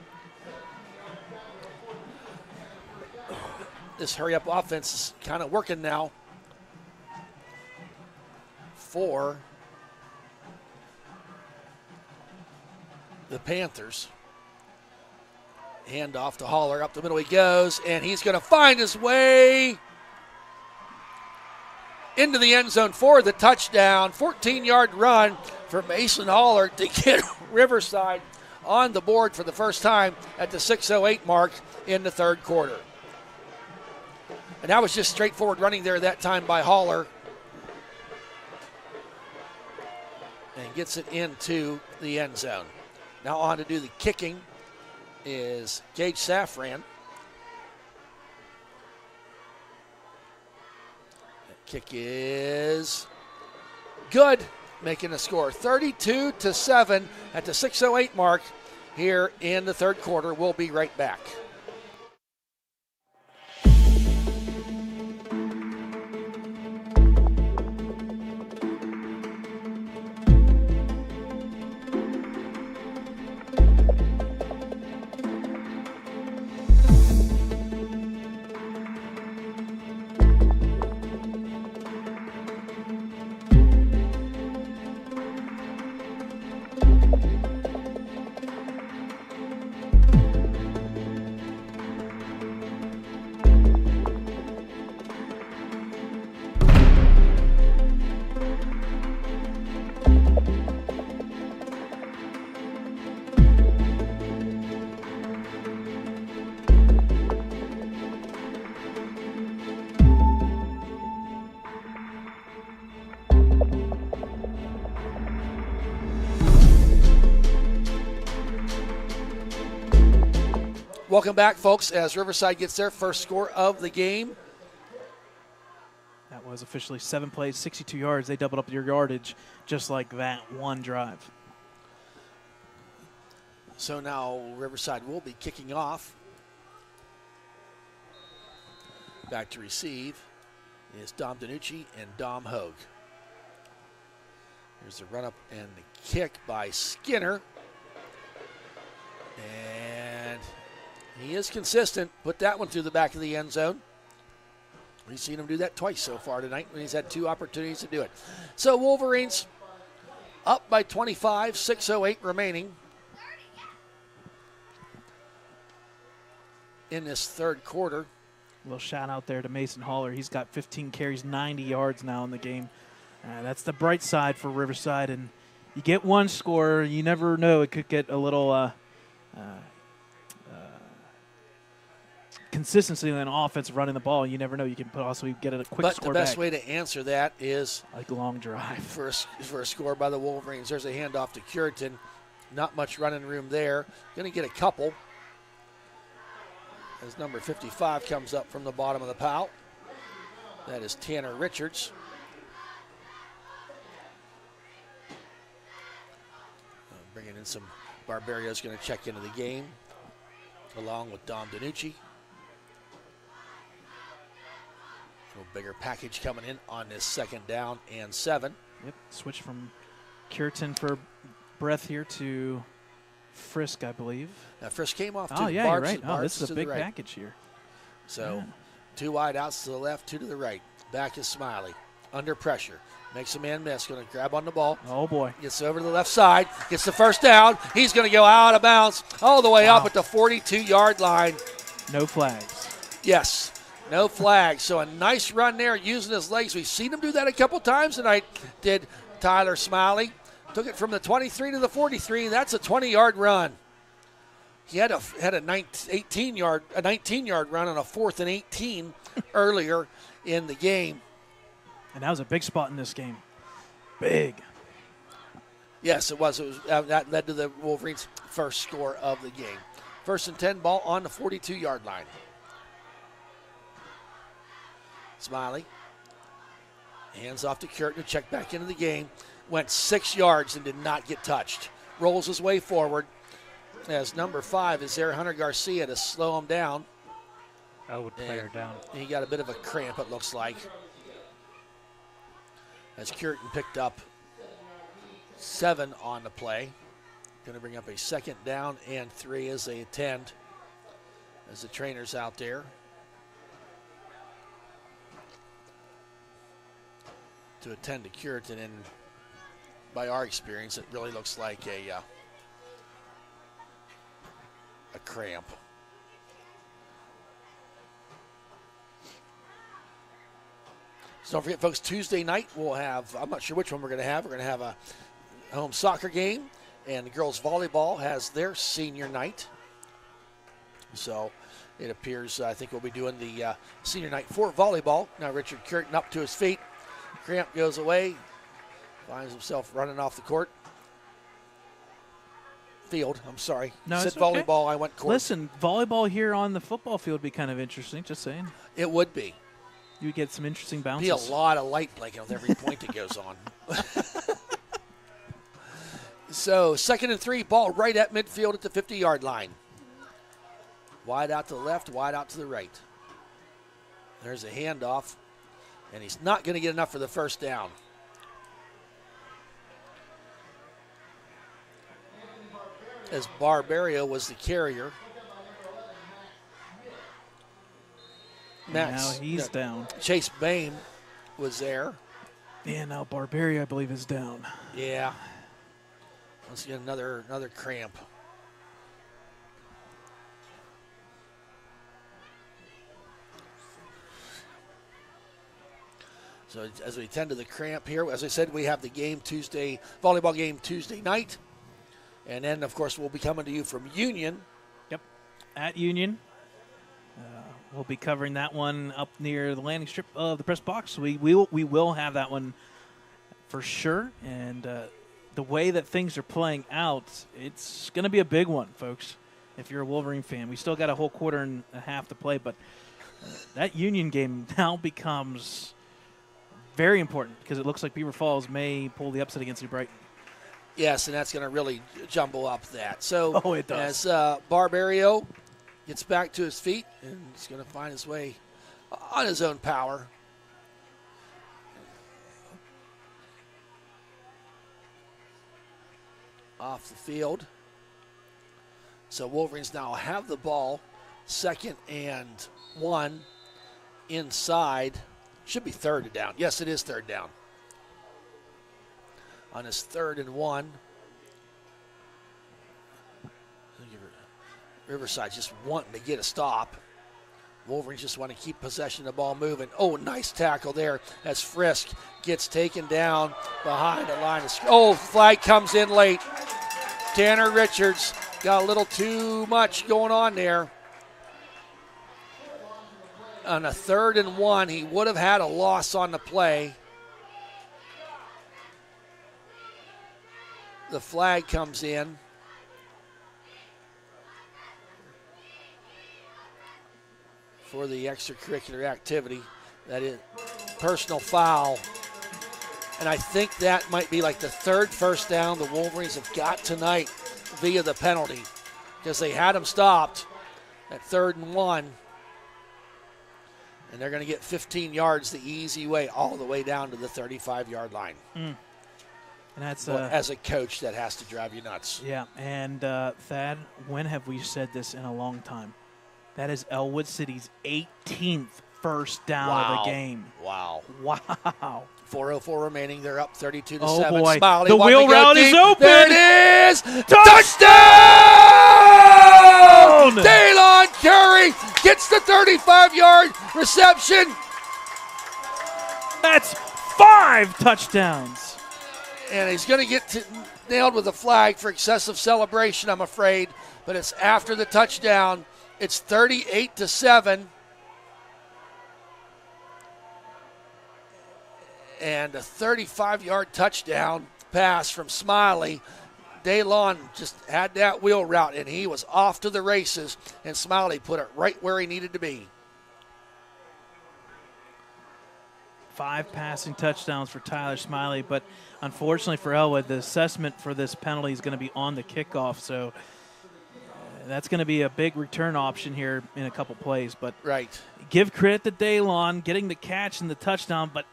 This hurry-up offense is kind of working now for the Panthers. Hand off to Haller. Up the middle he goes, and he's going to find his way into the end zone for the touchdown. 14-yard run for Mason Haller to get Riverside on the board for the first time at the 6:08 mark in the third quarter. And that was just straightforward running there that time by Haller. And gets it into the end zone. Now on to do the kicking is Gage Safran. That kick is good, making a score 32-7 at the 6:08 mark here in the third quarter. We'll be right back. Welcome back, folks, as Riverside gets their first score of the game. That was officially 7 plays, 62 yards. They doubled up your yardage just like that one drive. So now Riverside will be kicking off. Back to receive is Dom DiNucci and Dom Hogue. Here's the run-up and the kick by Skinner. And he is consistent. Put that one through the back of the end zone. We've seen him do that twice so far tonight when he's had 2 opportunities to do it. So Wolverines up by 25, 6:08 remaining in this third quarter. A little shout out there to Mason Haller. He's got 15 carries, 90 yards now in the game That's the bright side for Riverside, and you get one score, you never know. It could get a little consistency in offense running the ball. You never know. You can possibly get a quick But score the best back. way to answer that is Like a long drive. for a score by the Wolverines. There's a handoff to Curitan. Not much running room there. Going to get a couple as number 55 comes up from the bottom of the pile. That is Tanner Richards. Bringing in some Barbaria's going to check into the game along with Dom DiNucci. A little bigger package coming in on this 2nd down and 7. Yep. Switch from Curitan for breath here to Frisk, I believe. Now Frisk came off Oh, to yeah, Barbs, you're right. Oh, Barbs this is to a the big right. package here. So Yeah. 2 wide outs to the left, 2 to the right. Back is Smiley. Under pressure. Makes a man miss. Going to grab on the ball. Oh, boy. Gets over to the left side. Gets the 1st down. He's going to go out of bounds all the way up at the 42-yard line. No flags. Yes. No flag. So a nice run there using his legs. We've seen him do that a couple times tonight. Did Tyler Smiley. Took it from the 23 to the 43. That's a 20-yard run. He had a 19-yard run on a 4th and 18 earlier in the game. And that was a big spot in this game. Big. Yes, it was. That led to the Wolverines' first score of the game. 1st and 10, ball on the 42-yard line. Smiley. Hands off to Curtin to check back into the game. Went 6 yards and did not get touched. Rolls his way forward as number 5 is there, Hunter Garcia, to slow him down. Ellwood player down. He got a bit of a cramp, it looks like. As Curtin picked up 7 on the play. Going to bring up a 2nd down and 3 as they attend. As the trainer's out there. To attend to Curitan, and by our experience, it really looks like a cramp. So don't forget, folks, Tuesday night we'll have, I'm not sure which one we're going to have. We're going to have a home soccer game, and the girls volleyball has their senior night. So it appears, I think we'll be doing the senior night for volleyball. Now Richard Curtin up to his feet. Cramp goes away. Finds himself running off the court. Field, I'm sorry. No, Said it's okay. volleyball, I went court. Listen, volleyball here on the football field would be kind of interesting, just saying. It would be. You would get some interesting bounces. Be a lot of light blinking with every point that goes on. So 2nd and 3, ball right at midfield at the 50-yard line. Wide out to the left, wide out to the right. There's a handoff, and he's not going to get enough for the 1st down. As Barbario was the carrier. Now he's down. Chase Bain was there. Yeah, now Barbaria, I believe, is down. Yeah. Let's get another cramp. So as we tend to the cramp here, as I said, we have the game Tuesday, volleyball game Tuesday night. And then, of course, we'll be coming to you from Union. Yep, at Union. We'll be covering that one up near the landing strip of the press box. We will have that one for sure. And the way that things are playing out, it's going to be a big one, folks, if you're a Wolverine fan. We still got a whole quarter and a half to play, but that Union game now becomes very important because it looks like Beaver Falls may pull the upset against New Brighton. Yes, and that's going to really jumble up that. So Oh, it does. as Barbario gets back to his feet, and he's going to find his way on his own power. Off the field. So Wolverines now have the ball, 2nd and 1 inside. Should be 3rd down. Yes, it is 3rd down. On his 3rd and 1. Riverside just wanting to get a stop. Wolverines just want to keep possession of the ball moving. Oh, nice tackle there as Frisk gets taken down behind the line of flag comes in late. Tanner Richards got a little too much going on there. On a 3rd and 1, he would have had a loss on the play. The flag comes in. For the extracurricular activity. That is personal foul. And I think that might be like the 3rd first down the Wolverines have got tonight via the penalty, because they had him stopped at 3rd and 1. And they're going to get 15 yards the easy way, all the way down to the 35-yard line. And that's as a coach, that has to drive you nuts. Yeah, and Thad, when have we said this in a long time? That is Ellwood City's 18th first down of the game. Wow. 4:04 remaining. They're up 32-7. Oh boy, Smiley, the wheel route is open. There it is. Touchdown! Daylon Curry gets the 35-yard reception. That's 5 touchdowns. And he's going to get nailed with a flag for excessive celebration, I'm afraid. But it's after the touchdown. It's 38-7. And a 35-yard touchdown pass from Smiley. Daylon just had that wheel route, and he was off to the races, and Smiley put it right where he needed to be. 5 passing touchdowns for Tyler Smiley, but unfortunately for Ellwood, the assessment for this penalty is going to be on the kickoff, so that's going to be a big return option here in a couple plays. But right, give credit to Daylon getting the catch and the touchdown, but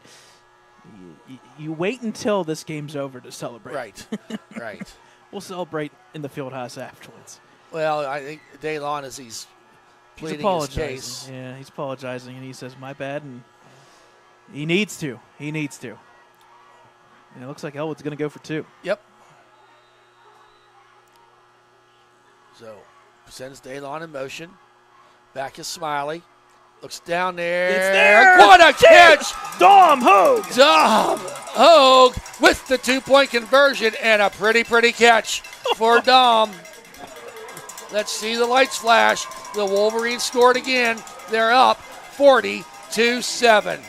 you wait until this game's over to celebrate. Right. We'll celebrate in the field house afterwards. Well, I think Daylon, as he's pleading his case. Yeah, he's apologizing, and he says, my bad, and he needs to. And it looks like Ellwood's going to go for 2. Yep. So, sends Daylon in motion. Back is Smiley. Looks down there. It's there. What a catch! Dom Hogue. Dom Hogue with the 2-point conversion, and a pretty catch for Dom. Let's see the lights flash. The Wolverines scored again. They're up 40-7.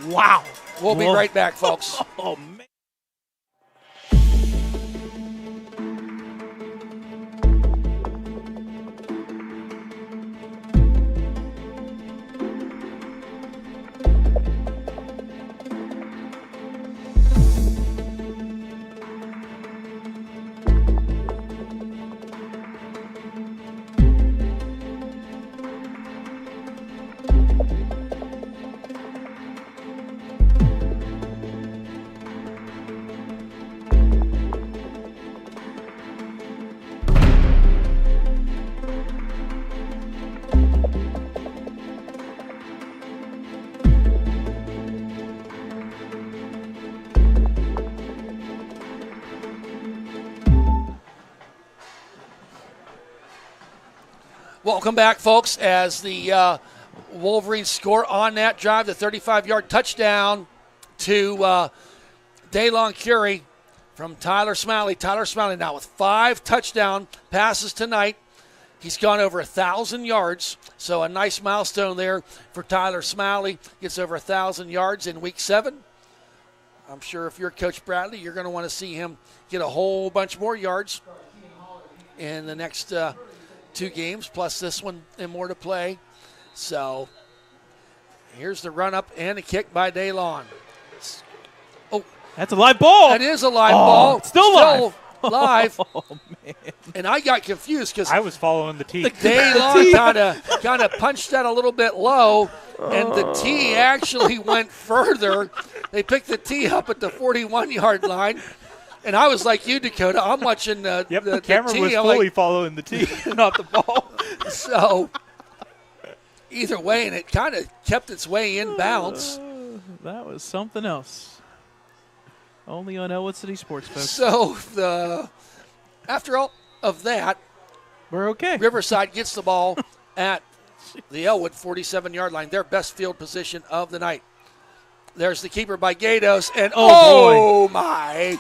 Wow. We'll be right back, folks. Oh, man. Welcome back, folks, as the Wolverines score on that drive, the 35-yard touchdown to Daylon Curry from Tyler Smiley. Tyler Smiley now with 5 touchdown passes tonight. He's gone over 1,000 yards, so a nice milestone there for Tyler Smiley. Gets over 1,000 yards in Week 7. I'm sure if you're Coach Bradley, you're going to want to see him get a whole bunch more yards in the next 2 games, plus this one and more to play. So here's the run up and a kick by Daylon. Oh, that's a live ball. That is a live ball. Still live. Oh, man. And I got confused because I was following the tee. Daylon kind of punched that a little bit low, and the tee actually went further. They picked the tee up at the 41-yard line. And I was like you, Dakota. I'm watching the camera tee. was I'm fully like, following the tee, not the ball. So either way, and it kind of kept its way in bounds. That was something else. Only on Ellwood City Sports, folks. So after all of that, we're okay. Riverside gets the ball at the Ellwood 47-yard line, their best field position of the night. There's the keeper by Gatos, and Oh, boy. My.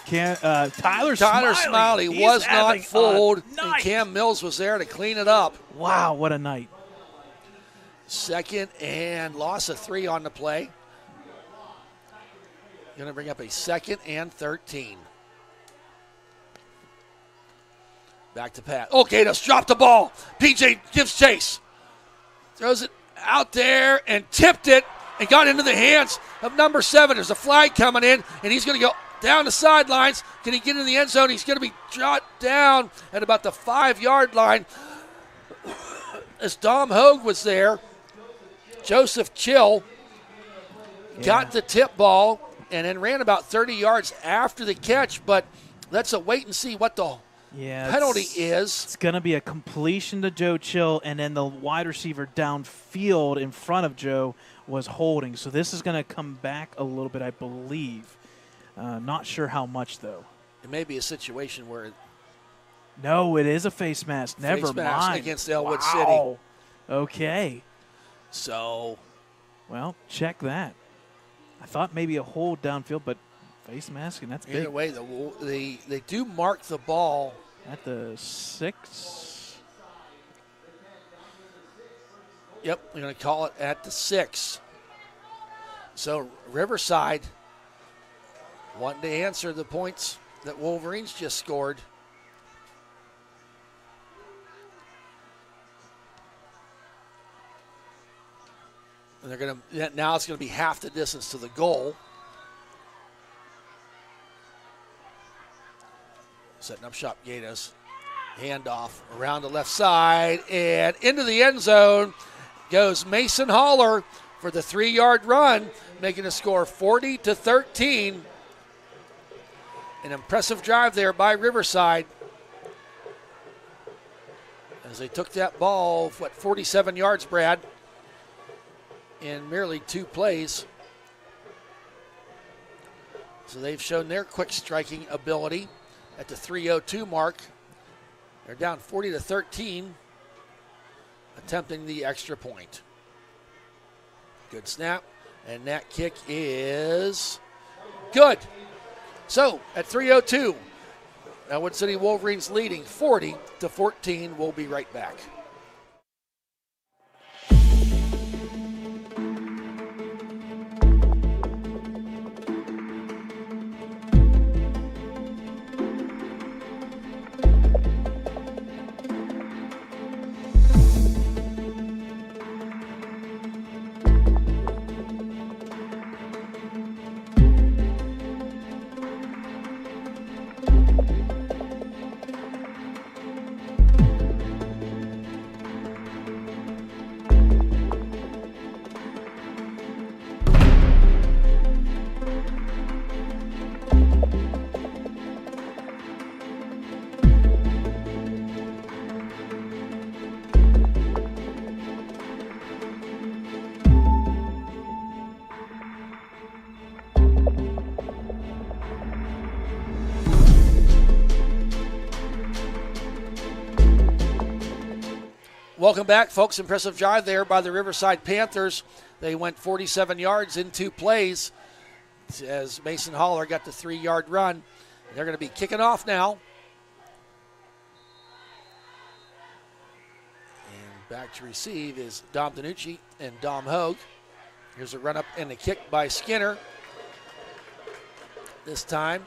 Tyler Smiley He's was not having a fooled, and night. Cam Mills was there to clean it up. Wow, what a night. Second and loss of 3 on the play. Going to bring up a 2nd and 13. Back to Pat. Oh, Gatos dropped the ball. PJ gives chase. Throws it out there and tipped it and got into the hands of number 7. There's a flag coming in, and he's going to go down the sidelines. Can he get in the end zone? He's going to be shot down at about the 5-yard line. As Dom Hogue was there, Joseph Chill got the tip ball and then ran about 30 yards after the catch, but let's wait and see what the penalty is. It's going to be a completion to Joe Chill, and then the wide receiver downfield in front of Joe was holding. So this is going to come back a little bit, I believe. Not sure how much, though. It may be a situation where no, it is a face mask. Never mind. Against Ellwood City. Okay. So, well, check that. I thought maybe a hold downfield, but face mask, and that's big. Either way, they do mark the ball at the 6. Yep, we're going to call it at the 6. So Riverside wanting to answer the points that Wolverines just scored. And they're going to now it's going to be half the distance to the goal. Setting up shop, Gatos. Handoff around the left side and into the end zone goes Mason Haller for the 3-yard run, making the score 40-13. An impressive drive there by Riverside as they took that ball, 47 yards, Brad, in merely 2 plays. So they've shown their quick striking ability at the 3:02 mark. They're down 40-13, attempting the extra point. Good snap, and that kick is good. So at 3:02, Ellwood City Wolverines leading 40-14. We'll be right back. Welcome back, folks. Impressive drive there by the Riverside Panthers. They went 47 yards in 2 plays as Mason Haller got the 3-yard run. They're going to be kicking off now. And back to receive is Dom Danucci and Dom Hogue. Here's a run up and a kick by Skinner. This time,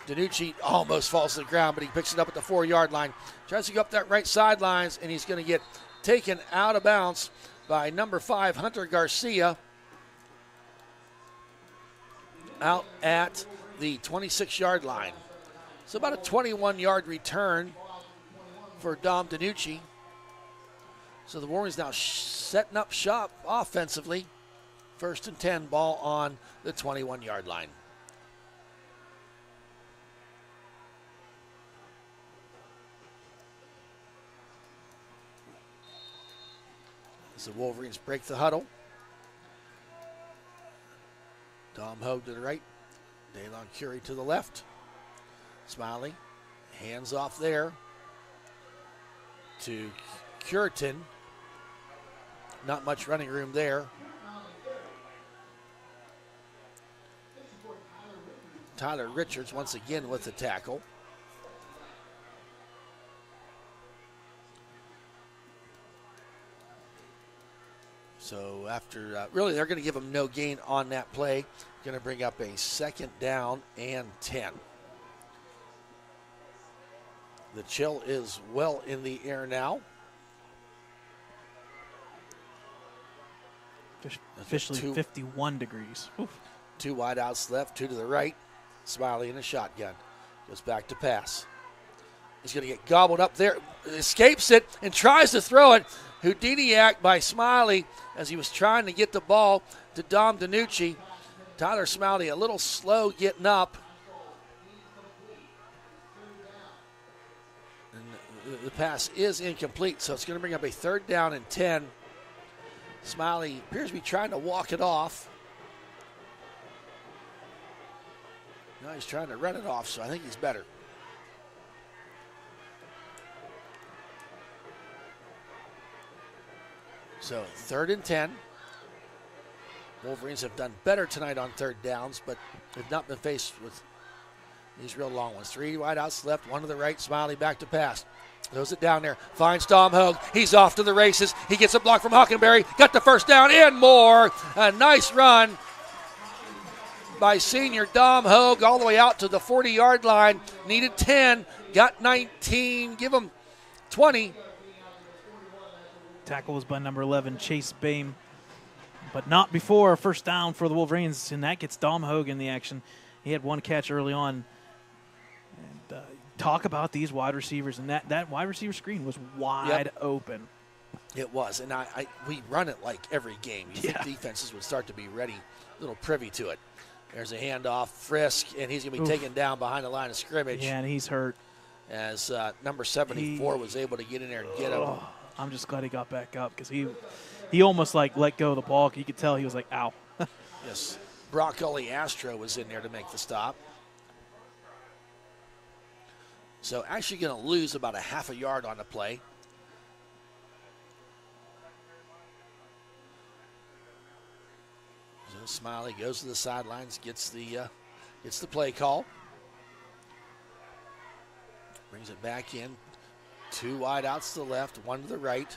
Danucci almost falls to the ground, but he picks it up at the 4-yard line. Tries to go up that right sidelines, and he's going to get taken out of bounds by number 5, Hunter Garcia, out at the 26-yard line. So about a 21-yard return for Dom Danucci. So the Wolverines now setting up shop offensively. 1st and 10, ball on the 21-yard line. As the Wolverines break the huddle. Dom Hogue to the right. Daylon Curie to the left. Smiley. Hands off there. to Curitan. Not much running room there. Tyler Richards once again with the tackle. So after, really they're going to give him no gain on that play. Going to bring up a 2nd down and 10. The chill is well in the air now. Officially 51 degrees. Oof. 2 wideouts left, 2 to the right. Smiley in a shotgun. Goes back to pass. He's going to get gobbled up there. Escapes it and tries to throw it. Houdiniac by Smiley as he was trying to get the ball to Dom DiNucci. Tyler Smiley a little slow getting up. And the pass is incomplete, so it's going to bring up a 3rd down and 10. Smiley appears to be trying to walk it off. Now he's trying to run it off, so I think he's better. So 3rd and 10. Wolverines have done better tonight on 3rd downs, but have not been faced with these real long ones. 3 wideouts left, 1 to the right. Smiley back to pass. Throws it down there. Finds Dom Hogue. He's off to the races. He gets a block from Hockenberry. Got the 1st down and more. A nice run by senior Dom Hogue all the way out to the 40-yard line. Needed 10. Got 19. Give him 20. Tackle was by number 11, Chase Bame. But not before 1st down for the Wolverines, and that gets Dom Hogue in the action. He had 1 catch early on. And talk about these wide receivers, and that wide receiver screen was wide open. It was, and we run it like every game. You think defenses would start to be ready, a little privy to it. There's a handoff, Frisk, and he's going to be taken down behind the line of scrimmage. Yeah, and he's hurt. As number 74 was able to get in there and get him. I'm just glad he got back up because he almost like let go of the ball. You could tell he was like, ow. Yes, Broccoli Astro was in there to make the stop. So actually going to lose about a half a yard on the play. So Smiley goes to the sidelines, gets the play call. Brings it back in. 2 wideouts to the left, 1 to the right.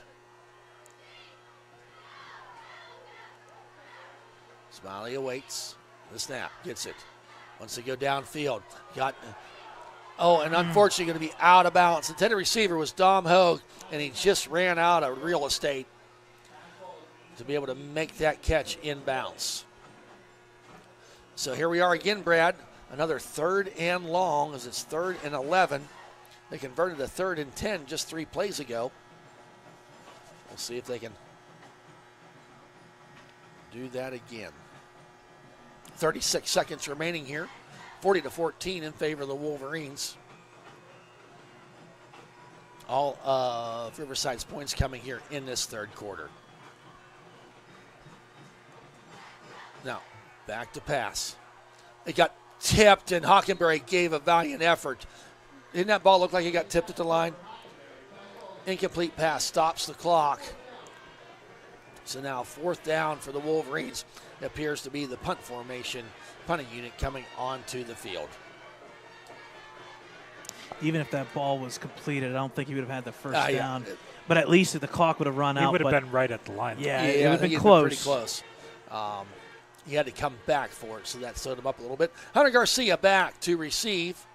Smiley awaits the snap, gets it. Wants to go downfield. And unfortunately going to be out of bounds. The intended receiver was Dom Hogue, and he just ran out of real estate to be able to make that catch inbounds. So here we are again, Brad. Another 3rd and long as it's 3rd and 11. They converted a 3rd and 10 just 3 plays ago. We'll see if they can do that again. 36 seconds remaining here. 40-14 in favor of the Wolverines. All of Riverside's points coming here in this 3rd quarter. Now, back to pass. It got tipped, and Hockenberry gave a valiant effort. Didn't that ball look like it got tipped at the line? Incomplete pass stops the clock. So now 4th down for the Wolverines. It appears to be the punt formation, punting unit coming onto the field. Even if that ball was completed, I don't think he would have had the 1st down. But at least the clock would have run out. He would have been right at the line. Yeah, it would have been close. Pretty close. He had to come back for it, so that slowed him up a little bit. Hunter Garcia back to receive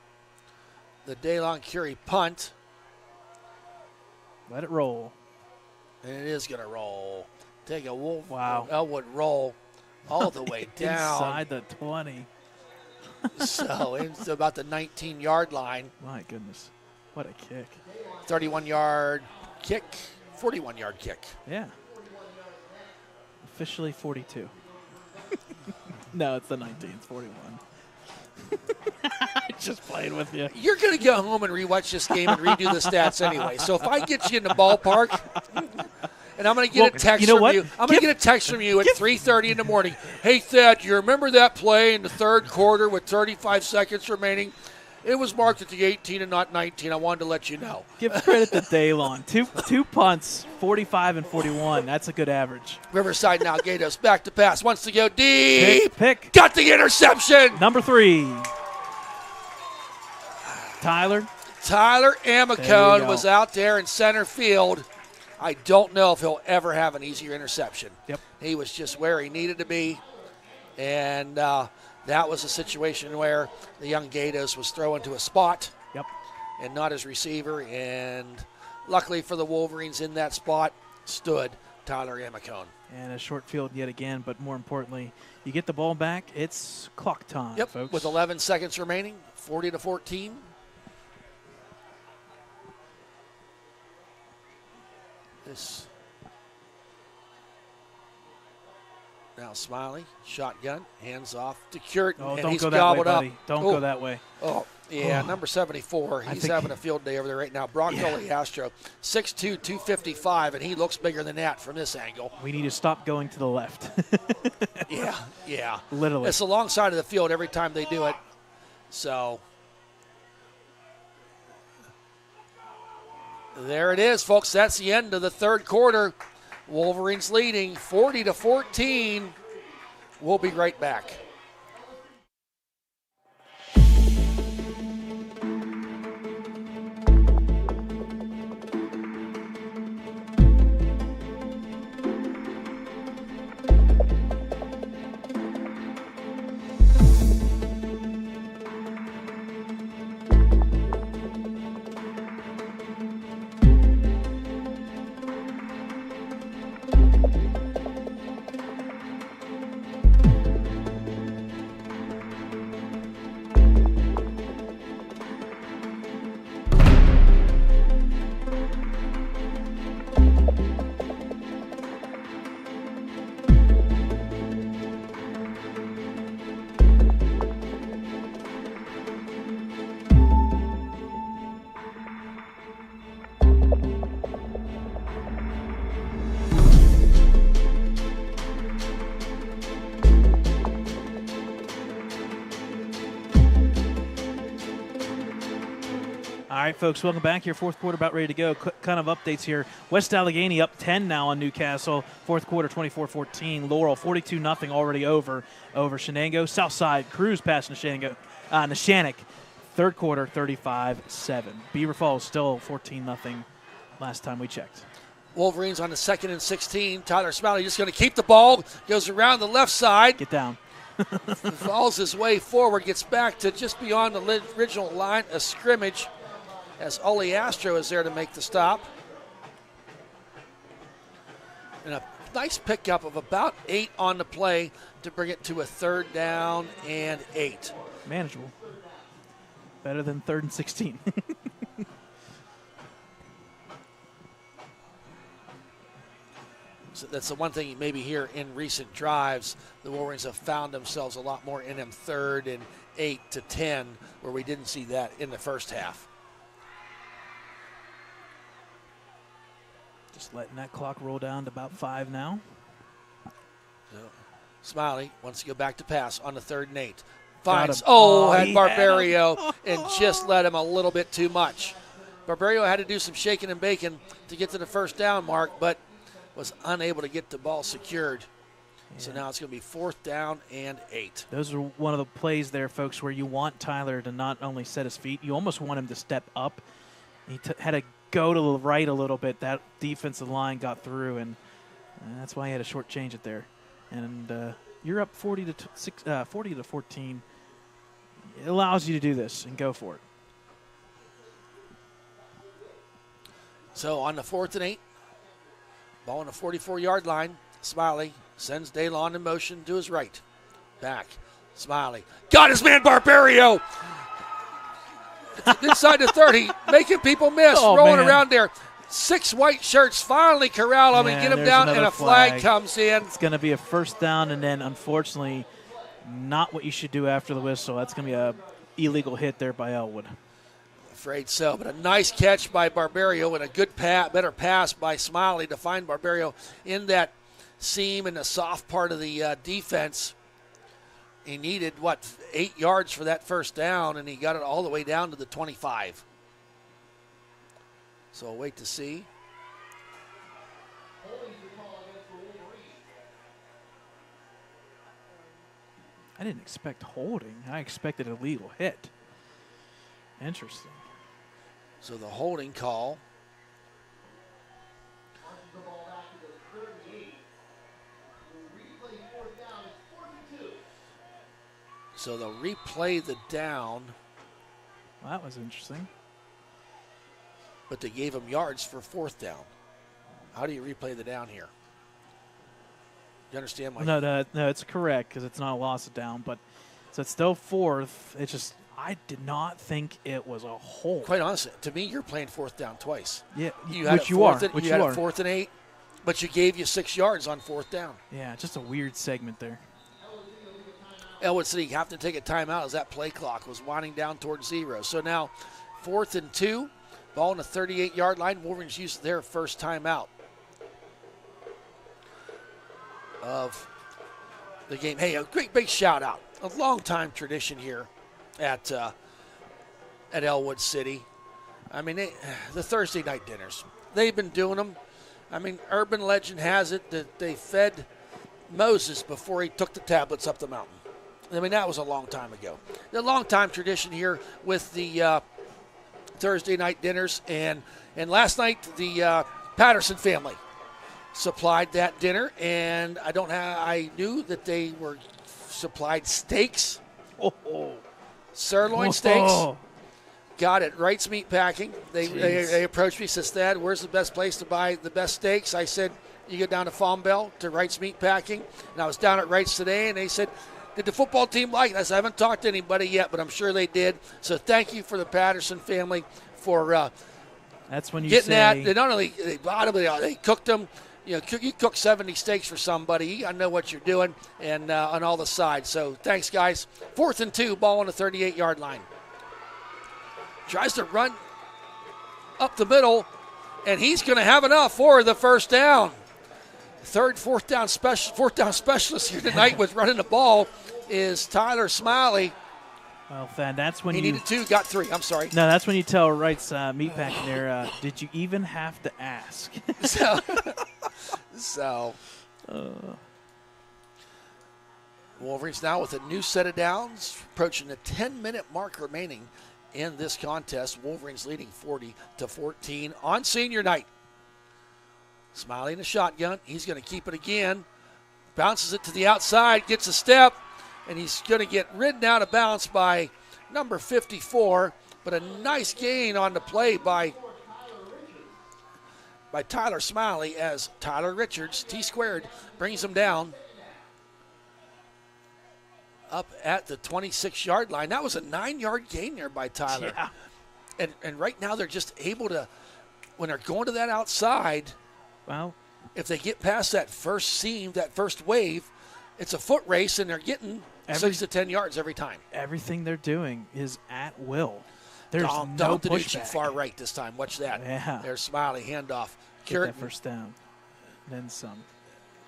the DeLon Curie punt. Let it roll. And it is going to roll. Take a Ellwood roll all the way down. Inside the 20. So into about the 19-yard line. My goodness. What a kick. 31-yard kick, 41-yard kick. Yeah. Officially 42. No, it's the 19th, 41. Just playing with you. You're going to go home and rewatch this game and redo the stats anyway. So if I get you in the ballpark, and I'm going to get a text from you. I'm going to get a text from you at 3:30 in the morning. Hey, Thad, do you remember that play in the 3rd quarter with 35 seconds remaining? It was marked at the 18 and not 19. I wanted to let you know. Give credit to Daylon. Two punts, 45 and 41. That's a good average. Riverside now, Gatos back to pass. Wants to go deep. Pick. Got the interception. Number 3. Tyler Tyler There you Amicone go. was out there in center field. I don't know if he'll ever have an easier interception. Yep. He was just where he needed to be. And that was a situation where the young Gatos was throwing to a spot. Yep. And not his receiver. And luckily for the Wolverines in that spot stood Tyler Amicone. And a short field yet again, but more importantly, you get the ball back. It's clock time, Yep, folks. with 11 seconds remaining, 40-14. This now Smiley, shotgun, hands off to Curtin, Oh, and don't he's go that way, gobbled up. buddy. Don't Oh. go that way. Oh, yeah, Oh. number 74. I He's think- having a field day over there right now. Brock Astro, 6'2", 255, and he looks bigger than that from this angle. We need to stop going to the left. Yeah. Literally. It's the long side of the field every time they do it. So there it is, folks. That's the end of the third quarter. Wolverines leading 40-14. We'll be right back. All right, folks, welcome back here. Fourth quarter about ready to go. Kind of updates here. West Allegheny up 10 now on Newcastle. Fourth quarter 24-14. Laurel 42-0 already over Shenango. Southside Cruz passing Neshannock. Third quarter 35-7. Beaver Falls still 14-0 last time we checked. Wolverines on the 2nd and 16. Tyler Smiley just going to keep the ball. Goes around the left side. Get down. Falls his way forward. Gets back to just beyond the original line of scrimmage as Ole Astro is there to make the stop. And a nice pickup of about 8 on the play to bring it to a 3rd down and 8. Manageable. Better than 3rd and 16. So that's the one thing maybe here in recent drives, the Wolverines have found themselves a lot more in them 3rd and 8 to 10, where we didn't see that in the first half. Just letting that clock roll down to about 5 now. So, Smiley wants to go back to pass on the 3rd and 8. Got Finds, him. Oh, had he had Barbario and just let him a little bit too much. Barbario had to do some shaking and baking to get to the 1st down mark, but was unable to get the ball secured. Yeah. So now it's going to be 4th down and 8. Those are one of the plays there, folks, where you want Tyler to not only set his feet, you almost want him to step up. He had to go to the right a little bit. That defensive line got through, and that's why he had to short change it there. And you're up 40-14. It allows you to do this and go for it. So on the 4th and 8, ball on the 44-yard line. Smiley sends Daylon in motion to his right. Back. Smiley. Got his man Barbario. Inside the 30, making people miss, rolling around there. 6 white shirts finally corral him and get him down, and a flag comes in. It's going to be a 1st down, and then unfortunately not what you should do after the whistle. That's going to be a illegal hit there by Ellwood. Afraid so, but a nice catch by Barbario and a good better pass by Smiley to find Barbario in that seam in the soft part of the defense. He needed, 8 yards for that first down, and he got it all the way down to the 25. So we'll wait to see. I didn't expect holding. I expected a legal hit. Interesting. So the holding call. So they'll replay the down. Well, that was interesting. But they gave him yards for 4th down. How do you replay the down here? You understand my... No, it's correct because it's not a loss of down, but so it's still 4th. It's just I did not think it was a hold. Quite honestly, to me, you're playing 4th down twice. Yeah, you had which you are. You had it 4th and 8, but you gave you 6 yards on 4th down. Yeah, just a weird segment there. Ellwood City have to take a timeout as that play clock was winding down towards 0. So now 4th and 2, ball on the 38-yard line. Wolverines used their first timeout of the game. Hey, a great big shout out. A long-time tradition here at Ellwood City. I mean, the Thursday night dinners. They've been doing them. I mean, urban legend has it that they fed Moses before he took the tablets up the mountain. I mean, that was a long time ago. A long-time tradition here with the Thursday night dinners. And last night, the Patterson family supplied that dinner. And I knew that they were supplied steaks. Sirloin steaks. Got it. Wright's Meat Packing. They approached me, says, Thad, where's the best place to buy the best steaks? I said, you go down to Farm Bell to Wright's Meat Packing. And I was down at Wright's today, and they said, did the football team like it? I said, I haven't talked to anybody yet, but I'm sure they did. So thank you for the Patterson family for that's when you getting say, that. They not only they cooked them. You cook 70 steaks for somebody. You got to know what you're doing and on all the sides. So thanks, guys. 4th and 2, ball on the 38-yard line. Tries to run up the middle, and he's going to have enough for the first down. Fourth down specialist here tonight with running the ball is Tyler Smiley. Well, Thad, that's when he needed 2, got 3. I'm sorry. No, that's when you tell Wright's Meatpacking there, did you even have to ask? So Wolverines now with a new set of downs, approaching the 10-minute mark remaining in this contest. Wolverines leading 40-14 on senior night. Smiley in the shotgun. He's going to keep it again. Bounces it to the outside, gets a step, and he's going to get ridden out of bounds by number 54. But a nice gain on the play by Tyler Smiley as Tyler Richards, T-squared, brings him down up at the 26-yard line. That was a 9-yard gain there by Tyler. Yeah. And right now they're just able to, when they're going to that outside, well, if they get past that first seam, that first wave, it's a foot race, and they're getting 6 to 10 yards every time. Everything they're doing is at will. There's Dom no DiNucci pushback. far right this time. Watch that. Yeah. There's Smiley, handoff. Get that first down. Then some.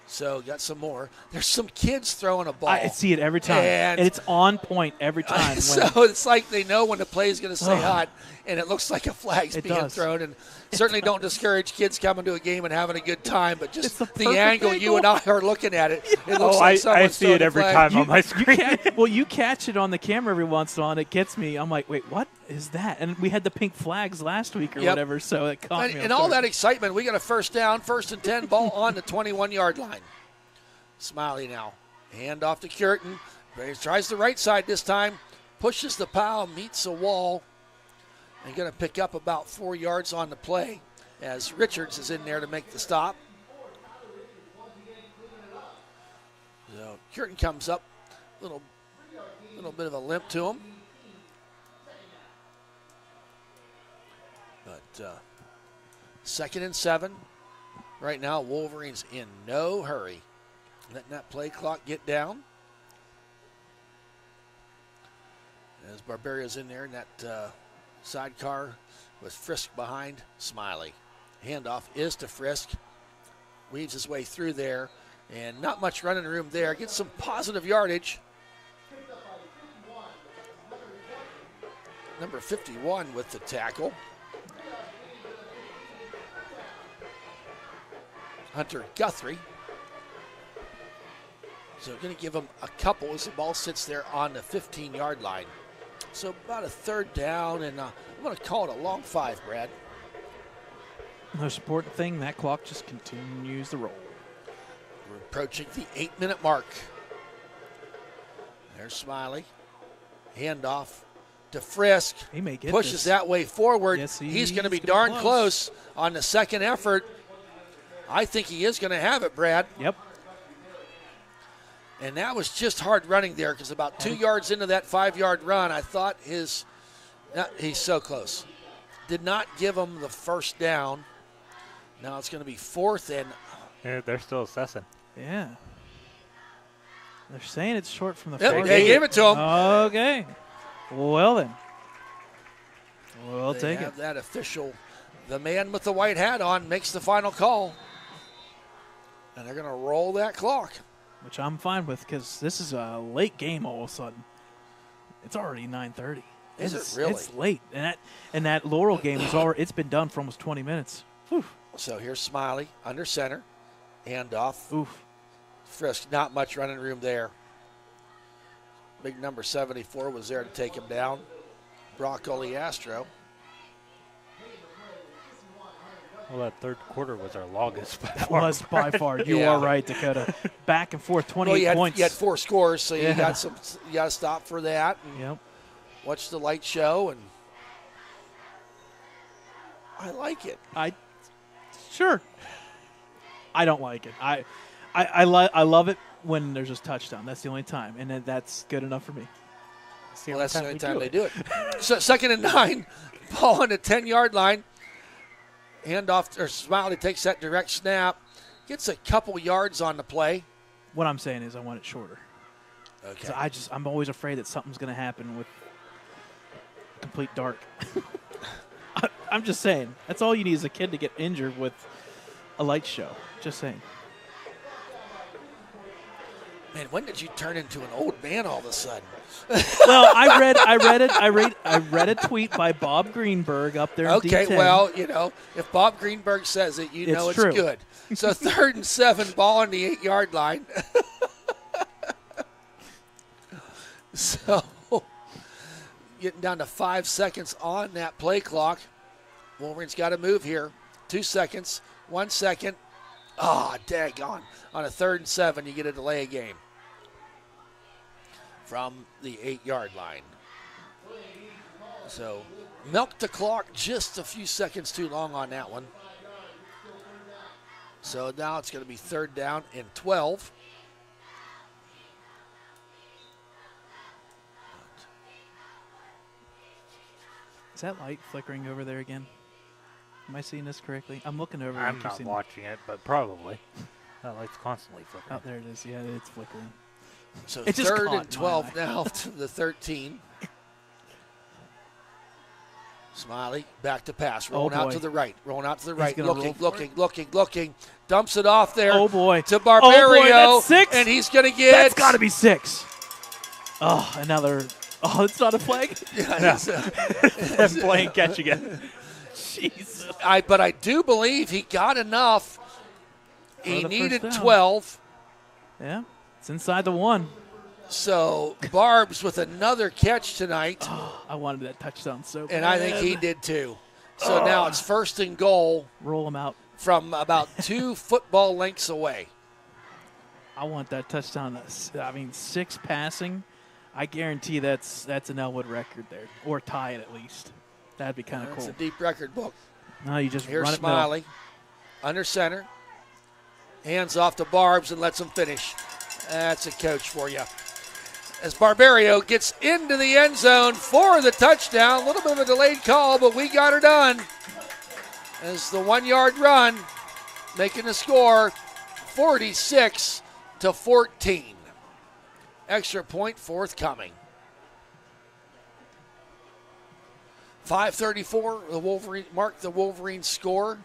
So got some more. There's some kids throwing a ball. I see it every time. And it's on point every time. So it's like they know when the play is going to stay hot, and it looks like a flag's being thrown. And certainly don't discourage kids coming to a game and having a good time, but just the angle you and I are looking at it. It looks like I see it every time on my screen. You catch it on the camera every once in a while, and it gets me. I'm like, wait, what is that? And we had the pink flags last week or whatever, so it caught me. And all that excitement, we got a first down, 1st and 10, ball on the 21-yard line. Smiley now. Hand off to Curtin. Tries the right side this time. Pushes the pile, meets a wall. And going to pick up about 4 yards on the play as Richards is in there to make the stop. So Curtin comes up. Little bit of a limp to him. But 2nd and 7. Right now, Wolverines in no hurry. Letting that play clock get down. As Barbaria's in there in that sidecar with Frisk behind Smiley. Handoff is to Frisk. Weaves his way through there. And not much running room there. Gets some positive yardage. number 51 with the tackle. Hunter Guthrie. So going to give him a couple as the ball sits there on the 15-yard line. So about a third down, and I'm going to call it a long 5, Brad. Most important thing, that clock just continues to roll. We're approaching the 8-minute mark. There's Smiley. Handoff to Frisk. He may get pushes this. that way forward. Yes, he's going to be gonna darn close on the second effort. I think he is going to have it, Brad. Yep. And that was just hard running there because about 2 yards into that 5-yard run, I thought he's so close. Did not give him the first down. Now it's going to be 4th and. Yeah, they're still assessing. Yeah. They're saying it's short from the Yep, far they gate. gave it to him. Okay. Well then. We'll They take have it. that official. The man with the white hat on makes the final call. And they're going to roll that clock. Which I'm fine with because this is a late game all of a sudden. It's already 9:30. Is It's- it really? It's late. And that Laurel game is already, it's been done for almost 20 minutes. Whew. So here's Smiley under center. Handoff. Oof. Frisk, not much running room there. Big number 74 was there to take him down. Brock Oliastro. Well, that third quarter was our longest by That far. was by far. You Yeah. are right, Dakota. Back and forth, 28 Well, points. you had 4 scores, so Yeah. you got to stop for that and Yep. watch the light show, and I like it. Sure. I don't like it. I love it when there's just touchdown. That's the only time, and then that's good enough for me. Well, that's the only time they do it. So 2nd and 9, ball on the 10-yard line. Handoff, or Smiley takes that direct snap, gets a couple yards on the play. What I'm saying is I want it shorter. Okay. So I'm always afraid that something's going to happen with complete dark. I'm just saying. That's all you need is a kid to get injured with a light show. Just saying. Man, when did you turn into an old man all of a sudden? Well, I read a tweet by Bob Greenberg up there in Okay, D10. well, if Bob Greenberg says it, you know it's true. good. So 3rd and 7, ball on the 8-yard line. So getting down to 5 seconds on that play clock. Wolverine's got to move here. 2 seconds, 1 second. Daggone. On a 3rd and 7, you get a delay of game from the 8-yard line. So milk the clock just a few seconds too long on that one. So now it's going to be 3rd down and 12. Is that light flickering over there again? Am I seeing this correctly? I'm looking over. I'm and not seeing watching it, but probably. That light's constantly flickering. Oh, there it is. Yeah, it's flickering. So It just 3rd caught and my 12 eye. now to the 13. Smiley back to pass, rolling out boy. to the right, gonna roll looking, dumps it off there. Oh, boy. To Barbario, that's 6. and he's going to get. That's got to be 6. Oh, another. Oh, it's not a flag? Them playing catch again. Jesus. But I do believe he got enough. He the first needed down. 12. Yeah, it's inside the 1. So Barb's with another catch tonight, I wanted that touchdown so bad. and I think he did too. So now it's 1st and goal Roll him out. from about 2 football lengths away. I want that touchdown. 6 passing. I guarantee that's an Ellwood record there, or tie it at least. That'd be kind of It's cool. a deep record book. No, you just Here's run it middle. Smiley, under center. Hands off to Barbs and lets him finish. That's a coach for you. As Barbario gets into the end zone for the touchdown. A little bit of a delayed call, but we got her done. As the 1-yard run, making the score 46-14. Extra point forthcoming. 5:34, the Wolverine mark the Wolverine score.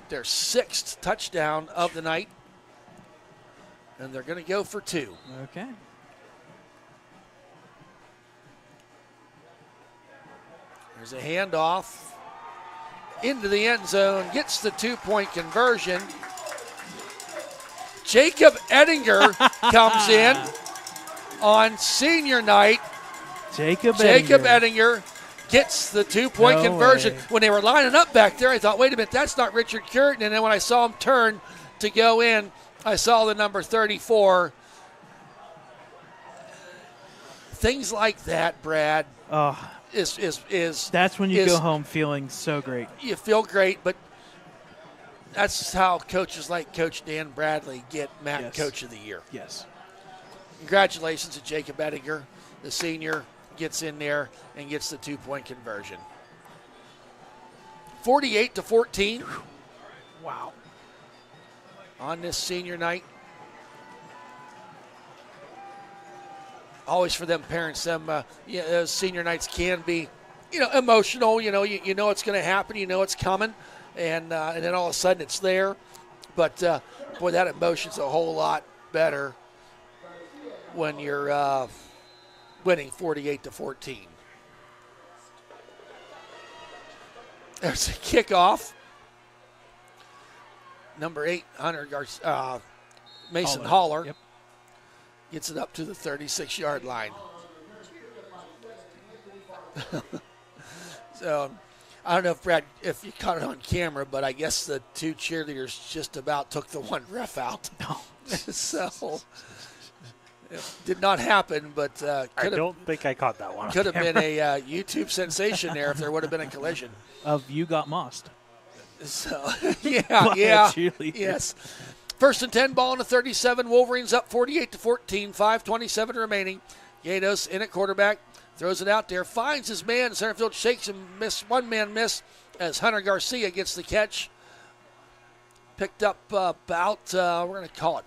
Their 6th touchdown of the night. And they're going to go for 2. Okay. There's a handoff into the end zone, gets the 2-point conversion. Jacob Ettinger comes in on senior night. Jacob Ettinger gets the 2-point No conversion. way. When they were lining up back there, I thought, wait a minute, that's not Richard Curtin. And then when I saw him turn to go in, I saw the number 34. Things like that, Brad, Oh, is that's when you is- go home feeling so great. you feel great, but that's how coaches like Coach Dan Bradley get MAC Yes. Coach of the Year. Yes. Congratulations to Jacob Ettinger, the senior, gets in there and gets the 2-point conversion. 48-14 Wow. on this senior night. Always for them parents, those senior nights can be, emotional. You know it's going to happen. You know it's coming, and then all of a sudden it's there. But boy, that emotion's a whole lot better when you're winning 48-14. There's a kickoff. Number 8, Mason Haller. Yep. Gets it up to the 36-yard line. So, I don't know if you caught it on camera, but I guess the 2 cheerleaders just about took the one ref out. No. So, it did not happen, but I don't think I caught that one. could have been a YouTube sensation there if there would have been a collision. Of you got mossed. So, By yeah, a cheerleader. yes. 1st and 10, ball in the 37. Wolverines up 48-14, 5:27 remaining. Gatos in at quarterback, throws it out there, finds his man. Center field shakes and miss. One man miss as Hunter Garcia gets the catch. Picked up about, we're going to call it,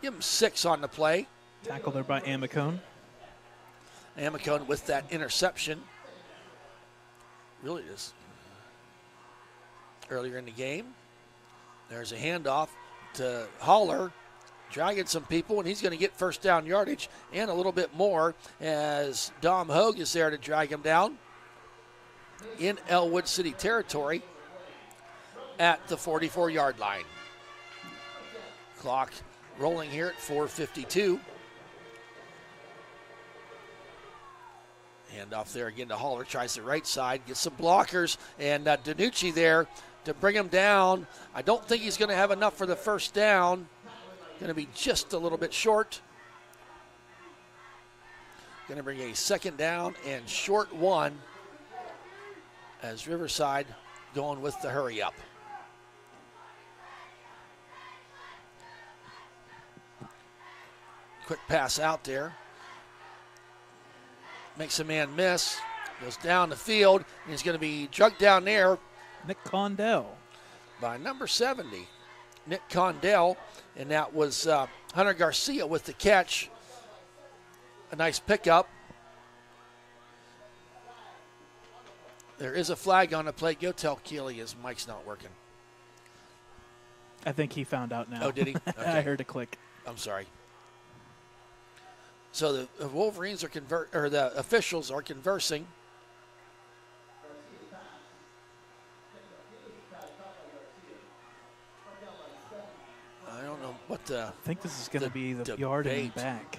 give him 6 on the play. Tackled there by Amicone. Amicone with that interception. Really is earlier in the game. There's a handoff to Haller, dragging some people, and he's going to get first down yardage and a little bit more as Dom Hogue is there to drag him down in Ellwood City territory at the 44-yard line. Clock rolling here at 4:52. Handoff there again to Haller, tries the right side, gets some blockers, and Danucci there to bring him down. I don't think he's going to have enough for the first down. Going to be just a little bit short. Going to bring a 2nd down and short 1 as Riverside going with the hurry up. Quick pass out there. Makes a man miss. Goes down the field, and he's going to be drugged down there Nick Condell. by number 70, Nick Condell, and that was Hunter Garcia with the catch. A nice pickup. There is a flag on the play. Go tell Keeley his mic's not working. I think he found out now. Oh, did he? I Okay. heard a click. I'm sorry. So the Wolverines are the officials are conversing. I don't know what the. I think this is going to The be the yard and then debate. back.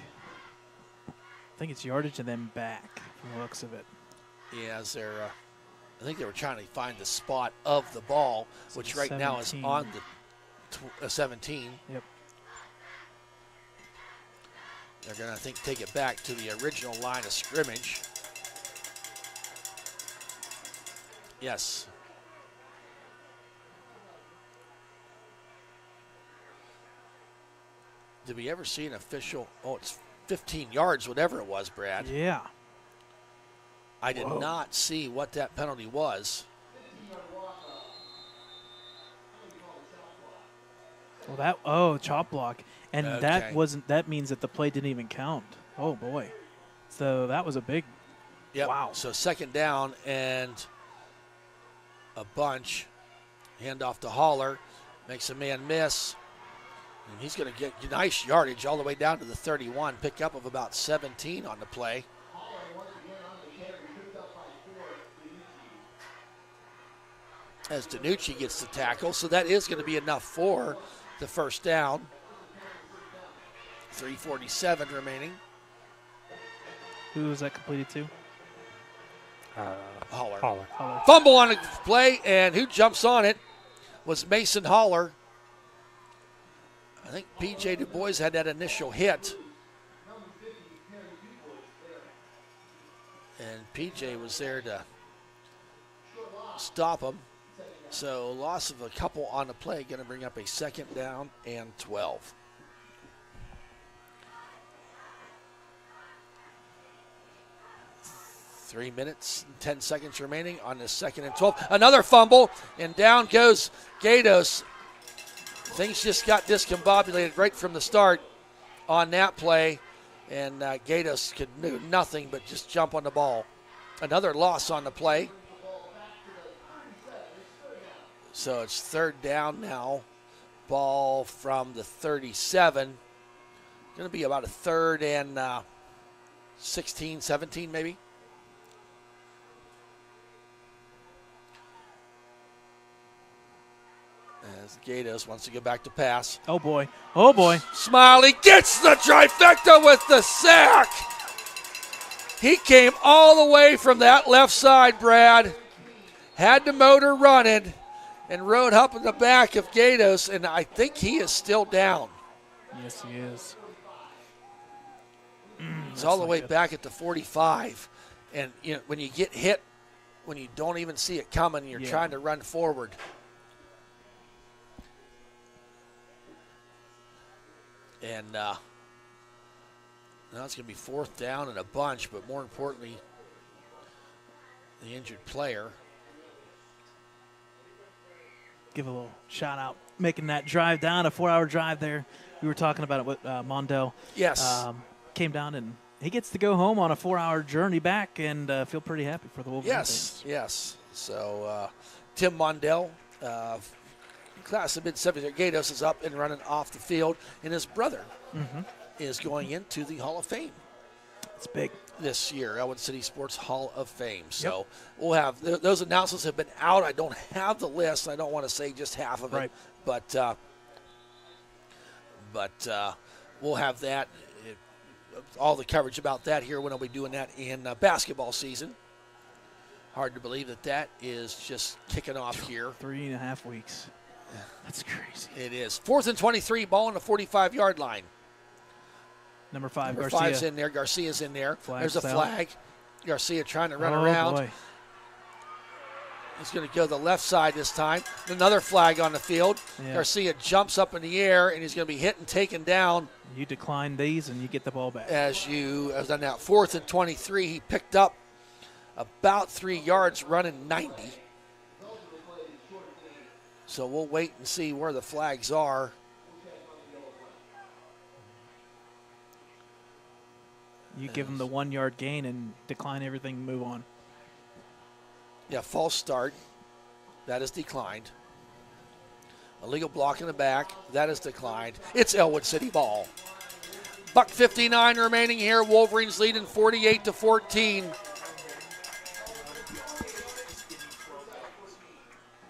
I think it's yardage and then back from the looks of it. Yeah, as they're, I think they were trying to find the spot of the ball, So which the right now is 17. on the 17. Yep. They're going to, I think, take it back to the original line of scrimmage. Yes. Did we ever see an official? Oh, it's 15 yards, whatever it was, Brad. Yeah. I did not see what that penalty was. Well, chop block. And Okay. that means that the play didn't even count. Oh, boy. So that was a big, Yep. Wow. So 2nd down and a bunch. Handoff to Haller. Makes a man miss. And he's going to get nice yardage all the way down to the 31. Pickup of about 17 on the play. as DiNucci gets the tackle. So that is going to be enough for the first down. 3:47 remaining. Who was that completed to? Holler. Fumble on the play, and who jumps on it was Mason Holler. I think P.J. Du Bois had that initial hit. And P.J. was there to stop him. So loss of a couple on the play, going to bring up a 2nd down and 12. Three minutes and 10 seconds remaining on the 2nd and 12. Another fumble, and down goes Gatos. Things just got discombobulated right from the start on that play, and Gatos could do nothing but just jump on the ball. Another loss on the play. So it's 3rd down now. Ball from the 37. Going to be about a 3rd and 16, 17 maybe. As Gatos wants to get back to pass. Oh, boy. Oh, boy. Smiley gets the trifecta with the sack. He came all the way from that left side, Brad. Had the motor running and rode up in the back of Gatos, and I think he is still down. Yes, he is. He's all the way back at the 45. And you know, when you get hit, when you don't even see it coming, you're trying to run forward. And now it's going to be 4th down and a bunch, but more importantly, the injured player. Give a little shout out, making that drive down, a 4-hour drive there. We were talking about it with Mondell. Yes. Came down, and he gets to go home on a 4-hour journey back and feel pretty happy for the Wolverines. Yes. So Tim Mondell, class of mid-70s, Gatos is up and running off the field, and his brother is going into the Hall of Fame. It's big. This year, Ellwood City Sports Hall of Fame. So we'll have those announcements have been out. I don't have the list. I don't want to say just half of it, but we'll have that. All the coverage about that here when I'll be doing that in basketball season. Hard to believe that is just kicking off here. 3.5 weeks. That's crazy. It is. 4th and 23, ball on the 45-yard line. Number 5, Number Garcia. 5's in there. Garcia's in there. Flag's There's a flag. Garcia trying to run Oh, around. boy. He's going to go the left side this time. Another flag on the field. Yeah. Garcia jumps up in the air, and he's going to be hit and taken down. You decline these, and you get the ball back. As on that 4th and 23, he picked up about 3 yards running 90. So we'll wait and see where the flags are. You give them the 1-yard gain and decline everything and move on. Yeah, false start. That is declined. Illegal block in the back. That is declined. It's Ellwood City ball. $1:59 remaining here. Wolverines leading 48-14.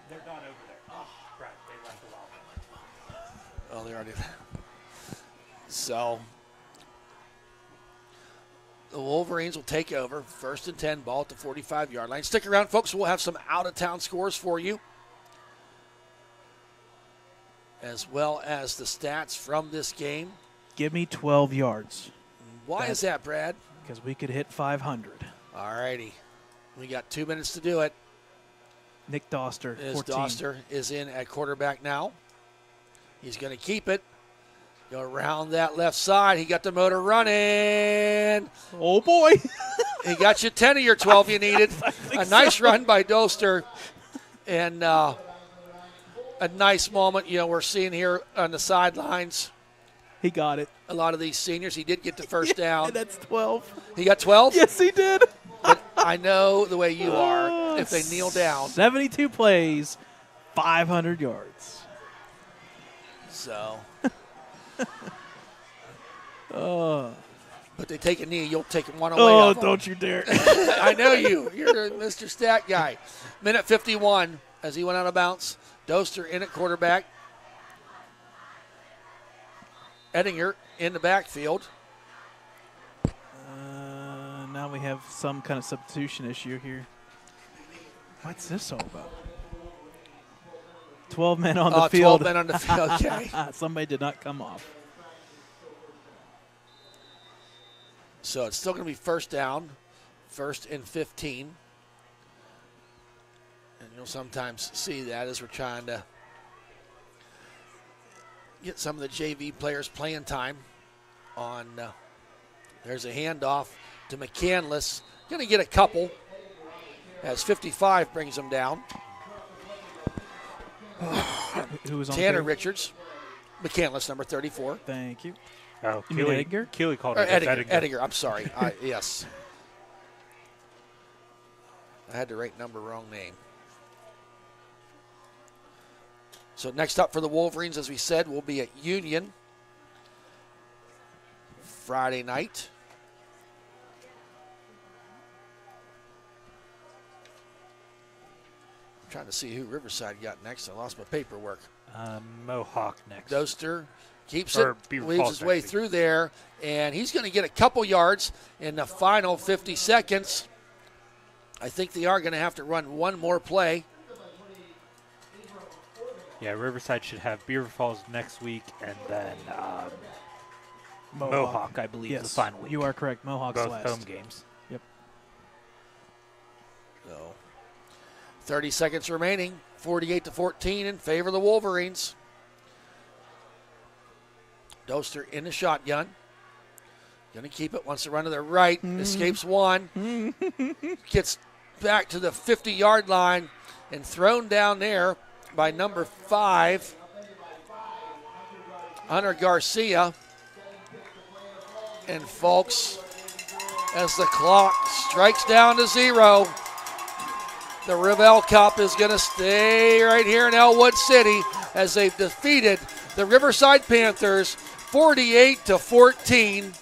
They're not over there. Oh, right. They left a while. Oh, they already. So the Wolverines will take over. 1st and 10, ball at the 45-yard line. Stick around, folks. We'll have some out-of-town scores for you, as well as the stats from this game. Give me 12 yards. Why is that, Brad? Because we could hit 500. All righty. We got 2 minutes to do it. Nick Doster, 14. Doster is in at quarterback now. He's going to keep it. Go around that left side. He got the motor running. Oh, boy. He got you 10 of your 12 you needed. A nice run by Doster. And a nice moment, we're seeing here on the sidelines. He got it. A lot of these seniors, he did get the first down. And that's 12. He got 12? Yes, he did. But I know the way you are. If they kneel down. 72 plays, 500 yards. So. But they take a knee, you'll take one away. Oh, don't you dare. I know you. You're Mr. Stat guy. Minute 51. as he went out of bounds. Doster in at quarterback. Ettinger in the backfield. Now we have some kind of substitution issue here. What's this all about? 12 men on the field. 12 men on the field, okay. Somebody did not come off. So it's still going to be first down, 1st and 15. And you'll sometimes see that as we're trying to get some of the JV players playing time on. There's a handoff to McCandless. Going to get a couple as 55 brings him down. Who was on Tanner field? Richards, McCandless, number 34. Thank you. Oh, You mean Edgar? Keeley called Or it Ettinger, I'm sorry. Yes. I had the right number, wrong name. So next up for the Wolverines, as we said, will be at Union Friday night. I'm trying to see who Riverside got next. I lost my paperwork. Mohawk next. Doster keeps Or it, Beaver weaves Falls his way next week. through there, and he's going to get a couple yards in the final 50 seconds. I think they are going to have to run one more play. Yeah, Riverside should have Beaver Falls next week, and then Mohawk, I believe, Yes, the final week. you are correct. Mohawk's Both last. home games. Yep. So 30 seconds remaining, 48-14 in favor of the Wolverines. Doster in the shotgun. Going to keep it, wants to run to the right, escapes one, gets back to the 50-yard line and thrown down there by number 5, Hunter Garcia. And folks, as the clock strikes down to 0, the RivEll Cup is going to stay right here in Ellwood City as they've defeated the Riverside Panthers 48-14.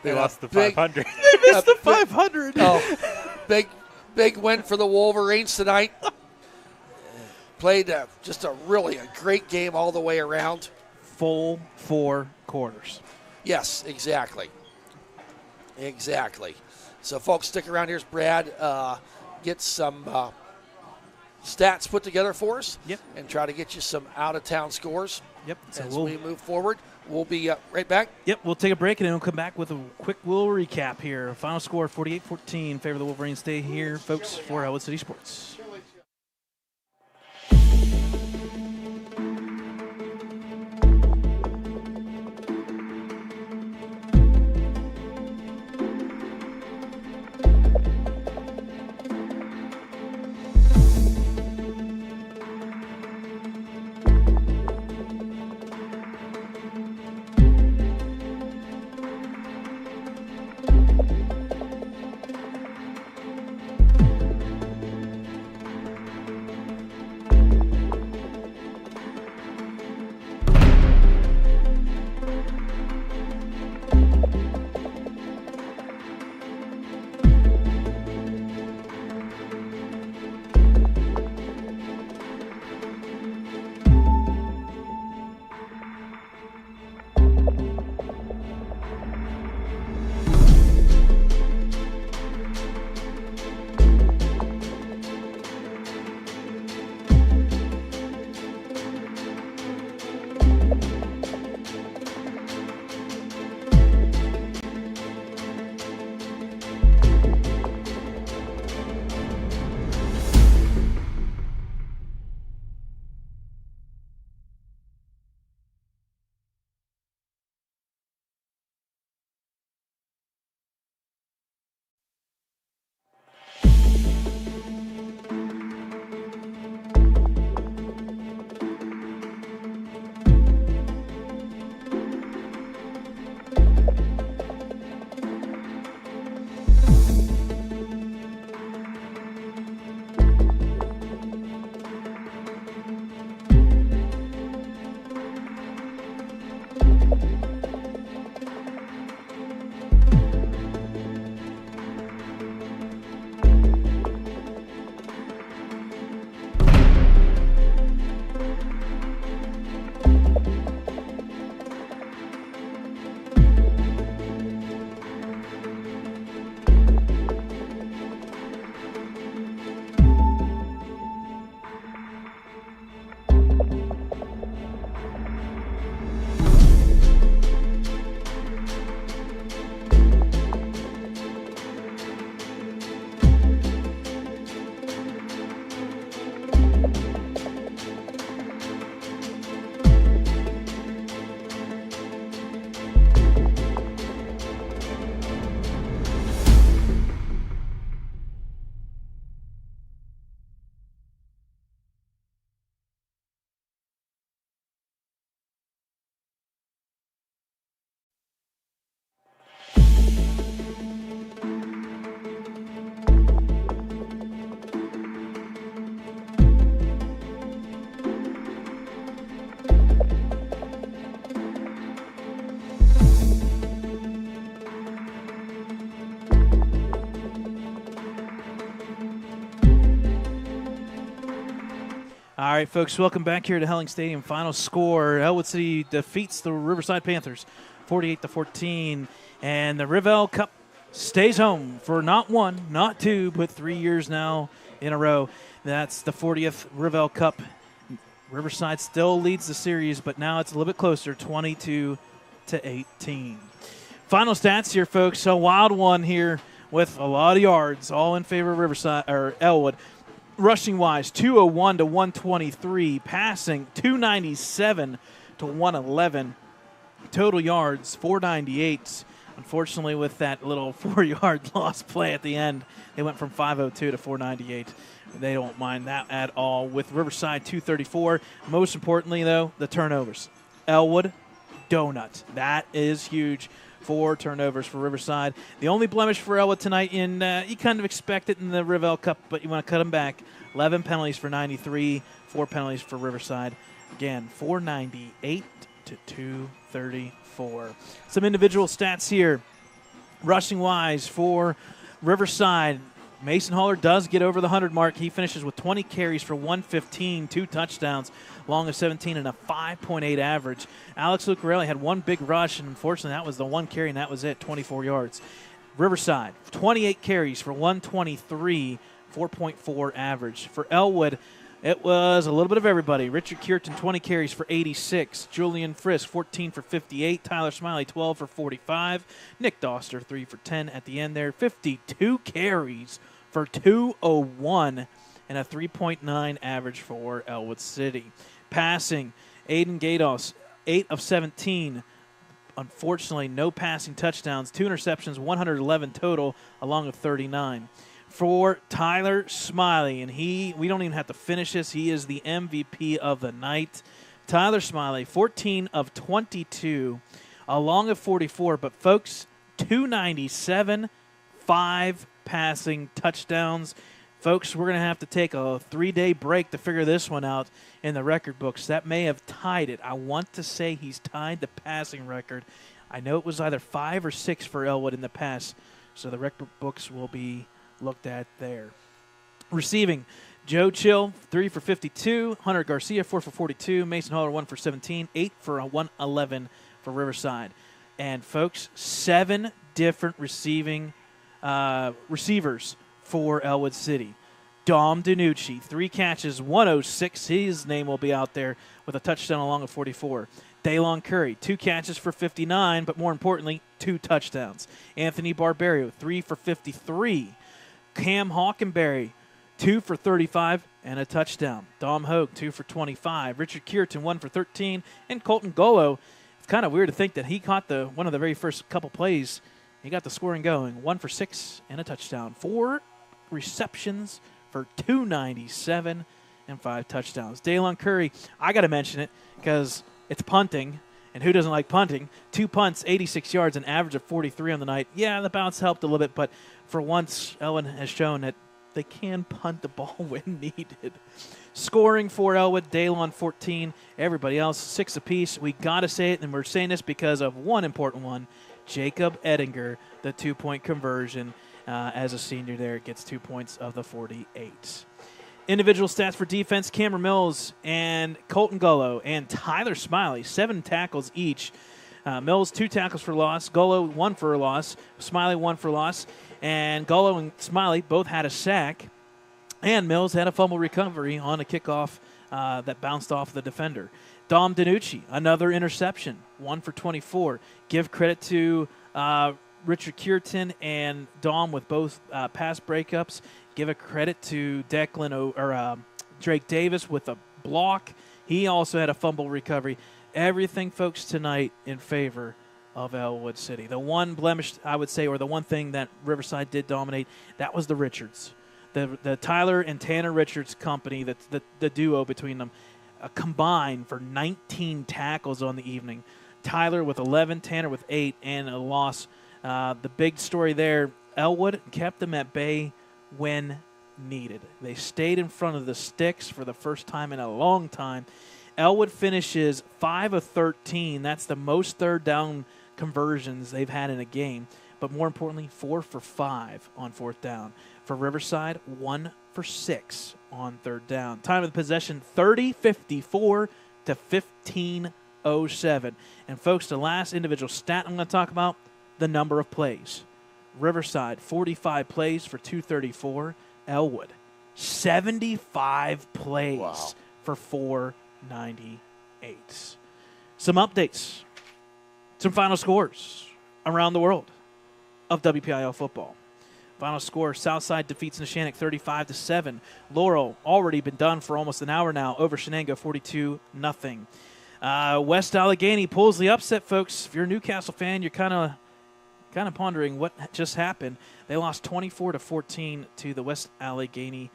They And a lost the big- 500. They missed the 500. Oh, big win for the Wolverines tonight. Played just a great game all the way around. Full 4 quarters. Yes, exactly. Exactly. So, folks, stick around. Here's Brad. Get some stats put together for us. Yep. And try to get you some out-of-town scores Yep. So as we move forward. We'll be right back. Yep, we'll take a break and then we'll come back with a quick little recap here. Final score 48-14 in favor of the Wolverines. Stay here, folks, for Ellwood City Sports. All right, folks, welcome back here to Helling Stadium. Final score, Ellwood City defeats the Riverside Panthers 48-14, and the RivEll Cup stays home for not 1, not 2, but 3 years now in a row. That's the 40th RivEll Cup. Riverside still leads the series, but now it's a little bit closer, 22-18. Final stats here, folks. A wild one here with a lot of yards, all in favor of Riverside or Ellwood. Rushing wise, 201 to 123. Passing, 297 to 111. Total yards, 498. Unfortunately, with that little 4-yard loss play at the end, they went from 502 to 498. They don't mind that at all. With Riverside, 234. Most importantly, though, the turnovers. Ellwood, donut. That is huge. 4 turnovers for Riverside. The only blemish for Ellwood tonight, you kind of expect it in the RivEll Cup, but you want to cut them back. 11 penalties for 93, 4 penalties for Riverside. Again, 498 to 234. Some individual stats here. Rushing wise for Riverside, Mason Haller does get over the 100 mark. He finishes with 20 carries for 115, 2 touchdowns, long of 17, and a 5.8 average. Alex Lucarelli had 1 big rush, and unfortunately that was the 1 carry, and that was it, 24 yards. Riverside, 28 carries for 123, 4.4 average. For Ellwood, it was a little bit of everybody. Richard Cureton, 20 carries for 86. Julian Frisk, 14 for 58. Tyler Smiley, 12 for 45. Nick Doster, 3 for 10 at the end there. 52 carries for 201 and a 3.9 average for Ellwood City. Passing, Aiden Gados, 8 of 17. Unfortunately, no passing touchdowns. 2 interceptions, 111 total, along with 39. For Tyler Smiley, and we don't even have to finish this. He is the MVP of the night. Tyler Smiley, 14 of 22, along with 44. But, folks, 297, 5 passing touchdowns. Folks, we're going to have to take a 3-day break to figure this one out in the record books. That may have tied it. I want to say he's tied the passing record. I know it was either 5 or 6 for Ellwood in the past, so the record books will be looked at there. Receiving, Joe Chill, 3 for 52. Hunter Garcia, 4 for 42. Mason Haller, 1 for 17. 8 for 111 for Riverside. And, folks, 7 different receivers for Ellwood City. Dom DiNucci, 3 catches, 106. His name will be out there with a touchdown along with 44. Daylon Curry, 2 catches for 59, but more importantly, 2 touchdowns. Anthony Barberio, 3 for 53. Cam Hawkenberry, 2 for 35 and a touchdown. Dom Hogue, 2 for 25. Richard Cureton, 1 for 13. And Colton Golo, it's kind of weird to think that he caught one of the very first couple plays. He got the scoring going. 1 for 6 and a touchdown. 4 receptions for 297 and 5 touchdowns. Daylon Curry, I got to mention it because it's punting. And who doesn't like punting? 2 punts, 86 yards, an average of 43 on the night. Yeah, the bounce helped a little bit, but for once, Ellwood has shown that they can punt the ball when needed. Scoring for Ellwood, Daylon 14. Everybody else 6 apiece. We got to say it, and we're saying this because of one important one. Jacob Ettinger, the 2-point conversion. As a senior there, gets 2 points of the 48. Individual stats for defense, Cameron Mills and Colton Golo and Tyler Smiley, 7 tackles each. Mills, 2 tackles for loss. Golo, 1 for a loss. Smiley, 1 for loss. And Golo and Smiley both had a sack. And Mills had a fumble recovery on a kickoff that bounced off the defender. Dom DiNucci, another interception, 1 for 24. Give credit to Richard Cureton and Dom with both pass breakups. Give a credit to Drake Davis with a block. He also had a fumble recovery. Everything, folks, tonight in favor of Ellwood City. The one blemish, I would say, or the one thing that Riverside did dominate, that was the Richards. The Tyler and Tanner Richards company, the duo between them, combined for 19 tackles on the evening. Tyler with 11, Tanner with 8, and a loss. The big story there, Ellwood kept them at bay when needed. They stayed in front of the sticks for the first time in a long time. Ellwood finishes 5 of 13. That's the most third down conversions they've had in a game. but more importantly, 4 for 5 on fourth down. For Riverside, 1 for 6 on third down. Time of the possession, 30-54 to 15-07. And folks, the last individual stat I'm going to talk about, the number of plays. Riverside, 45 plays for 234. Ellwood, 75 plays for 498. Some updates, some final scores around the world of WPIL football. Final score, Southside defeats Neshannock 35-7. Laurel, already been done for almost an hour now, over Shenango 42-0. West Allegheny pulls the upset, folks. If you're a Newcastle fan, you're kind of pondering what just happened. They lost 24-14 to the West Allegheny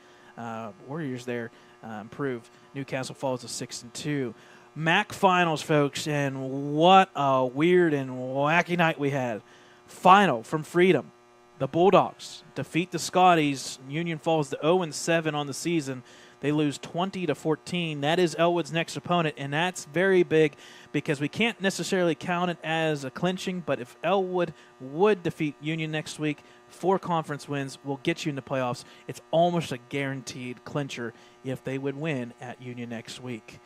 Warriors there. Improve. Newcastle falls to 6-2. MAC finals, folks, and what a weird and wacky night we had. Final from Freedom. The Bulldogs defeat the Scotties. Union falls to 0-7 on the season. They lose 20-14. That is Ellwood's next opponent, and that's very big because we can't necessarily count it as a clinching, but if Ellwood would defeat Union next week, 4 conference wins will get you in the playoffs. It's almost a guaranteed clincher if they would win at Union next week.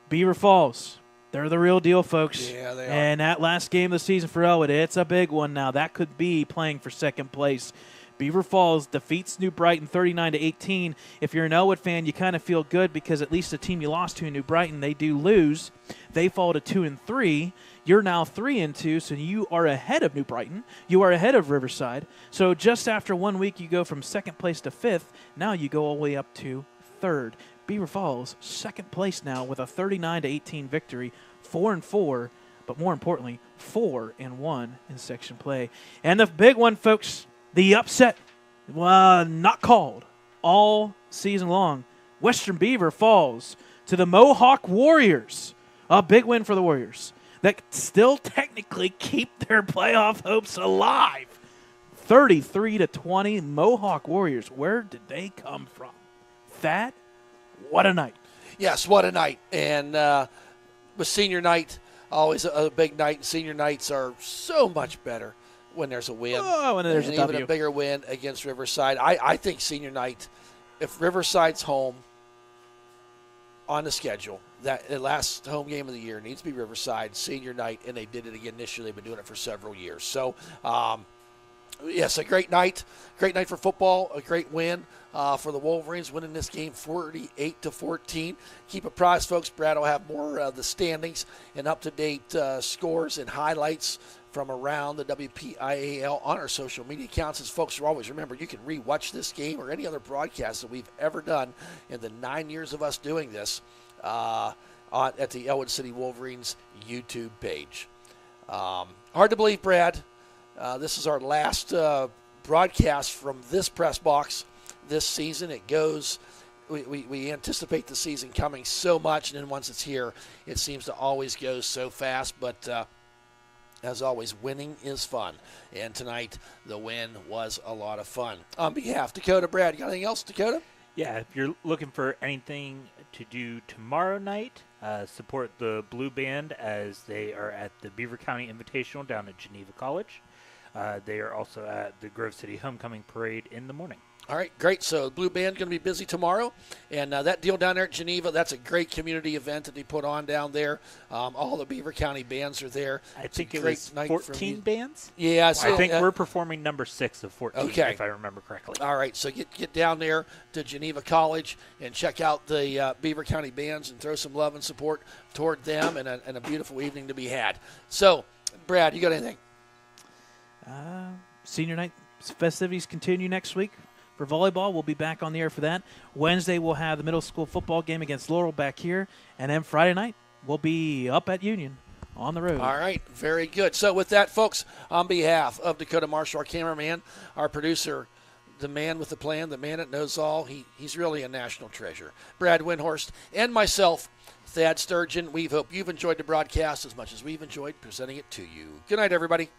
Beaver Falls, they're the real deal, folks. Yeah, they are. And that last game of the season for Ellwood, it's a big one now. That could be playing for second place. Beaver Falls defeats New Brighton 39-18. If you're an Ellwood fan, you kind of feel good because at least the team you lost to, New Brighton, they do lose. They fall to 2-3. You're now 3-2, so you are ahead of New Brighton. You are ahead of Riverside. So just after 1 week, you go from second place to fifth. Now you go all the way up to third. Beaver Falls, second place now with a 39-18 victory, 4-4, but more importantly, 4-1 in section play. And the big one, folks, the upset, not called all season long. Western Beaver falls to the Mohawk Warriors. A big win for the Warriors that still technically keep their playoff hopes alive. 33-20, Mohawk Warriors. Where did they come from? Thad? What a night. Yes, what a night. And with senior night, always a big night. Senior nights are so much better when there's a win. Oh, and there's and a even a bigger win against Riverside. I think senior night, if Riverside's home on the schedule, that last home game of the year needs to be Riverside, senior night, and they did it again this year. They've been doing it for several years. So, yes, a great night for football, a great win for the Wolverines, winning this game 48-14. Keep apprised, folks. Brad will have more of the standings and up-to-date scores and highlights from around the WPIAL on our social media accounts. As folks always remember, you can re-watch this game or any other broadcast that we've ever done in the 9 years of us doing this at the Ellwood City Wolverines YouTube page. Hard to believe, Brad. This is our last broadcast from this press box this season. It goes, we anticipate the season coming so much, and then once it's here, it seems to always go so fast. But as always, winning is fun. And tonight, the win was a lot of fun. On behalf of Dakota, Brad, you got anything else, Dakota? Yeah, if you're looking for anything to do tomorrow night, support the Blue Band as they are at the Beaver County Invitational down at Geneva College. They are also at the Grove City Homecoming Parade in the morning. All right, great. So Blue Band going to be busy tomorrow. And that deal down there at Geneva, that's a great community event that they put on down there. All the Beaver County bands are there. I think it was 14 bands? Yeah. So, I think we're performing number 6 of 14, okay, if I remember correctly. All right, so get down there to Geneva College and check out the Beaver County bands and throw some love and support toward them, and a beautiful evening to be had. So, Brad, you got anything? Senior night festivities continue next week. For volleyball, we'll be back on the air for that. Wednesday, we'll have the middle school football game against Laurel back here. And then Friday night, we'll be up at Union on the road. All right, very good. So with that, folks, on behalf of Dakota Marshall, our cameraman, our producer, the man with the plan, the man that knows all, he's really a national treasure, Brad Windhorst, and myself, Thad Sturgeon, we hope you've enjoyed the broadcast as much as we've enjoyed presenting it to you. Good night, everybody.